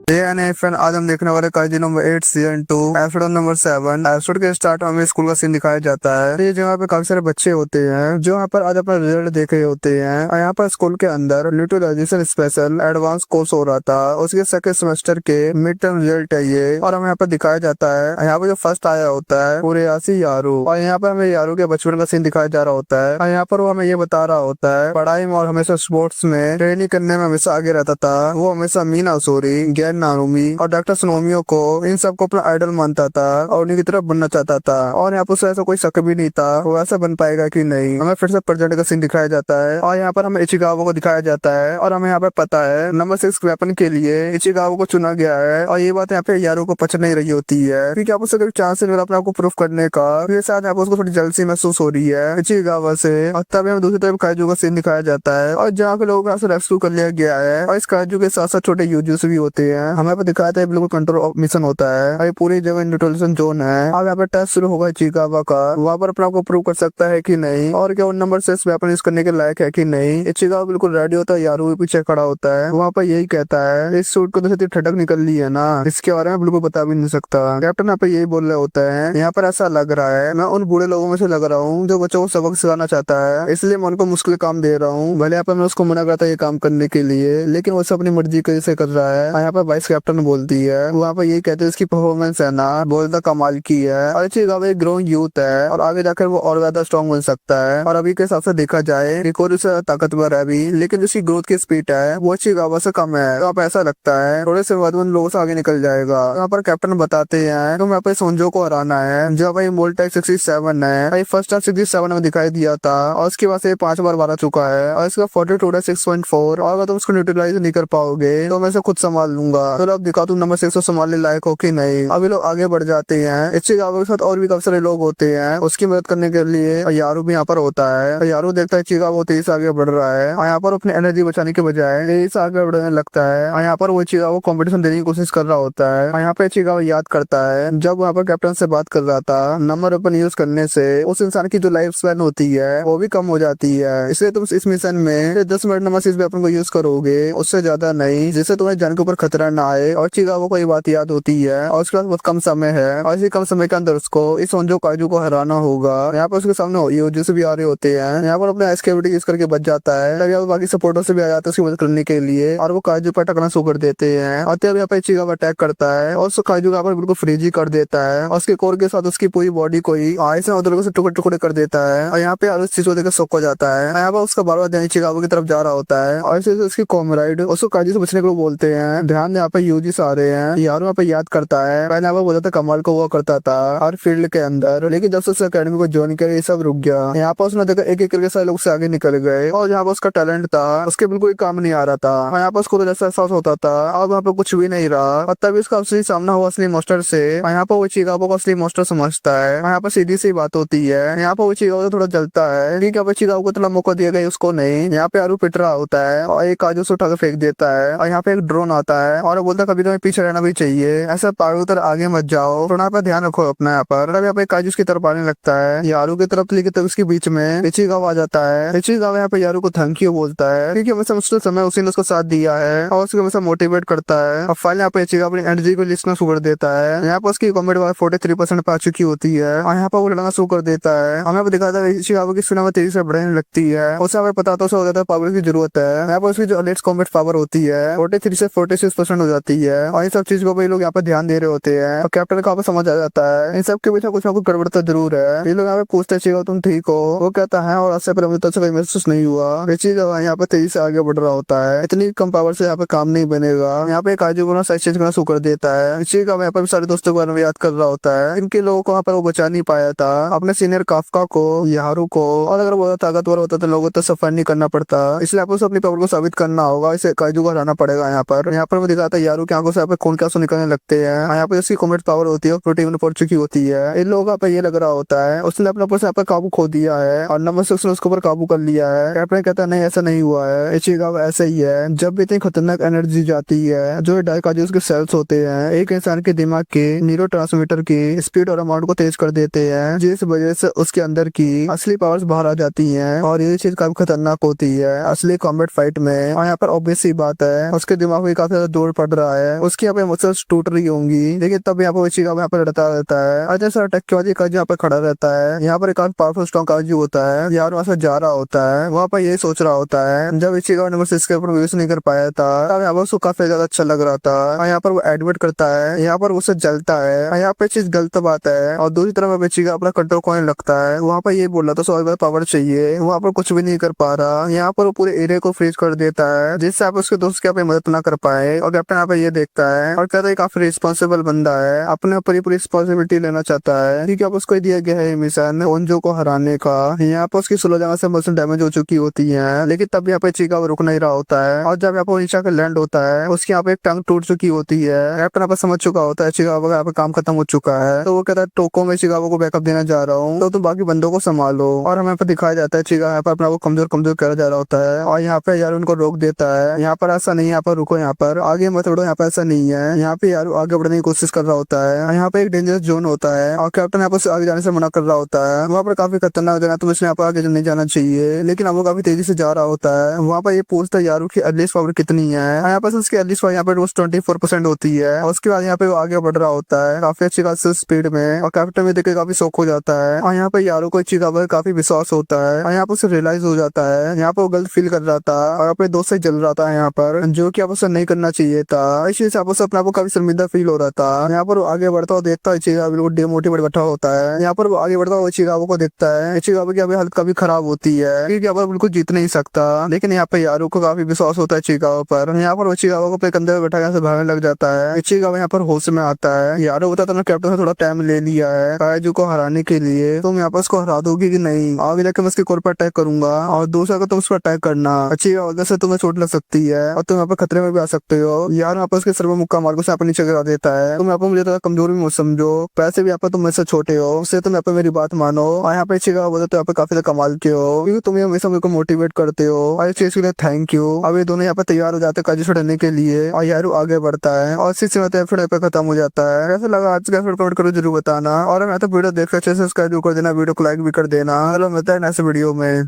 फ्रेंड आज हम देखने वाले Kaiji number 8 season 2 episode number 7। Episode के स्टार्ट में हमें स्कूल का सीन दिखाया जाता है। ये जहाँ पे काफी सारे बच्चे होते हैं जो यहाँ पर आज अपना रिजल्ट देख रहे होते हैं और यहाँ पर स्कूल के अंदर न्यूट्रलाइजेशन स्पेशल एडवांस कोर्स हो रहा था। उसके सेकंड सेमेस्टर के मिड टर्म रिजल्ट है ये और हमें यहाँ पर दिखाया जाता है। यहाँ पे जो फर्स्ट आया होता है पूरेयासी यारू और यहाँ पर हमें यारू के बचपन का सीन दिखाया जा रहा होता है और यहाँ पर वो हमें ये बता रहा होता है पढ़ाई में और हमेशा स्पोर्ट्स में ट्रेनिंग करने में हमेशा आगे रहता था। वो हमेशा मीना सोरी गैर नारूमी और डॉक्टर सोनोमियो को इन सबको अपना आइडल मानता था और उन्हीं की तरफ बनना चाहता था और यहाँ पर ऐसा कोई शक भी नहीं था वो ऐसा बन पाएगा कि नहीं। हमें फिर से प्रेजेंट का सीन दिखाया जाता है और यहाँ पर हमें इचिगावा को दिखाया जाता है और हमें यहाँ पे पता है नंबर 6 वेपन के लिए इचिगावा को चुना गया है और ये बात यहाँ पे यारो को पच नहीं रही होती है क्योंकि आप उससे चांस मिला अपने आपको प्रूफ करने का। फिर साथ यहाँ पर उसको थोड़ी जलसी महसूस हो रही है इचिगावा से और तभी हमें दूसरी तरफ काजू का सीन दिखाया जाता है और जहाँ के लोगों को रेस्क्यू कर लिया गया है और इस काजू के साथ साथ छोटे यूजर्स भी होते हैं। हमें दिखाया है बिल्कुल कंट्रोल मिशन होता है और ये पूरी जगह न्यूट्रलाइजेशन जोन है। अब यहाँ पर टेस्ट शुरू होगा इचिगावा का, वहाँ पर अपने आपको प्रूव कर सकता है कि नहीं और क्या वो नंबर 6 वेपन यूज करने के लायक है कि नहीं। इचिगावा बिल्कुल रेडी होता है, यारू भी पीछे खड़ा होता है, वहाँ पर यही कहता है इस सूट को तो इतनी ठंडक निकल ली है ना इसके बारे में बिल्कुल बता भी नहीं सकता। कैप्टन यहाँ पे यही बोल रहे होता है यहाँ पर ऐसा लग रहा है मैं उन बूढ़े लोगों में से लग रहा हूँ जो बच्चों को सबक सिखाना चाहता है इसलिए मैं उनको मुश्किल काम दे रहा हूँ। भले यहाँ पर मैं उसको मना करता है ये काम करने के लिए लेकिन वो सब अपनी मर्जी से कर रहा है। यहाँ पर वाइस कैप्टन बोलती है। वहाँ पर ये कहते हैं इसकी परफॉर्मेंस है ना बहुत ज्यादा कमाल की है और चिकागो एक ग्रोइंग यूथ है और आगे जाकर वो और ज्यादा स्ट्रॉन्ग बन सकता है। और अभी के हिसाब से देखा जाए रिको उससे ताकतवर है अभी, लेकिन उसकी ग्रोथ की स्पीड है वो चिकागो से कम है। तो आप ऐसा लगता है थोड़े से बाद उन लोगों से आगे निकल जाएगा। यहाँ पर कैप्टन बताते हैं तो यहाँ पे सोंजो को हराना है जो भाई मोल्टेक 67 है भाई, फर्स्ट टाइम 67 में दिखाई दिया था और उसके बाद से 5 बार मारा चुका है और इसका 42 है 6.4। और अगर तुम उसको न्यूट्रलाइज नहीं कर पाओगे तो मैं इसे खुद संभाल लूंगा। तो अब दिखा तुम नंबर 6 संभालने लायक हो कि नहीं। अभी लोग आगे बढ़ जाते हैं। इसके साथ और भी काफी सारे लोग होते हैं उसकी मदद करने के लिए। और यारू भी यहाँ पर होता है और यारू देखता है चिकागो तेजी से आगे बढ़ रहा है और यहाँ पर अपनी एनर्जी बचाने के बजाय तेजी से आगे बढ़ने लगता है और यहाँ पर वो चिकागो कंपटीशन देने की कोशिश कर रहा होता है। और यहाँ पे चिकागो याद करता है जब वहाँ पर कैप्टन से बात कर रहा था नंबर अपन यूज करने से उस इंसान की जो लाइफ स्पैन होती है वो भी कम हो जाती है, इसलिए तुम इस मिशन में 10 मिनट नंबर 6 अपन को यूज करोगे, उससे ज्यादा नहीं, जिससे तुम्हें जान के ऊपर खतरा ना आए। और चिकागो को ये बात याद होती है और उसके पास बहुत कम समय है और इसी कम समय के अंदर उसको इस सोंजो काजू को हराना होगा। यहाँ पर उसके सामने योजो से भी आ रहे होते हैं। यहाँ पर अपने एस्केबिलिटी यूज करके बच जाता है। तब यहाँ बाकी सपोर्टर से भी आ जाते हैं उसकी मदद करने के लिए और वो काजू पर टकराना शुरू कर देते हैं। और तब यहाँ पर चिकागो अटैक करता है और उसको काजू का बिल्कुल फ्रीजी कर देता है और उसके कोर के साथ उसकी पूरी बॉडी को ही आइस उधर से टुकड़े टुकड़े कर देता है। और यहाँ पे उस चीज को देखकर शॉक हो जाता है। यहाँ पर उसका बार बार ध्यान चिकागो की तरफ जा रहा होता है और इसे उसके कॉमरेड उसको काजू से बचने को बोलते हैं। ध्यान यहाँ पे यूजी से आ रहे हैं। यार यहाँ पे याद करता है पहले यहाँ पर बोला था कमाल को हुआ करता था हर फील्ड के अंदर, लेकिन जब से उस अकेडमी को ज्वाइन किया ये सब रुक गया। यहाँ पर उसने देखा एक एक करके सारे लोग से आगे निकल गए और यहाँ पर उसका टैलेंट था उसके बिल्कुल काम नहीं आ रहा था और यहाँ पर उसको तो जैसा एहसास होता था अब वहाँ पे कुछ भी नहीं रहा। और तभी उसका असली सामना हुआ असली मास्टर से। यहाँ पर वो चिकागो को असली मास्टर समझता है। यहाँ पर सीधी सी बात होती है। यहाँ पर वो चिकागो थोड़ा जलता है कि क्या चिकागो को इतना मौका दिया गया उसको नहीं। यहाँ पे आरू पिट रहा होता है और एक काजू से उठा के फेंक देता है और यहाँ पे एक ड्रोन आता है और बोलता है कभी तुम्हें पीछे रहना भी चाहिए, ऐसा पागल तरह आगे मत जाओ, थोड़ा पे ध्यान रखो अपना। यहाँ पर अब यहाँ पे काजू की तरफ आने लगता है यारू की तरफ, लेकिन तब उसके बीच में चिकागो आ जाता है। चिकागो यहाँ पे यारू को थैंक यू बोलता है क्योंकि हमेशा मुश्किल समय उसी ने उसको साथ दिया है और उसको हमेशा मोटिवेट करता है। और फाइनल यहाँ पे चिकागो अपनी एनर्जी को लिस्टना शुरू कर देता है। यहाँ पर उसकी कॉमेडी 43% पे आ चुकी होती है और यहाँ पर वो लड़ना शुरू कर देता है। हमें पे दिखाता है चिकागो की सुना में तेजी से बढ़ने लगती है। उसे हमें पता तो हो जाता है पावर की जरूरत है। यहाँ पर उसकी जो लेट्स कॉम्बैट पावर होती है 43 से 46% हो जाती है और इन सब चीज को भी लोग यहाँ पे ध्यान दे रहे होते हैं और कैप्टन को समझ आ जाता है इन सब के पीछे कुछ ना कुछ गड़बड़ तो जरूर है। ये लोग यहाँ पे पूछते चिकागो तुम ठीक हो, वो कहता है और इससे पहले मुझे कोई महसूस नहीं हुआ। चिकागो यहाँ पे तेजी से आगे बढ़ रहा होता है। इतनी कम पावर से यहाँ पे काम नहीं बनेगा। यहाँ पे काजू को साइड चेंज करना शुरू कर देता है। चिकागो यहाँ पे सारे दोस्तों के बारे में याद कर रहा होता है। इनके लोगों को यहाँ पर वो बचा नहीं पाया था, अपने सीनियर काफका को, यारू को, और अगर वो ताकतवर होता तो लोगों तो सफर नहीं करना पड़ता, इसलिए आपको अपनी पावर को साबित करना होगा। इसे काजू को हराना पड़ेगा। यहाँ पर वो दिखाता है यारू की आंखों से यहाँ पे खून के आंसू निकलने लगते हैं। यहाँ पे उसकी कॉमेट पावर होती है प्रोटीन पड़ चुकी होती है। इन लोगों का ये लग रहा होता है उसने अपने ऊपर से यहाँ पे काबू खो दिया है और नंबर 6 ने उसके ऊपर काबू कर लिया है। कैप्टन कहता है नहीं ऐसा नहीं हुआ है, चिकागो ऐसा ही है। जब भी इतनी खतरनाक एनर्जी जाती है जो डाइकाजूस के सेल्स होते हैं एक इंसान के दिमाग के न्यूरोट्रांसमीटर की स्पीड और अमाउंट को तेज कर देते हैं, जिस वजह से उसके अंदर की असली पावर्स बाहर आ जाती हैं और ये चीज काफी खतरनाक होती है असली कॉम्बैट फाइट में। और यहाँ पर ऑब्वियस सी बात है उसके दिमाग में काफी ज्यादा जोर पड़ रहा है, उसकी यहाँ पे मसल्स टूट रही होंगी, लेकिन तब यहाँ पर चिकागो यहाँ पर लड़ता रहता है। अजय सर अटैक के बाद काजू यहाँ पर खड़ा रहता है। यहाँ पर एक पावरफुल स्ट्रॉन्ग काजू होता है यार वहाँ से जा रहा होता है, वहाँ पर यही सोच रहा होता है जब चिकागो नंबर 6 के ऊपर यूज नहीं कर पाया था तब यहाँ पर उसको काफी ज्यादा अच्छा लग रहा था। और यहाँ पर वो एडमिट करता है, यहाँ पर उसे जलता है और यहाँ पे चीज गलत बात है। और दूसरी तरफ चिकागो अपना कंट्रोल खोने लगता है, वहाँ पर ये बोल रहा था 100 पावर चाहिए, वहाँ पर कुछ भी नहीं कर पा रहा। यहाँ पर वो पूरे एरिया को फ्रीज कर देता है जिससे आप उसके दोस्त की यहाँ पे मदद ना कर पाए। और कैप्टन यहाँ पे ये देखता है और कहता है काफी रिस्पॉन्सिबल बंदा है, अपने ऊपर ही पूरी रिस्पॉन्सिबिलिटी लेना चाहता है क्योंकि अब उसको दिया गया है मिशन ओंजो को हराने का। यहाँ पर उसकी 16 जगह से मसल डैमेज हो चुकी होती है, लेकिन तब यहाँ पे चिकागो रुक नहीं रहा होता है और जब यहाँ पे नीचे के लैंड होता है उसकी यहाँ पे एक टंग टूट चुकी होती है। कैप्टन यहाँ पे समझ चुका होता है चिकागो का यहाँ पे काम खत्म हो चुका है, तो वो कहता है टोको में चिकागो को बैकअप देना जा रहा हूँ तो तुम बाकी बंदों को संभालो। और हमें पे दिखाया जाता है चिकागो यहाँ पर अपना वो कमजोर कमजोर करा जा रहा होता है और यहाँ पे यार उनको रोक देता है। यहाँ पर ऐसा नहीं है, यहाँ पर रुको, यहाँ पर आगे मत बढ़ो, यहाँ पे ऐसा नहीं है। यहाँ पे यार आगे बढ़ने की कोशिश कर रहा होता है। यहाँ पे एक डेंजरस जोन होता है और कैप्टन यहाँ पर आगे जाने से मना कर रहा होता है। वहाँ पर काफी खतरनाक जगह तो इसलिए यहाँ पर आगे नहीं जाना चाहिए, लेकिन अब वो काफी तेजी से जा रहा होता है। वहाँ पर ये पूछता है यारू की अर्लीस्ट पावर कितनी है। यहाँ पर उसकी अर्लीस्ट पावर यहाँ पे 24% होती है और उसके बाद यहाँ पे वो आगे बढ़ रहा होता है काफी अच्छी खासी स्पीड में और कैप्टन में देख के काफी शौक हो जाता है। और यहाँ पे यारू को चिकागो काफी विश्वास होता है और यहाँ पर उसे रियलाइज हो जाता है यहाँ पे वो गलत फील कर रहा था और अपने दोस्त से जल रहा था यहाँ पर, जो कि अब उसे नहीं करना चाहिए था। इस चीज से आपको अपने आप को काफी शर्मिंदा फील हो रहा था। यहाँ पर वो आगे बढ़ता हुआ देखता है इचिगावा बिल्कुल डिमोटिवेट बैठा होता है। यहाँ पर वो आगे बढ़ता हुआ इचिगावा को देखता है। इचिगावा की अभी हालत काफी खराब होती है क्योंकि यहाँ पर बिल्कुल जीत नहीं सकता, लेकिन यहाँ पे यारू को काफी विश्वास होता है इचिगावा पर। यहाँ पर वो इचिगावा को अपने कंधे पे बैठा यहाँ से भागने लग जाता है। इचिगावा यहाँ पर होश में आता है। यारू बता तुमने कैप्टन से थोड़ा टाइम ले लिया है काइजू को हराने के लिए, तुम यहाँ पर उसको हरा दोगी कि नहीं? आगे जाकर मैं उसके कोर पर अटैक करूंगा और दूसरा को तुम उस पर अटैक करना। इचिगावा वजह से तुम्हें चोट लग सकती है और तुम यहाँ पर खतरे में भी आ सकते हो। यार यहाँ पर उसके सर में मुक्का मार के उसे यहाँ पर नीचे गिरा देता है। तुम यहाँ पर मुझे तो कमजोर भी मत समझो, पैसे भी यहाँ पर तुम मेरे से छोटे हो, उससे तुम यहाँ पे मेरी बात मानो। और यहाँ पे इचिगावा बोलते तो यहाँ पे काफी कमाल के हो क्योंकि तुम हमेशा मेरे को मोटिवेट करते हो और इस चीज के लिए थैंक यू। अब ये दोनों यहाँ पे तैयार हो जाते हैं काजू छुड़ाने के लिए और यारू आगे बढ़ता है और इसी समय एपिसोड पे खत्म हो जाता है। कैसे लगा आज का एपिसोड? कमेंट करो जरूर बताना और मैं तो वीडियो देख रहे अच्छे से सब्सक्राइब कर देना, वीडियो को लाइक भी कर देना। चलो मिलता है नेक्स्ट वीडियो में।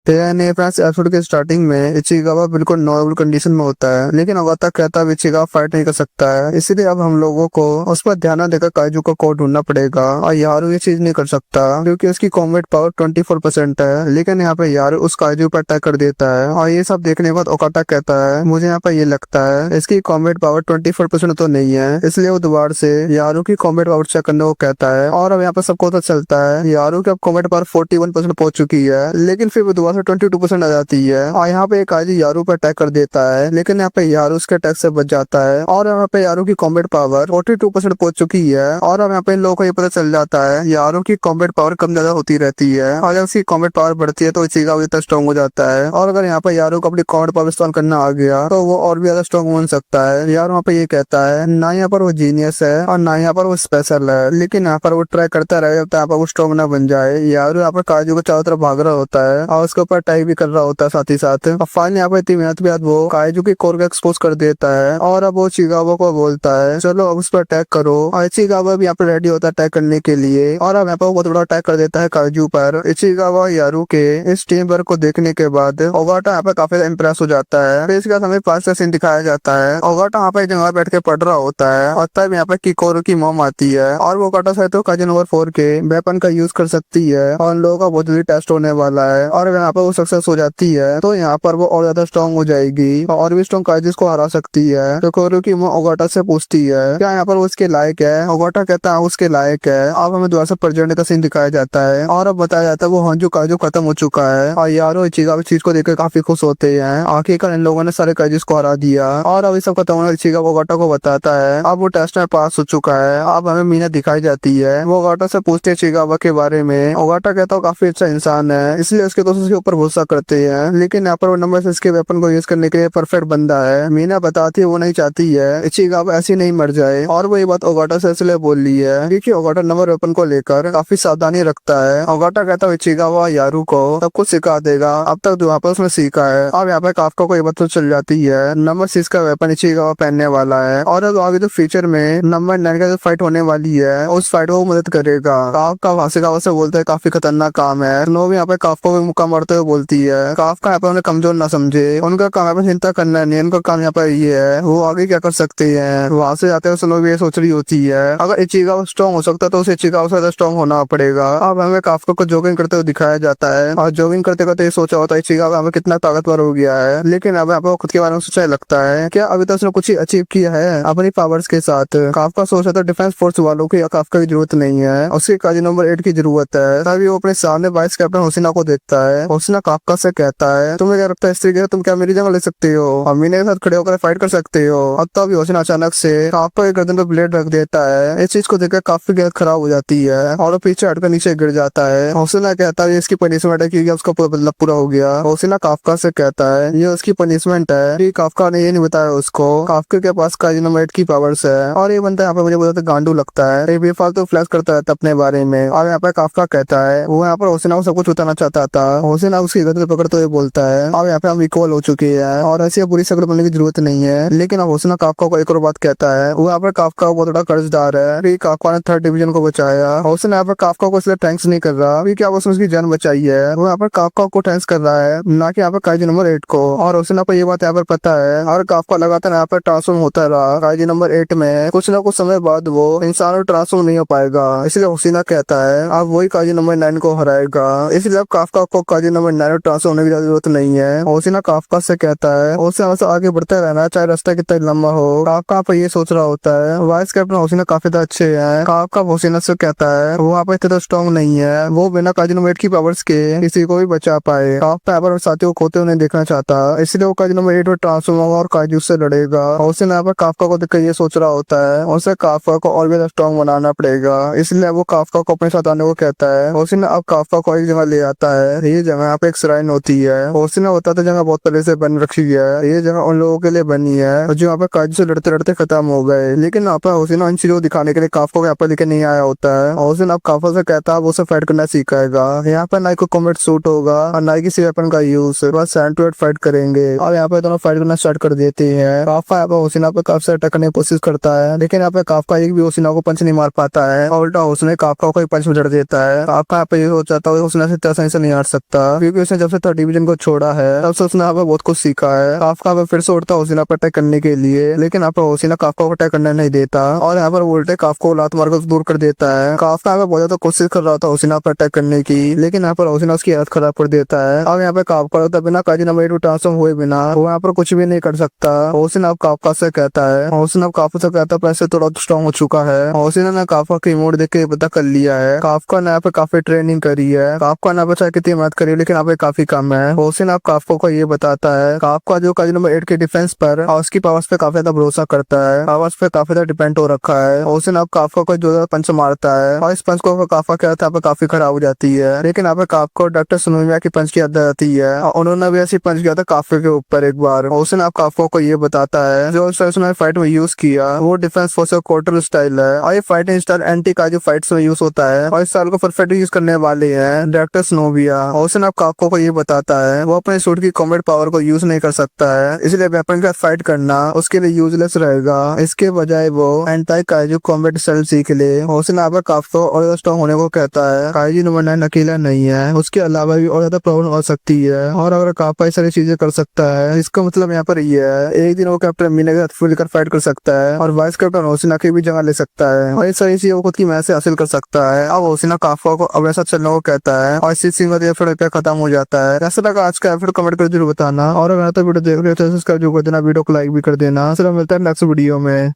ने फ्रेंड्स एपिसोड के स्टार्टिंग में इचिगावा बिल्कुल नॉर्मल कंडीशन में होता है, लेकिन ओगाता कहता है इचिगावा फाइट नहीं कर सकता है, इसलिए अब हम लोगों को उस पर ध्यान न देकर काइजू का कोड ढूंढना पड़ेगा। और यारू ये चीज नहीं कर सकता क्योंकि उसकी कॉम्बैट पावर 24% है, लेकिन यहाँ पे यारू उस काइजू पर अटैक कर देता है। और ये सब देखने के बाद ओकाटा कहता है मुझे यहाँ पे ये लगता है इसकी कॉम्बैट पावर 24% तो नहीं है, इसलिए वो दोबारा से यारू की कॉम्बैट पावर चेक करने को कहता है। और अब यहाँ पे सबको पता चलता है यारू की अब कॉम्बैट पावर 41% पहुंच चुकी है, लेकिन फिर वो दोबारा 22% आ जाती है। और यहाँ पे काइजू यारू पर अटैक कर देता है, लेकिन यहाँ पे यारू उसके अटैक से बच जाता है। और यहाँ पे यारू की कॉम्बैट पावर 42% पहुंच चुकी है। और अब यहाँ पे इन लोगों को ये पता चल जाता है यारू की कॉम्बैट पावर कम ज्यादा होती रहती है, और जब उसकी कॉम्बैट पावर बढ़ती है तो इचिगावा इतना स्ट्रॉन्ग हो जाता है। और अगर यहाँ पे यारू को अपनी कॉम्बैट पावर इस्तेमाल करना आ गया तो वो और भी ज्यादा स्ट्रॉन्ग बन सकता है। यारू वहाँ पे ये कहता है ना यहाँ पर वो जीनियस है और ना यहाँ पर वो स्पेशल है, लेकिन यहाँ पर वो ट्राई करता रहे जब तक यहाँ पर वो स्ट्रॉन्ग ना बन जाए। यारू यहाँ पर काजू को चारों तरफ भाग रहा होता है और उसके ऊपर अटैक भी कर रहा होता है साथ ही साथ। अब फाइनली यहाँ पर इतनी मेहनत के बाद वो काइजू की कोर को एक्सपोज कर देता है और अब वो इचिगावा को बोलता है चलो अब उस पर अटैक करो। और इचिगावा भी यहाँ पर रेडी होता है अटैक करने के लिए, और अब यहाँ पर बहुत बड़ा अटैक कर देता है काइजू पर। इचिगावा यारू के इस टीम वर्क को देखने के बाद ओगाटा यहाँ पे काफी इम्प्रेस हो जाता है। फिर इसके बाद हमें पास का सीन दिखाया जाता है। ओगाटा यहाँ पे एक जगह बैठ के पढ़ रहा होता है और तब यहाँ पे किकोरो की मॉम आती है और वो ओगाटा से तो काजू नंबर 4 के वेपन का यूज कर सकती है और उन लोगों का बहुत जल्दी टेस्ट होने वाला है। और यहाँ पे वो सक्सेस हो जाती है तो यहाँ पर वो और ज्यादा स्ट्रॉन्ग हो जाएगी और भी स्ट्रॉन्ग काइजू को हरा सकती है। तो कोरो की मॉम ओगाटा से पूछती है क्या यहाँ पर वो उसके लायक है? ओगाटा कहता है उसके लायक है। अब हमें दोबारा से प्रेजेंट का सीन दिखाया जाता है और अब बताया जाता है वो हंजू काजू खत्म हो चुका है और यारो इचिगावा इस चीज को देखकर काफी खुश होते हैं। आखिरकार इन लोगों ने सारे काइजू को हरा दिया और अब सब खत्म होने इचिगावा ओगाटा को बताता है अब वो टेस्ट में पास हो चुका है। अब हमें मीना दिखाई जाती है, वो ओगाटा से पूछते हैं इचिगावा के बारे में। ओगाटा कहता है काफी अच्छा इंसान है, इसलिए उसके दोस्त उसके ऊपर भरोसा करते हैं, लेकिन यहाँ पर वो नंबर से इसके वेपन को यूज करने के लिए परफेक्ट बंदा है। मीना बताती है वो नहीं चाहती है इचिगावा ऐसे नहीं मर जाए, और वो ये बात ओगाटा से इसलिए बोल रही है क्योंकि ओगाटा नंबर वेपन को लेकर काफी सावधानी रखता है। ओगाटा कहता है इचिगावा यारू को सब कुछ सिखा देगा, अब तक जो यहाँ पर उसने सीखा है। अब यहाँ पे काफका को ये बात तो चल जाती है नंबर 6 का वेपन इचिगावा पहनने वाला है, और अब आगे जो फ्यूचर में नंबर 9 का जो फाइट होने वाली है उस फाइट को मदद करेगा। काफका वासिकावा से बोलता है काफी खतरनाक काम है। नो भी यहाँ पे काफका को मुक्का मारते हुए बोलती है काफका यहाँ पे उन्हें कमजोर ना समझे, उनका काम यहाँ पे चिंता करना नहीं, उनका काम यहाँ पर ये है वो आगे क्या कर सकते हैं। वहां से जाते हुए स्नो भी ये सोच रही होती है अगर इचिगावा स्ट्रॉन्ग हो सकता है तो उसे इचिगावा से ज्यादा स्ट्रॉन्ग होना पड़ेगा। अब हमें काफका को जॉगिंग करते हुए दिखाया जाता है और जॉगिंग करते करते ये सोचा होता है इचिगावा हमें कितना ताकतवर हो गया है, लेकिन अब यहाँ पे खुद के बारे में सोचा लगता है क्या अभी तक उसने कुछ ही अचीव किया है अपनी पावर्स के साथ। काफका सोच रहा था डिफेंस फोर्स वालों की काफका की जरूरत नहीं है, उसके काजी नंबर 8 की जरूरत है। तभी वो अपने सामने वाइस कैप्टन हुसैना को देखता है। हुसैना काफका से कहता है तुम्हें क्या लगता है इस तरीके तुम क्या मेरी जगह ले सकते हो, अमीना के साथ खड़े होकर फाइट कर सकते हो। अब तभी हुसैना अचानक से काफका के गर्दन पे ब्लेड रख देता है। इस चीज को देखकर काफी गलत खराब हो जाती है और वो पीछे हटकर नीचे गिर जाता है। हुसैना कहता है इसकी पनिशमेंट है क्योंकि उसका बदला पूरा हो गया। हुसैना काफका से कहता है ये उसकी पनिशमेंट है कि काफका ने ये नहीं बताया उसको काफका के पास काजी नंबर 8 की पावर्स है, और ये बंदा यहाँ पे मुझे बहुत गांडू लगता है, ये बेफालतू फ्लैश करता रहता है अपने बारे में। और यहाँ पे काफका कहता है वो यहाँ पर हुसैना को सब कुछ बताना चाहता था। हुसैना उसकी गर्दन पकड़ते हुए बोलता है अब यहाँ पे हम इक्वल हो चुके हैं और ऐसी बुरी शक्ल बनने की जरूरत नहीं है। लेकिन अब हुसैना काफका को एक और बात कहता है वो यहाँ पर काफका बहुत बड़ा कर्जदार है कि काफका ने 3rd डिवीजन को बचाया। हुसैना यहाँ पर काफका को इसलिए थैंक्स नहीं कर रहा क्योंकि अब उसने उसकी जान बचाई है, वो यहाँ पर काफका को थैंक्स कर रहा है ना कि यहाँ पर काजी नंबर 8 को। और हुसैना को ये बात यहाँ पर पता है और काफका लगातार यहाँ पर ट्रांसफॉर्म होता रहा काजी नंबर 8 में, कुछ ना कुछ समय बाद वो इंसान ट्रांसफॉर्म नहीं हो पाएगा, इसलिए हुसैना कहता है अब वही काजी नंबर 9 को हराएगा। इसलिए अब काफका को काजी नंबर 9 ट्रांसफर होने की जरूरत नहीं है। होसिना काफका से कहता है होसिना से आगे बढ़ते रहना चाहे रास्ता कितना लंबा हो। काफका पर ये सोच रहा होता है वाइस कैप्टन होसिना काफी ज्यादा अच्छे हैं। काफका होसिना से कहता है वो वहाँ पे इतना स्ट्रॉन्ग नहीं है, वो बिना काजिनोमेट की पावर्स के किसी को भी बचा पाए। काफका अपने साथियों को खोते हुए देखना चाहता, इसलिए वो काजिनोमेट 8 में ट्रांसफॉर्म होगा और काजू से लड़ेगा। होसिना यहाँ पर काफका को देखकर ये सोच रहा होता है उसे काफका को और भी ज्यादा स्ट्रॉन्ग बनाना पड़ेगा, इसलिए वो काफका को अपने साथ आने को कहता है। होसिना अब काफका को एक जगह ले आता है। ये जगह यहाँ पे एक श्राइन होती है। होसिना बताता जगह बहुत पहले से बन रखी है, ये जगह उन लोगों के लिए बनी है जो यहाँ पे काजू से लड़ते लड़ते खत्म हो गए। लेकिन यहाँ पे होसिना इन चीजों को दिखाने के लिए काफका को यहाँ पर लेके नहीं आया होता है। होसिना अब काफका से कहता है वो उसे फाइट करना सिखाएगा। यहाँ पे ना ही कोई कॉम्बैट सूट होगा और ना ही किसी वेपन का यूज, बस हैंड टू हैंड फाइट करेंगे। और यहाँ पे दोनों फाइट करना स्टार्ट कर देते हैं। काफका यहाँ पे होसिना पे काफी अटैक करने की कोशिश करता है, लेकिन यहाँ पे काफका एक भी होसिना को पंच नहीं मार पाता है और उल्टा होसिना काफका को एक पंच में जड़ देता है। काफका यहाँ पे ये सोच जाता है होसिना से इतना आसानी से नहीं हार सकता, क्योंकि उसने जब से थर्ड डिवीजन को छोड़ा है तब से उसने यहाँ पे बहुत कुछ सीखा है। काफका यहाँ पे फिर से उठता होसिना पर अटैक करने के लिए, लेकिन यहाँ पे होसिना काफका को अटैक करने नहीं देता और यहाँ पर उल्टे काफका को लात मारकर दूर कर देता है। काफका यहाँ पे बहुत ज्यादा कोशिश कर रहा था होसिना पर अटैक करने की, लेकिन यहाँ पर होसिना उसकी हालत खराब कर देता है। अब यहाँ पे काफका होता बिना काजिनोमेट ट्रांसफॉर्म हुए बिना वो यहाँ पर कुछ भी नहीं कर सकता। होसिना अब काफका से कहता है होसिना अब काफका से कहता है पैसे थोड़ा स्ट्रॉन्ग हो चुका है। होसिना ने काफका की इमोट देख के पता कर लिया है काफका ने यहाँ पे काफी ट्रेनिंग करी है। काफका ने चाहे कितनी मेहनत करी लेकिन यहाँ पे काफी कम है। होसिना अब काफका को ये बताता है काफका जो काजिनो 8 के डिफेंस पर और उसकी पावर्स पे काफी ज्यादा भरोसा करता है, पावर्स पे काफी ज्यादा डिपेंड हो रखा है। होसिना अब काफका को जो पंच मारता है और इस पंच को काफका क्या यहाँ पे काफी खराब हो जाती है, लेकिन यहाँ पे काफका को डॉक्टर सुनोमिया की पंच की याद आती है और उन्होंने भी ऐसी पंच किया था काफका के ऊपर एक बार। होसिना अब काफका को ये बताता है जो उसने फाइट में यूज किया वो डिफेंस फोर्स क्वार्टर स्टाइल है और ये फाइटिंग स्टाइल एंटी काजू फाइट्स में यूज होता है और इस साल को परफेक्ट यूज करने वाले हैं डॉक्टर सुनोविया। होसिना अब काफका को ये बताता है वो अपने सूट की कॉम्बैट पावर को यूज नहीं कर सकता है, इसलिए वेपन के साथ फाइट करना उसके लिए यूजलेस रहेगा। इसके बजाय वो एंटी काजू कॉम्बैट स्टाइल सीख ले। होसिना अब काफका और ज्यादा स्ट्रॉन्ग होने को कहता है। काजू नंबर 9 अकेला नहीं है, उसके अलावा भी और ज्यादा प्रॉब्लम हो सकती है और अगर काफका सारी चीजें कर सकता है इसका मतलब यहाँ पर ये है एक दिन वो कैप्टन मीना के साथ खुलकर फाइट कर सकता है और वाइस कैप्टन होसिना की भी जगह ले सकता है और ये सारी चीजें वो खुद की मेहनत से हासिल कर सकता है। अब होसिना काफका को अब ऐसा चलने को कहता है और इसी सीन में एपिसोड पे खत्म हो जाता है। ऐसा लगा आज का एपिसोड कमेंट कर जरूर बताना और अगर तो वीडियो देख रहे हो तो सब्सक्राइब जरूर कर देना, वीडियो को लाइक भी कर देना। चलो मिलता है नेक्स्ट वीडियो में।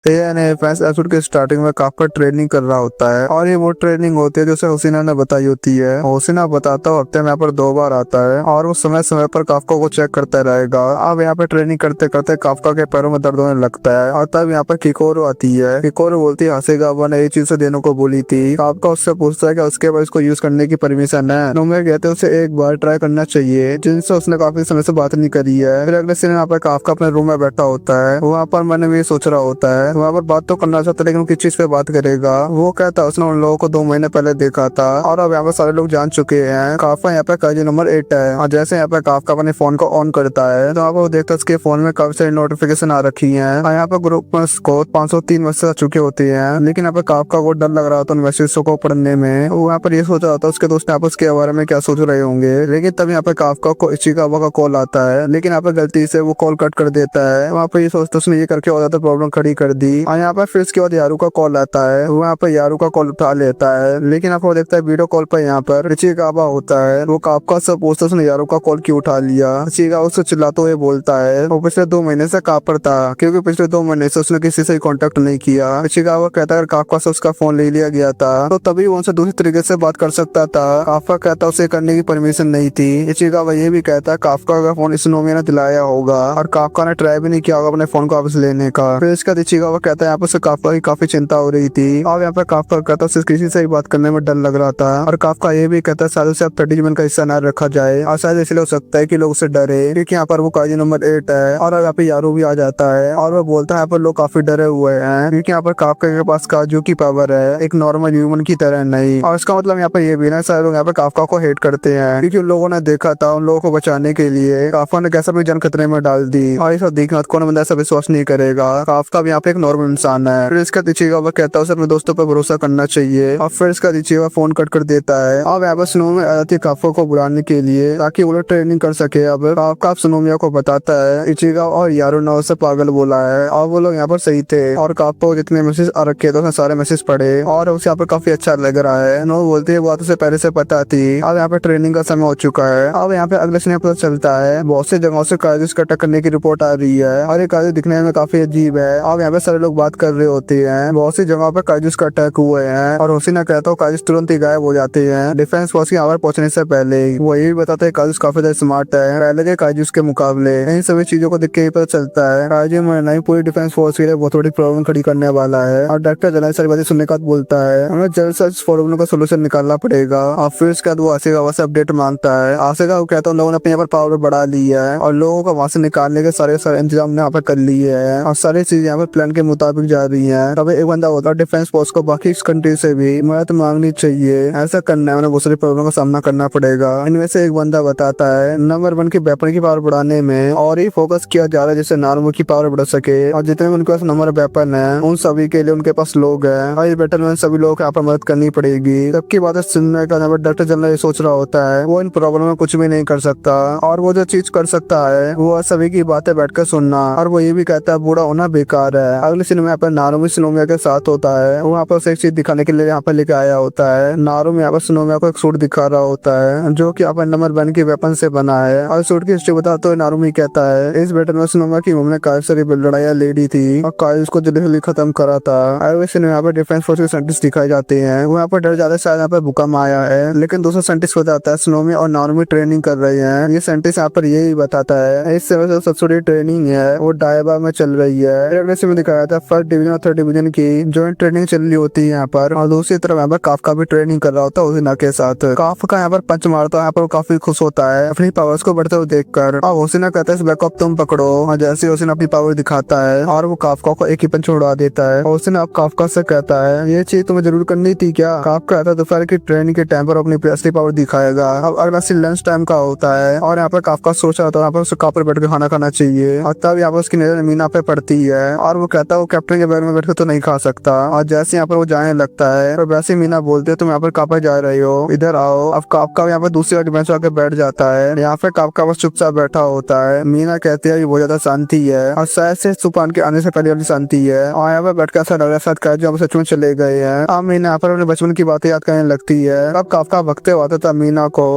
एपिसोड के स्टार्टिंग में काफका ट्रेनिंग कर रहा होता है और ये वो ट्रेनिंग होती है जो होसिना ने बताई होती है। होसिना बताता है हफ्ते में यहाँ पर 2 बार आता है और वो समय समय पर काफका को चेक करता रहेगा। अब यहाँ पे ट्रेनिंग करते करते काफका के पैरों में दर्द होने लगता है और तब यहाँ पर किकोरो आती है। किकोरो बोलती है हसेगावा ने ये चीज से देने को बोली थी। काफका उससे पूछता है कि उसके बाद इसको यूज करने की परमिशन है। नोमे कहते हैं उसे एक बार ट्राई करना चाहिए, जिनसे उसने काफी समय से बात नहीं करी है। फिर अगले सीन यहाँ पर काफका अपने रूम में बैठा होता है, वहाँ पर मैंने भी सोच रहा होता है वहाँ पर बात तो करना चाहता लेकिन किस चीज पे बात करेगा। वो कहता है उसने उन लोगों को 2 महीने पहले देखा था और अब यहाँ पे सारे लोग जान चुके हैं। काफका यहाँ पे काजी नंबर 8 है और जैसे यहाँ पे काफका अपने फोन को ऑन करता है तो वो देखता है उसके फोन में काफी सारी नोटिफिकेशन आ रखी है और यहाँ पे ग्रुप में उसको 503 मैसेज आ चुके होते हैं। लेकिन यहाँ पे काफका को डर लग रहा था उन मैसेजों को पढ़ने में। वो यहाँ पर ये सोच रहा था उसके दोस्त यहाँ पे उसके बारे में क्या सोच रहे होंगे, लेकिन तब यहाँ पे काफका को इचिकावा का कॉल आता है, लेकिन यहाँ पे गलती से वो कॉल कट कर देता है। वहाँ पे ये सोचता उसने ये करके और ज्यादा प्रॉब्लम खड़ी कर दी और यहाँ पर फिर इसके बाद यारू का कॉल आता है। वो यहाँ पे यारू का कॉल उठा लेता है, लेकिन आपको देखता है वीडियो कॉल पर यहाँ पर इचिकावा होता है। वो काफका से पूछता उसने यारू का कॉल क्यों उठा लिया। इचिकावा उससे चिल्लाते हुए बोलता है वो पिछले 2 महीने से कापर था क्योंकि पिछले 2 महीने से उसने किसी से कांटेक्ट नहीं किया। इचिकावा कहता है काफका से उसका फोन ले लिया गया था तो तभी वो उनसे दूसरी तरीके से बात कर सकता था। काफका कहता उसे करने की परमिशन नहीं थी। इचिकावा ये भी कहता है काफका का फोन सुनोमिया ने दिलाया होगा और काफका ने ट्राई भी नहीं किया होगा अपने फोन को वापस लेने का। फिर इसका इचिकावा कहता है यहाँ पर काफका की काफी चिंता हो रही थी और यहाँ पर काफका कहता है किसी से बात करने में डर लग रहा था और काफका ये भी कहता है शायद उसे अब 30 का हिस्सा न रखा जाए और शायद इसलिए हो सकता है कि लोग उसे डरे क्योंकि यहाँ पर वो काजी नंबर 8 है और यहाँ पे यारू भी आ जाता है और वो बोलता है यहाँ पर लोग काफी डरे हुए हैं क्योंकि यहाँ पर काफका के पास काजू की पावर है, एक नॉर्मल ह्यूमन की तरह नहीं। और इसका मतलब यहाँ पर ये भी ना सारे लोग यहाँ पे काफका को हेट करते हैं क्योंकि उन लोगों ने देखा था उन लोगों को बचाने के लिए काफका ने कैसा भी जान खतरे में डाल दी और ये सब देखना कौन बंदा ऐसा विश्वास नहीं करेगा। काफका भी यहाँ पे एक नॉर्मल इंसान है। फिर इसका दीजिएगा वो कहता है उसे अपने दोस्तों पर भरोसा करना चाहिए और फिर इसका दीजिएगा फोन कट कर देता है। अब यहाँ पर सुनोमिया आ जाती है काफका को बुलाने के लिए ताकि वो लोग ट्रेनिंग कर सके। अब काफका सुनोमिया को बताता है इचिगा और यारो ने उसे पागल बोला है और वो लोग यहाँ पर सही थे और काफका को जितने मैसेज आ रखे थे उसने सारे मैसेज पढ़े और उसे यहाँ पर काफी अच्छा लग रहा है। नो बोलती है बात उसे पहले से पता थी। अब यहाँ पे ट्रेनिंग का समय हो चुका है। अब यहाँ पे अगले सीन पता चलता है बहुत सी जगहों से कायदे का अटैक करने की रिपोर्ट आ रही है और ये कायदे दिखने में काफी अजीब है। अब यहाँ पे सारे लोग बात कर रहे होते हैं। बहुत सी जगहों पे कायदे का अटैक हुए हैं और हुसैन कहता है कायदे तुरंत ही गायब हो जाते हैं डिफेंस फोर्स की यहाँ पर पहुंचने से पहले। वो ये भी बताते हैं कायदे काफी ज्यादा स्मार्ट है पहले के कायदे के मुकाबले। इन सभी चीजों को देख के ही पता चलता है कायदे में नहीं पूरी डिफेंस फोर्स के लिए बहुत बड़ी प्रॉब्लम खड़ी करने वाला है। और डॉक्टर जनरल सारी बातें सुनने के बाद बोलता है हमें जल्द से जल्द प्रॉब्लम का सोल्यूशन निकालना पड़ेगा। और फिर उसके बाद वो आसेगा से अपडेट मांगता है। आसेगा वो कहता है उन लोगों ने अपने यहाँ पर पावर बढ़ा ली है और लोगों को वहां से निकालने के सारे इंतजाम यहाँ पर कर लिए है और सारी चीजें यहाँ पर प्लान के मुताबिक जा रही है। तब एक बंदा होता है डिफेंस फोर्स को बाकी कंट्री से भी मदद मांगनी चाहिए। ऐसा करने में बहुत सारी प्रॉब्लम का सामना करना पड़ेगा। इनमें से एक बंदा बताता है नंबर 1 की वेपन की पावर बढ़ाने में और ही फोकस किया जा रहा है जिससे नार्मो की पावर बढ़ सके और जितने भी उनके पास नंबर वेपन है उन सभी के लिए उनके पास लोग हैं और इस बैटल में सभी लोगों को यहाँ पर मदद करनी पड़ेगी। सबकी बातें सुनने का डॉक्टर जनरल सोच रहा होता है वो इन प्रॉब्लम में कुछ भी नहीं कर सकता और वो जो चीज कर सकता है वो सभी की बातें बैठकर सुनना। और वो ये भी कहता है बूढ़ा होना बेकार है। अगले सीन में यहाँ पर नारुमी सुनोमिया के साथ होता है। वो यहाँ पर एक चीज दिखाने के लिए यहाँ पर लेके आया होता है। नारुमी यहाँ पर सुनोमिया को एक सूट दिखा रहा होता है जो कि यहाँ पर नंबर 1 की वेपन से बना है और सूट की हिस्ट्री बताते हुए नारुमी कहता है इस बैटल में सुनोमिया की मम्मी ने काफी सारी लड़ाइयाँ लेडी थी और काइल उसको जल्दी खत्म करा था। अगले सीन में यहाँ पर डिफेंस फोर्स के साइंटिस्ट दिखाए जाते हैं। वो यहाँ पर डर जाते शायद यहाँ पर भूकंप आया है लेकिन दूसरा साइंटिस्ट बताता है सुनोमिया और नारुमी ट्रेनिंग कर रहे हैं। ये साइंटिस्ट यहाँ पर यही बताता है इस समय से सबसे बड़ी ट्रेनिंग है वो डायबा में चल रही है। अगले सीन में दिखाया था फर्स्ट डिवीजन और थर्ड डिवीजन की जॉइंट ट्रेनिंग चल रही होती है यहाँ पर और दूसरी तरफ यहाँ पर काफका भी ट्रेनिंग कर रहा होता है हुसैना के साथ। काफका यहाँ पर पंच मारता है यहाँ पर काफी खुश होता है अपनी पावर्स को बढ़ते हुए देखकर और हुसैना कहता है बैकअप तुम पकड़ो और जैसे हुसैना अपनी पावर दिखाता है और वो काफका को एक ही पंच उड़ा देता है। हुसैना अब काफका से कहता है ये चीज तुम्हें जरूर करनी थी क्या। काफका कहता है दोपहर की ट्रेनिंग के टाइम पर अपनी असली पावर दिखाएगा। अब अगला सीन लंच टाइम का होता है और यहाँ पर काफका सोच रहा था यहाँ पर उसे काफर बैठ के खाना खाना चाहिए और तब यहाँ पर उसकी नजर मीना पे पड़ती है और वो कहता है वो कैप्टन के बैग में बैठ के तो नहीं खा सकता और जैसे यहाँ पर वो जाने लगता है और वैसे मीना बोलते है तुम यहाँ पर काफा जा रही हो इधर आओ। अब काफका यहाँ पर दूसरी वाली बेंच आके बैठ जाता है। यहाँ पे काफका बस चुपचाप बैठा होता है। मीना कहती है बहुत ज्यादा शांति है और शायद से तूफान के आने से पहले वाली शांति है और यहाँ पर बैठ कर ऐसा लग रहा है सच में चले गए हैं। अब मीना यहाँ पर अपने बचपन की बातें याद करने लगती है। अब काफका भगते हुआ था मीना को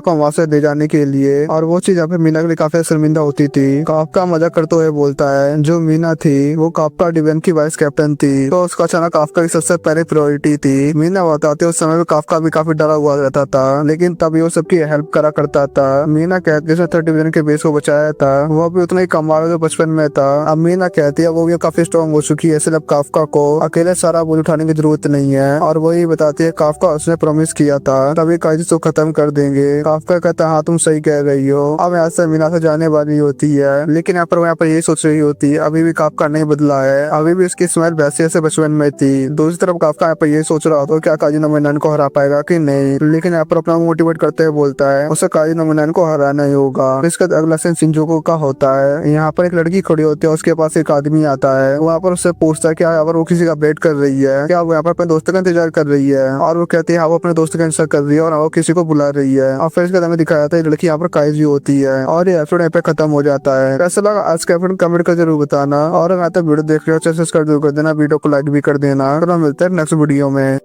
वहां से ले जाने के लिए और वो चीज यहाँ पे मीना के लिए काफी शर्मिंदा होती थी। काफका मजाक करते हुए बोलता है जो मीना थी वो काफका डिवीजन की वाइस कैप्टन थी तो उसका अचानक काफका की सबसे पहले प्रायोरिटी थी। मीना बताते उस समय में काफका भी काफी डरा हुआ रहता था लेकिन तभी वो सबकी हेल्प करा करता था। मीना कहती है थर्ड डिवीजन के बेस को बचाया था वो भी उतना ही कमाल जो बचपन में था। अब मीना कहती है वो भी काफी स्ट्रॉन्ग हो चुकी है सिर्फ काफका को अकेले सारा बोझ उठाने की जरूरत नहीं है और वही बताती है काफका उसने प्रॉमिस किया था तभी काइजिस को खत्म कर देंगे। काफका कहता है हाँ तुम सही कह रही हो। अब यहाँ से मीना से जाने वाली होती है लेकिन यहाँ पर यही सोच रही होती है अभी भी काफका नहीं बदला है अभी भी उसकी स्माइल वैसे ऐसे बचपन में थी। दूसरी तरफ काफका यहाँ पर यही सोच रहा होता क्या काजी नोमिनान को हरा पाएगा कि नहीं लेकिन यहाँ पर अपना मोटिवेट करते हुए बोलता है उसे काजी नोमिनान को हराना ही होगा। इसका अगला सीन शिंजुको का होता है। यहाँ पर एक लड़की खड़ी होती है उसके पास एक आदमी आता है वहाँ पर उससे पूछता है क्या यहाँ पर वो किसी का वेट कर रही है क्या वो यहाँ पर अपने दोस्त का इंतजार कर रही है और वो कहती है हाँ वो अपने दोस्त का इंतजार कर रही है और वो किसी को बुला रही है। और फिर इसके दिखाया जाता है लड़की यहाँ पर काइजी होती है और ये एपिसोड यहाँ पे खत्म हो जाता है। कैसा लगा आज का एपिसोड कमेंट कर जरूर बताना और अगर तो वीडियो देख रहे हो सब्सक्राइब जरूर कर देना वीडियो को लाइक भी कर देना। तो मिलते हैं नेक्स्ट वीडियो में।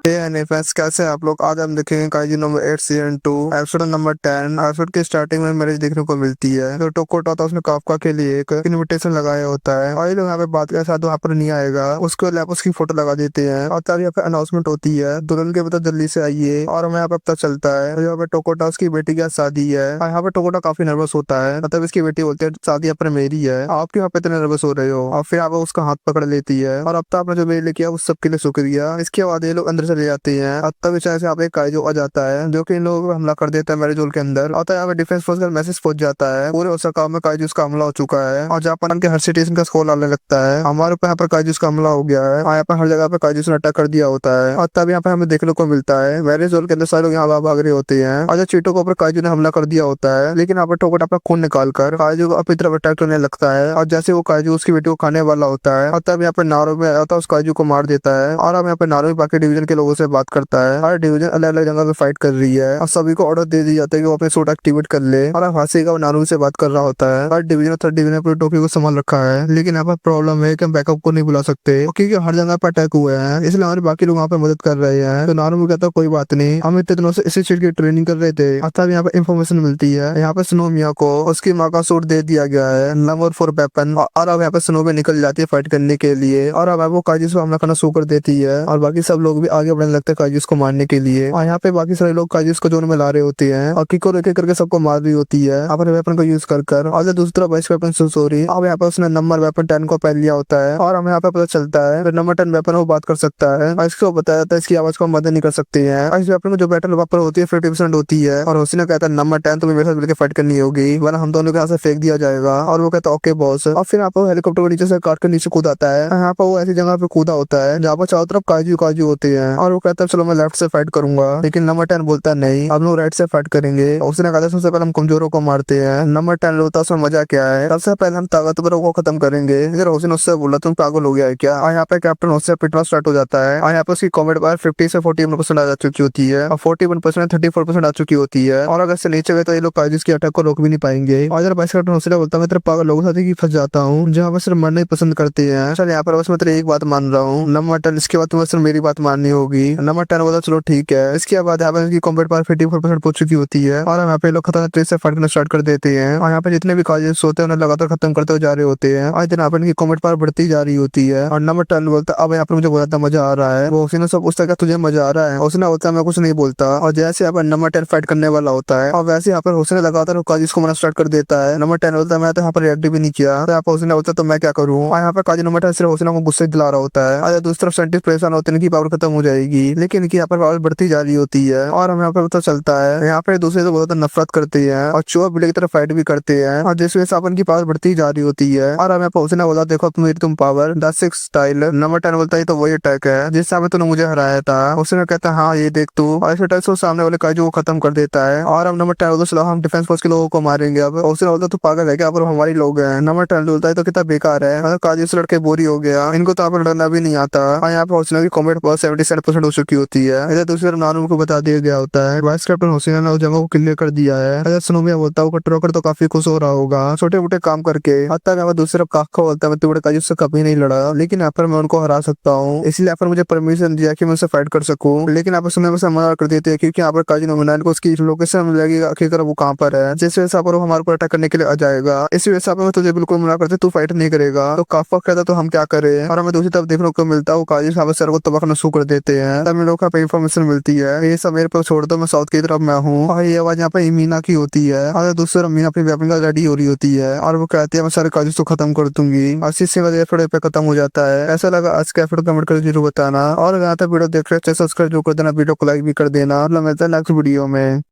फैंस कैसे आप लोग आज हम देखेंगे Kaiji number 8 season 2 episode number 10। Episode की स्टार्टिंग में मैरिज देखने को मिलती है तो टोकोटा था उसने काफका के लिए एक इनविटेशन लगाया होता है और ये लोग यहाँ पे बात के साथ वहाँ पर नहीं आएगा उसको लैप उसकी फोटो लगा देते हैं और तब यहाँ पे अनाउंसमेंट होती है दुल्हन के पता जल्दी से आइए और हमें यहाँ पे पता चलता है यहाँ पे टोकोटा उसकी बेटी की शादी है। यहाँ पे टोकोटा काफी नर्वस होता है मतलब इसकी बेटी बोलती है शादी यहाँ पर मेरी है आप क्यों यहाँ पे इतने नर्वस हो रहे हो और फिर यहाँ पे उसका हाथ पकड़ लेती है और अब तो आपने जो मेरे लिए किया उस सबके लिए शुक्रिया। इसके बाद ये लोग अंदर से चली जाती है। और तब अचानक से यहाँ पे एक काइजू आ जाता है जो कि इन लोगों को हमला कर देता है मैरिजोल के अंदर। और यहाँ पे डिफेंस फोर्स का मैसेज पहुंच जाता है पूरे ओसाका में काइजूस का हमला हो चुका है और जापान के हर सिटीजन का स्कोर आने लगता है। हमारे ऊपर यहाँ पर काइजूस का हमला हो गया है और यहाँ पर हर जगह पे काइजूस ने अटैक कर दिया होता है। और तब यहाँ पे हमें देखने को मिलता है मैरिजोल के अंदर सारे लोग यहाँ भाग रहे होते हैं और जो चीटो के ऊपर काइजू ने हमला कर दिया होता है। लेकिन यहाँ पर टोकट अपना खून निकाल कर काइजू को अपनी तरफ अटैक करने लगता है और जैसे वो काइजू उसकी बेटी को खाने वाला होता है और तब यहाँ पे नारो में आता है उस काइजू को मार देता है। और अब यहाँ पे नारो बाकी डिवीजन के लोगों से बात करता है। हर डिवीजन अलग अलग जगह पे फाइट कर रही है और सभी को ऑर्डर दे दी जाता है कि वो अपने सूट एक्टिवेट कर ले। और अब हासिका वो नारू से बात कर रहा होता है। हर डिवीजन और थर्ड डिवीजन पूरी टोक्यो को संभाल रखा है। लेकिन यहाँ पर प्रॉब्लम है कि हम बैकअप को नहीं बुला सकते क्योंकि हर जगह पर अटैक हुए हैं, इसलिए हमारे बाकी लोग वहाँ पे मदद कर रहे हैं। तो नारू भी कहता है कोई बात नहीं, हम इतने दिनों से इसी चीज की ट्रेनिंग कर रहे थे। तब यहाँ पे इन्फॉर्मेशन मिलती है यहाँ पे स्नोमिया को उसकी माँ का सूट दे दिया गया है नंबर 4 वेपन। और अब यहाँ पे स्नो में निकल जाती है फाइट करने के लिए और अब वो काजिस को हमला करना शुरू कर देती है और बाकी सब लोग भी आगे बढ़ने लगते हैं काजिस को मारने के लिए। और यहाँ पे बाकी सारे लोग काजिस को जोन में ला रहे होते हैं और किको एक एक करके सबको मार रही होती है अपने वेपन को यूज कर। और दूसरी तरफ वाइस वेपन सॉरी अब यहाँ पे उसने नंबर वेपन 10 को पहन लिया होता है और हमें यहाँ पे पता चलता है नंबर 10 वेपन वो बात कर सकता है और इसको बताया जाता है इसकी आवाज को हम मदद नहीं कर सकते हैं। और इस वेपन को जो बैटल वापर होती है 50% होती है और हुसैन कहता है नंबर 10 तुम्हें मेरे साथ मिलकर फाइट करनी होगी वरना हम दोनों के यहाँ से फेंक दिया जाएगा। और वो कहता है ओके बॉस। और फिर आप हेलीकॉप्टर को नीचे से काट कर नीचे कूद आता है। यहाँ पर वो ऐसी जगह पे कूदा होता है जहाँ पर चारों तरफ काजू काजू होते हैं और वो कहता है चलो मैं लेफ्ट से फाइट करूंगा। लेकिन नंबर 10 बोलता है नहीं हम लोग राइट से फाइट करेंगे। उसने कहा सबसे पहले हम कमजोरों को मारते हैं। नंबर 10 होता है उसमें मजा क्या है सबसे पहले हम ताकतवरों को खत्म करेंगे। अगर हुसैन उससे बोला तुम पागल हो गया है क्या। और यहाँ पे कैप्टन उससे पिटना स्टार्ट हो जाता है और यहाँ पे उसकी कॉमेट पावर 50 से 41% आ जा चुकी होती है और 41% 34% आ चुकी होती है। और अगर से नीचे गए तो ये लोग काजिस की अटैक को रोक भी नहीं पाएंगे। और वाइस कैप्टन हुसैन बोलता मैं तेरे पागल लोगों साथ ही फंस जाता हूँ जहाँ पर सिर्फ मरना ही पसंद करते हैं। चल यहाँ पर बस मैं तेरी एक बात मान रहा हूँ नंबर 10 इसके बाद तुम्हें सिर्फ मेरी बात माननी होगी। नंबर 10 बोला चलो ठीक है। इसके बाद यहाँ पे इसकी कॉम्बैट पावर 54% पहुंच चुकी होती है और यहाँ पे लोग खतरनाक तरीके से फाइट करना स्टार्ट कर देते हैं। और यहाँ पे जितने भी काजिस होते हैं उन्हें लगातार खत्म करते हुए जा रहे होते हैं और यहाँ पे इनकी कॉम्बैट पावर बढ़ती जा रही होती है। और नंबर 10 बोलता अब यहाँ पे मुझे बहुत ज्यादा मजा आ रहा है। वो उसने सब पूछता क्या तुझे मजा आ रहा है। उसने बोलता मैं कुछ नहीं बोलता। और जैसे यहाँ पर नंबर 10 फाइट करने वाला होता है और वैसे यहाँ पर हुसैन लगातार काजिस को मारना स्टार्ट कर देता है। नंबर 10 बोलता है मैं तो यहाँ पर रिएक्ट भी नहीं किया। तो यहाँ पर हुसैन बोलता तो मैं क्या करूँ। और यहाँ पर काजी नंबर 10 सिर्फ हुसैन को गुस्से दिला रहा होता है और दूसरी तरफ साइंटिस्ट परेशान होते हैं इनकी पावर खत्म हो जाएगी लेकिन इनकी यहाँ पर पावर बढ़ती जा रही होती है। और हमें यहाँ पर पता चलता है यहाँ पे दूसरे से बहुत ज्यादा नफरत करते हैं और चोर बिल्ली की तरफ फाइट भी करते हैं और जिस वजह से अपन की पावर बढ़ती जा रही होती है। और हमें हुसैन बोला देखो तुम पावर 10-6 स्टाइल। नंबर 10 बोलता है तो वही अटैक है जिस समय तूने मुझे हराया था। उसने कहता है हाँ ये देख तू। और इस अटैक से सामने वाले काजू को खत्म कर देता है। और अब नंबर 10 बोलता चलो हम डिफेंस फोर्स के लोगों को मारेंगे। अब उसने बोलता तू पागल है क्या पर हमारी लोग हैं। नंबर 10 बोलता है तो कितना बेकार है काजू से लड़के बोरी हो गया इनको तो आप लड़ना भी नहीं आता। और यहाँ पे हुसैन की कॉम्बैट पावर 77% हो चुकी होती है। इधर दूसरी तरफ नानू को बता दिया गया होता है वाइस कैप्टन हुसैन ने उस जगह को क्लियर कर दिया है। अगर स्नोमिया बोलता है ट्रोकर तो काफी खुश हो रहा होगा छोटे मोटे काम करके। हत्या यहाँ पर दूसरी तरफ काका बोलता है मैं तुम्हारे काजू से कभी नहीं लड़ा लेकिन यहाँ पर मैं उनको हरा सकता हूँ इसलिए यहाँ पर मुझे परमिशन दिया कि मैं उनसे फाइट कर सकूँ। लेकिन यहाँ पर स्नोमिया से मना कर देते हैं क्योंकि यहाँ पर काजी नोमिनाल को उसकी लोकेशन मिल जाएगी आखिरकार वो कहाँ पर है जिस वजह से वो हमारे ऊपर अटैक करने के लिए आ जाएगा। इस वजह से मैं तुझे बिल्कुल मना करते तू फाइट नहीं करेगा। तो काफा कहता तो हम क्या करें। और हमें दूसरी तरफ देखने को मिलता है वो काजी साहब सर को तबाह करना शुरू कर देते हैं। तब लोग का इन्फॉर्मेशन मिलती है ये सब मेरे पर छोड़ दो मैं साउथ की तरफ मैं हूँ। और ये आवाज यहाँ पे मीना की होती है और दूसरी मीना अपनी वेपन का रेडी हो रही होती है और वो कहती है मैं सारे काजू को खत्म कर दूंगी। और इसी वजह एफर्ट पे खत्म हो जाता है। ऐसा लगा आज का एफर्ट कमेंट कर जरूर बताना और अगर यहाँ तक वीडियो देख रहे हैं सब्सक्राइब जरूर कर देना वीडियो को लाइक भी कर देना। और मिलता है नेक्स्ट वीडियो में।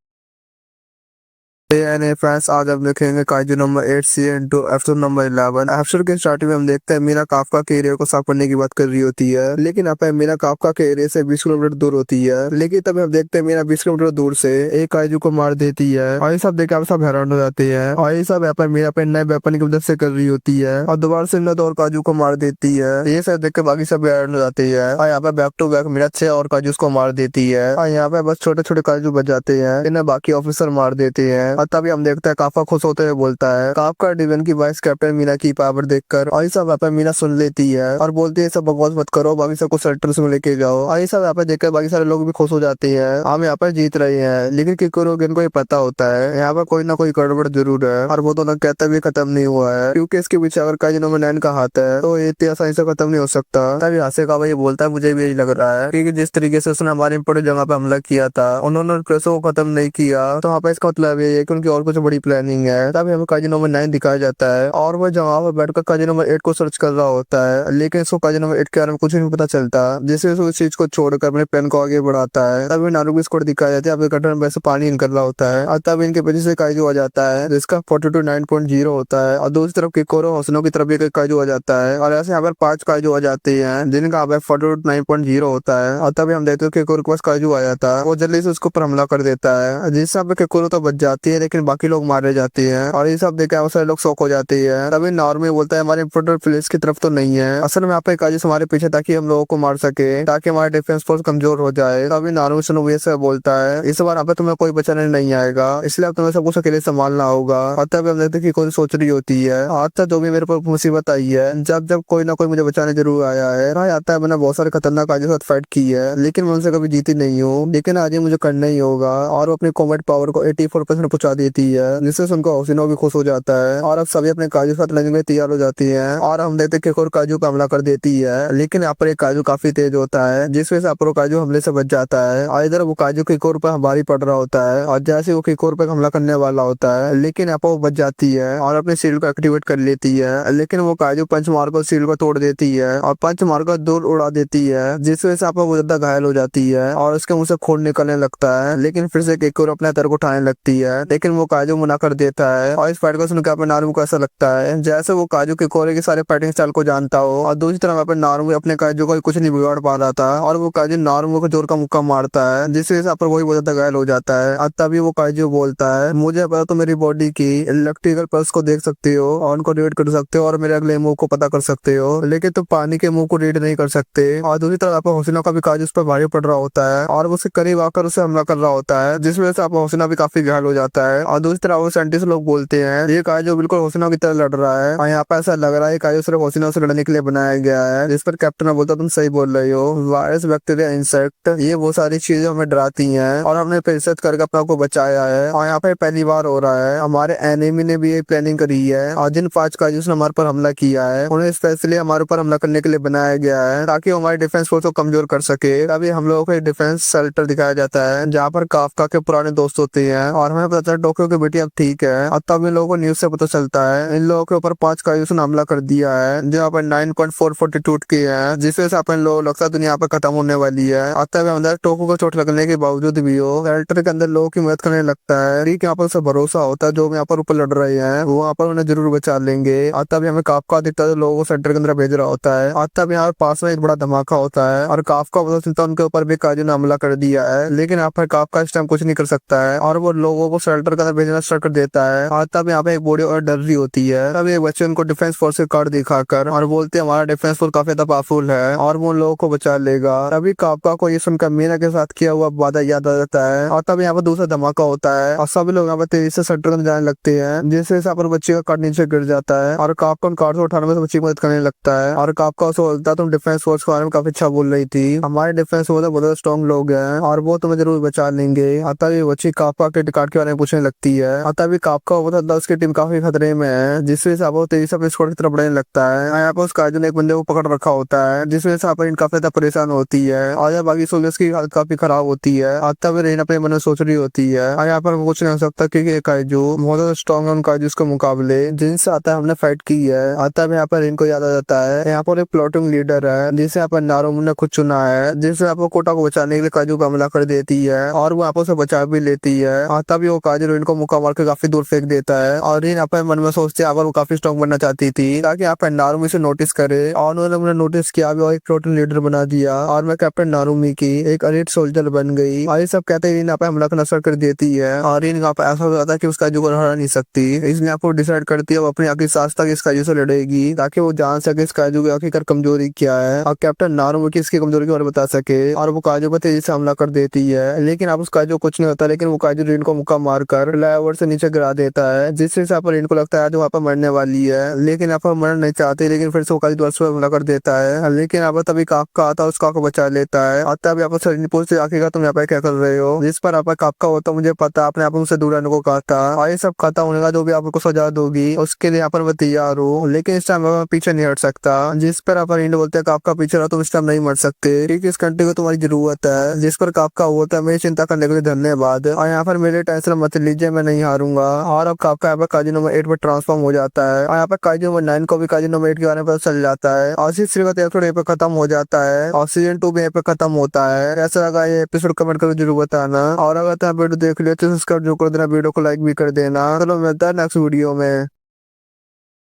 फ्रेंड्स आज हम देखेंगे काइजू नंबर 8 सी इंटू एपिसोड नंबर 11। एपिसोड के स्टार्टिंग में हम देखते हैं मीना काफका के एरिया को साफ करने की बात कर रही होती है लेकिन यहाँ पे मीना काफका के एरिया से 20 किलोमीटर दूर होती है। लेकिन तब हम देखते हैं मीना 20 किलोमीटर दूर से एक काइजू को मार देती है और ये सब देख आप सब हैरान हो जाते हैं। और ये सब यहाँ पर मीना पे नए वेपन की मदद से कर रही होती है और दोबारा से और काजू को मार देती है। ये सब देख कर बाकी सब हैरान हो जाते हैं और यहाँ पे बैक टू बैक मीना 6 और काजू को मार देती है और यहाँ पे बस छोटे छोटे काजू बच जाते हैं इन्हें बाकी ऑफिसर मार देते हैं। और तभी हम देखते हैं काफा खुश होते हुए बोलता है काफका डिवीजन की वाइस कैप्टन मीना की पावर देखकर। और ये सब यहाँ पे मीना सुन लेती है और बोलती है सब बकवास मत करो बाकी सबको सेक्टर्स में लेके जाओ। और ये सब यहाँ पे देखकर बाकी सारे लोग भी खुश हो जाते हैं हम यहाँ पर जीत रहे हैं। लेकिन किकुरो को ये पता होता है यहाँ पर कोई ना कोई गड़बड़ जरूर है और वो दोनों कहता भी खत्म नहीं हुआ है क्योंकि इसके पीछे अगर काजी नंबर 9 का हाथ है तो ये इतनी आसानी से खत्म नहीं हो सकता। तभी हासे का भाई बोलता है मुझे भी यही लग रहा है क्योंकि जिस तरीके से उसने हमारे इंपोर्टेंट जगह पे हमला किया था उन्होंने प्रेसो को खत्म नहीं किया तो वहाँ पे इसका मतलब ये लेकिन उनकी और कुछ बड़ी प्लानिंग है। तभी हमें काजी नंबर 9 दिखाया जाता है और वह जहाँ पर बैठकर काजी नंबर 8 को सर्च कर रहा होता है, लेकिन इसको काजी नंबर 8 के बारे में कुछ नहीं पता चलता, जिससे उस चीज को छोड़कर अपने प्लान को आगे बढ़ाता है। तभी नारुतो स्कोर दिखाया जाता है, गटर में से पानी निकल रहा होता है और तब इनके पीछे से काइजू आ जाता है जिसका 42 9.0 होता है और दूसरी तरफ किकोरो होसनो की तरफ एक काइजू आ जाता है और ऐसे यहाँ पर 5 काइजू आ जाते हैं जिनका यहाँ पर 42 9.0 होता है। और तभी हम देखते हैं किकोरो के पास काइजू आ जाता है, वो जल्दी से उसको पर हमला कर देता है जिससे यहाँ पे किकोरो तो बच जाती है लेकिन बाकी लोग मारे जाते हैं और ये सब देख सारे लोग शौक हो जाते हैं। तभी नॉर्मी बोलता है हमारे इंपोर्टेंट प्लेस की तरफ तो नहीं है, असल में यहाँ पे काइजू हमारे पीछे ताकि हम लोगों को मार सके, ताकि हमारा डिफेंस फोर्स कमजोर हो जाए। तभी नारुतो शनोबुया से बोलता है इस बार यहाँ पे तुम्हें कोई बचाने नहीं आएगा, इसलिए अब तुम्हें सब कुछ अकेले संभालना होगा। और तब हम देखते हैं कि कोई सोच रही होती है आज तक जो भी मेरे पर मुसीबत आई है, जब जब कोई ना कोई मुझे बचाने जरूर आया है। राय आता है मैंने बहुत सारे खतरनाक काइजू के साथ फाइट की है लेकिन मैं उनसे कभी जीती नहीं हूँ, लेकिन आज ये मुझे करना ही होगा। और वो अपनी कॉम्बैट पावर को 84% पहुंचा देती है जिससे उनका होसिनो भी खुश हो जाता है और अब सभी अपने काजू के साथ लड़ने के लिए तैयार हो जाती है। और हम देखते हैं कि एक और काजू पर हमला कर देती है लेकिन यहाँ पर एक काजू काफी तेज होता है जिस वजह से अपर काजू हमले से बच जाता है और इधर वो काजू किकोर पर भारी पड़ रहा होता है और जैसे वो किकोर पर हमला करने वाला होता है लेकिन यहाँ पर वो बच जाती है और अपने शील्ड को एक्टिवेट कर लेती है, लेकिन वो काजू पंच मारकर शील्ड को तोड़ देती है और पंच मारकर दूर उड़ा देती है जिस वजह से आप वो ज्यादा घायल हो जाती है और उसके मुंह से खून निकलने लगता है। लेकिन फिर से किकोर अपने तर को उठाने लगती है लेकिन वो काजू मना कर देता है और इस फाइट को सुनकर अपने नारुतो को ऐसा लगता है जैसे वो काजू किकोर के सारे फाइटिंग स्टाइल को जानता हो और दूसरी तरफ अपने नारुतो अपने काजू को कुछ नहीं बिगाड़ पा रहा था और वो काजू नारुतो को जोर का मुक्का मारता है जिस वजह से आप वही बहुत ज्यादा घायल हो जाता है। और तभी वो काजू बोलता है मुझे पता तो मेरी बॉडी की इलेक्ट्रिकल पल्स को देख सकते हो और उनको रीड कर सकते हो और मेरे अगले मूव को पता कर सकते हो, लेकिन तुम पानी के मूव को रीड नहीं कर सकते। और दूसरी तरफ आप होसिनो का भी काजू उस पर भारी पड़ रहा होता है और वो उसके करीब आकर उसे हमला कर रहा होता है जिस वजह से आप होसिनो भी काफी घायल हो जाता है। और दूसरी तरफ वो साइंटिस्ट लोग बोलते हैं ये काजू बिल्कुल होसिनो की तरह लड़ रहा है और यहाँ पे ऐसा लग रहा है काजू सिर्फ होसिनो से लड़ने के लिए बनाया गया है, जिस पर कैप्टन बोलता तुम सही बोल रहे हो, वायरस बैक्टीरिया इंसेक्ट ये वो सारी चीजें हमें डराती हैं और हमने रिसर्च करके अपने आप को बचाया है। और यहाँ पे पहली बार हो रहा है हमारे एनिमी ने भी ये प्लानिंग करी है और जिन 5 काजूस ने हमारे पर हमला किया है उन्हें स्पेशली हमारे ऊपर हमला करने के लिए बनाया गया है ताकि हमारे डिफेंस फोर्स को कमजोर कर सके। अभी हम लोगों को एक डिफेंस शेल्टर दिखाया जाता है जहाँ पर काफका के पुराने दोस्त होते हैं और हमें पता चला टोक्यो की बेटी अब ठीक है। और तब इन लोगों को न्यूज से पता चलता है इन लोगों के ऊपर 5 काजूस ने हमला कर दिया है जो यहाँ पर 9.442 के हैं जिस वजह से अपन लोग लगता है दुनिया पर खत्म होने वाली है। और तब अंदर टोक्यो को चोट लगने के बावजूद भी हो शेल्टर के अंदर लोगों की मदद करने लगता है ठीक यहाँ पर उसे भरोसा होता है जो यहाँ पर ऊपर लड़ रहे हैं वो यहाँ पर उन्हें जरूर बचा लेंगे। और तब हमें काफका दिखता है लोगों को सेंटर के अंदर भेज रहा होता है और तब यहाँ पास में एक बड़ा धमाका होता है और काफका पता चलता है उनके ऊपर भी काजू ने हमला कर दिया है, लेकिन यहाँ पर काफका इस टाइम कुछ नहीं कर सकता है और वो लोगों को शेल्टर के अंदर भेजना स्टार्ट कर देता है। और तब यहाँ पे एक बॉडी और डर रही होती है, तब एक बच्चे उनको डिफेंस फोर्स के कार्ड दिखाकर और बोलते हैं हमारा डिफेंस फोर्स काफी ज्यादा पावरफुल है और वो लोगों को बचा लेगा। तभी काफका को ये सुनकर मीना के साथ किया हुआ वादा याद आ जाता है और तब यहाँ पर दूसरा धमाका होता है और सभी लोग यहाँ पर तेजी से शेल्टर के अंदर जाने लगते हैं जिससे यहाँ पर बच्चे का कार्ड नीचे गिर जाता है और काफका उन कार्ड से उठाने में बच्चे की मदद करने लगता है और काफका उसे बोलता है तुम डिफेंस फोर्स के बारे में काफी अच्छा बोल रही थी, हमारे डिफेंस फोर्स बहुत स्ट्रॉन्ग लोग हैं और वो तुम्हें जरूर बचा लेंगे। तभी बच्ची काफका के कार्ड के बारे में पूछने लगती है और तभी काफका होता है उसकी टीम काफी खतरे में है जिस वजह से वो तेजी से अपने स्क्वाड की तरफ बढ़ने लगता है। यहाँ पर उस काजू ने एक बंदे को पकड़ रखा होता है जिस वजह से यहाँ पर इन काफी ज्यादा परेशान होती है और जब बाकी सोल्जर्स की हालत काफी खराब होती है और तब रेन अपने मन में सोच रही होती है और यहाँ पर कुछ नहीं हो सकता क्योंकि काजू बहुत ज्यादा स्ट्रॉन्ग है उन काजूस के मुकाबले जिनसे आता है हमने फाइट की है। और तब यहाँ पर इनको याद आ जाता है यहाँ पर एक प्लॉटिंग लीडर है जिसे यहाँ पर नारुतो ने खुद चुना है जिससे यहाँ पर कोटा को बचाने के लिए काजू का हमला कर देती है और वो यहाँ से बचा भी लेती है। और तभी वो काजू इनको मुक्का मार के काफी दूर फेंक देता है और यहाँ पर मन में सोचते हैं वो काफी स्ट्रॉन्ग बनना चाहती थी ताकि यहाँ पर नारुतो इसे नोटिस करे और उन्होंने नोटिस किया भी और एक प्लॉटिंग लीडर बना दिया और मैं कैप्टन नारुतो की एक एलीट सोल्जर बन गई। और ये सब कहते हैं यहाँ पे हमला करना स्टार्ट कर देती है और यहाँ पे ऐसा हो जाता है कि उस काजू को हरा नहीं सकती, इसलिए आपको डिसाइड करती है वो अपनी आखिरी सांस तक इस काजू से लड़ेगी ताकि वो जान सके इस काजू की आखिरकार कमजोरी क्या है और कैप्टन नारुतो की इसकी कमजोरी के बारे में बता सके। और वो काजू पर तेजी से हमला कर देती है लेकिन आप उस काजू कुछ नहीं होता, लेकिन वो काजू रिन को मुक्का मारकर फ्लाईओवर से नीचे गिरा देता है जिससे यहाँ पर इनको लगता है जो वहाँ पर मरने वाली है, लेकिन यहाँ पर मरना नहीं चाहती, लेकिन फिर से वो काजू दोबारा हमला कर देता है लेकिन यहाँ पर तभी काफका आता है उसका को बचा लेता है। और तब यहाँ पर सरिनी पूछते आखिरकार तुम यहाँ पे क्या कर रहे हो, जिस पर यहाँ पर काफका होता मुझे पता आपने आप उनसे दूर रहने को कहा था और ये सब खत्म होने का जो भी आपको सजा दोगी उसके लिए यहाँ पर मैं तैयार हूँ, लेकिन इस टाइम मैं पीछे नहीं हट सकता। जिस पर यहाँ पर इंड बोलते हैं काफका पीछे रहो तुम इस टाइम नहीं मर सकते क्योंकि इस कंट्री को तुम्हारी जरूरत है। जिस पर काफका होता है मेरी चिंता करने के लिए धन्यवाद और यहाँ पर मेरे टेंशन मत तो लीजिए मैं नहीं हारूंगा। और अब आपका यहाँ पे काजी नंबर 8 पे ट्रांसफॉर्म हो जाता है और यहाँ पे काजी नंबर 9 को भी काजी नंबर 8 के बारे में पता चल जाता है और इसी का एपिसोड यहाँ पे खत्म हो जाता है और सीजन 2 भी यहाँ पे खत्म होता है। कैसा लगा ये एपिसोड कमेंट करके जरूर बताना और अगर आप वीडियो देख लिया तो सब्सक्राइब जो कर देना, वीडियो को लाइक भी कर देना। चलो मिलता है नेक्स्ट वीडियो में।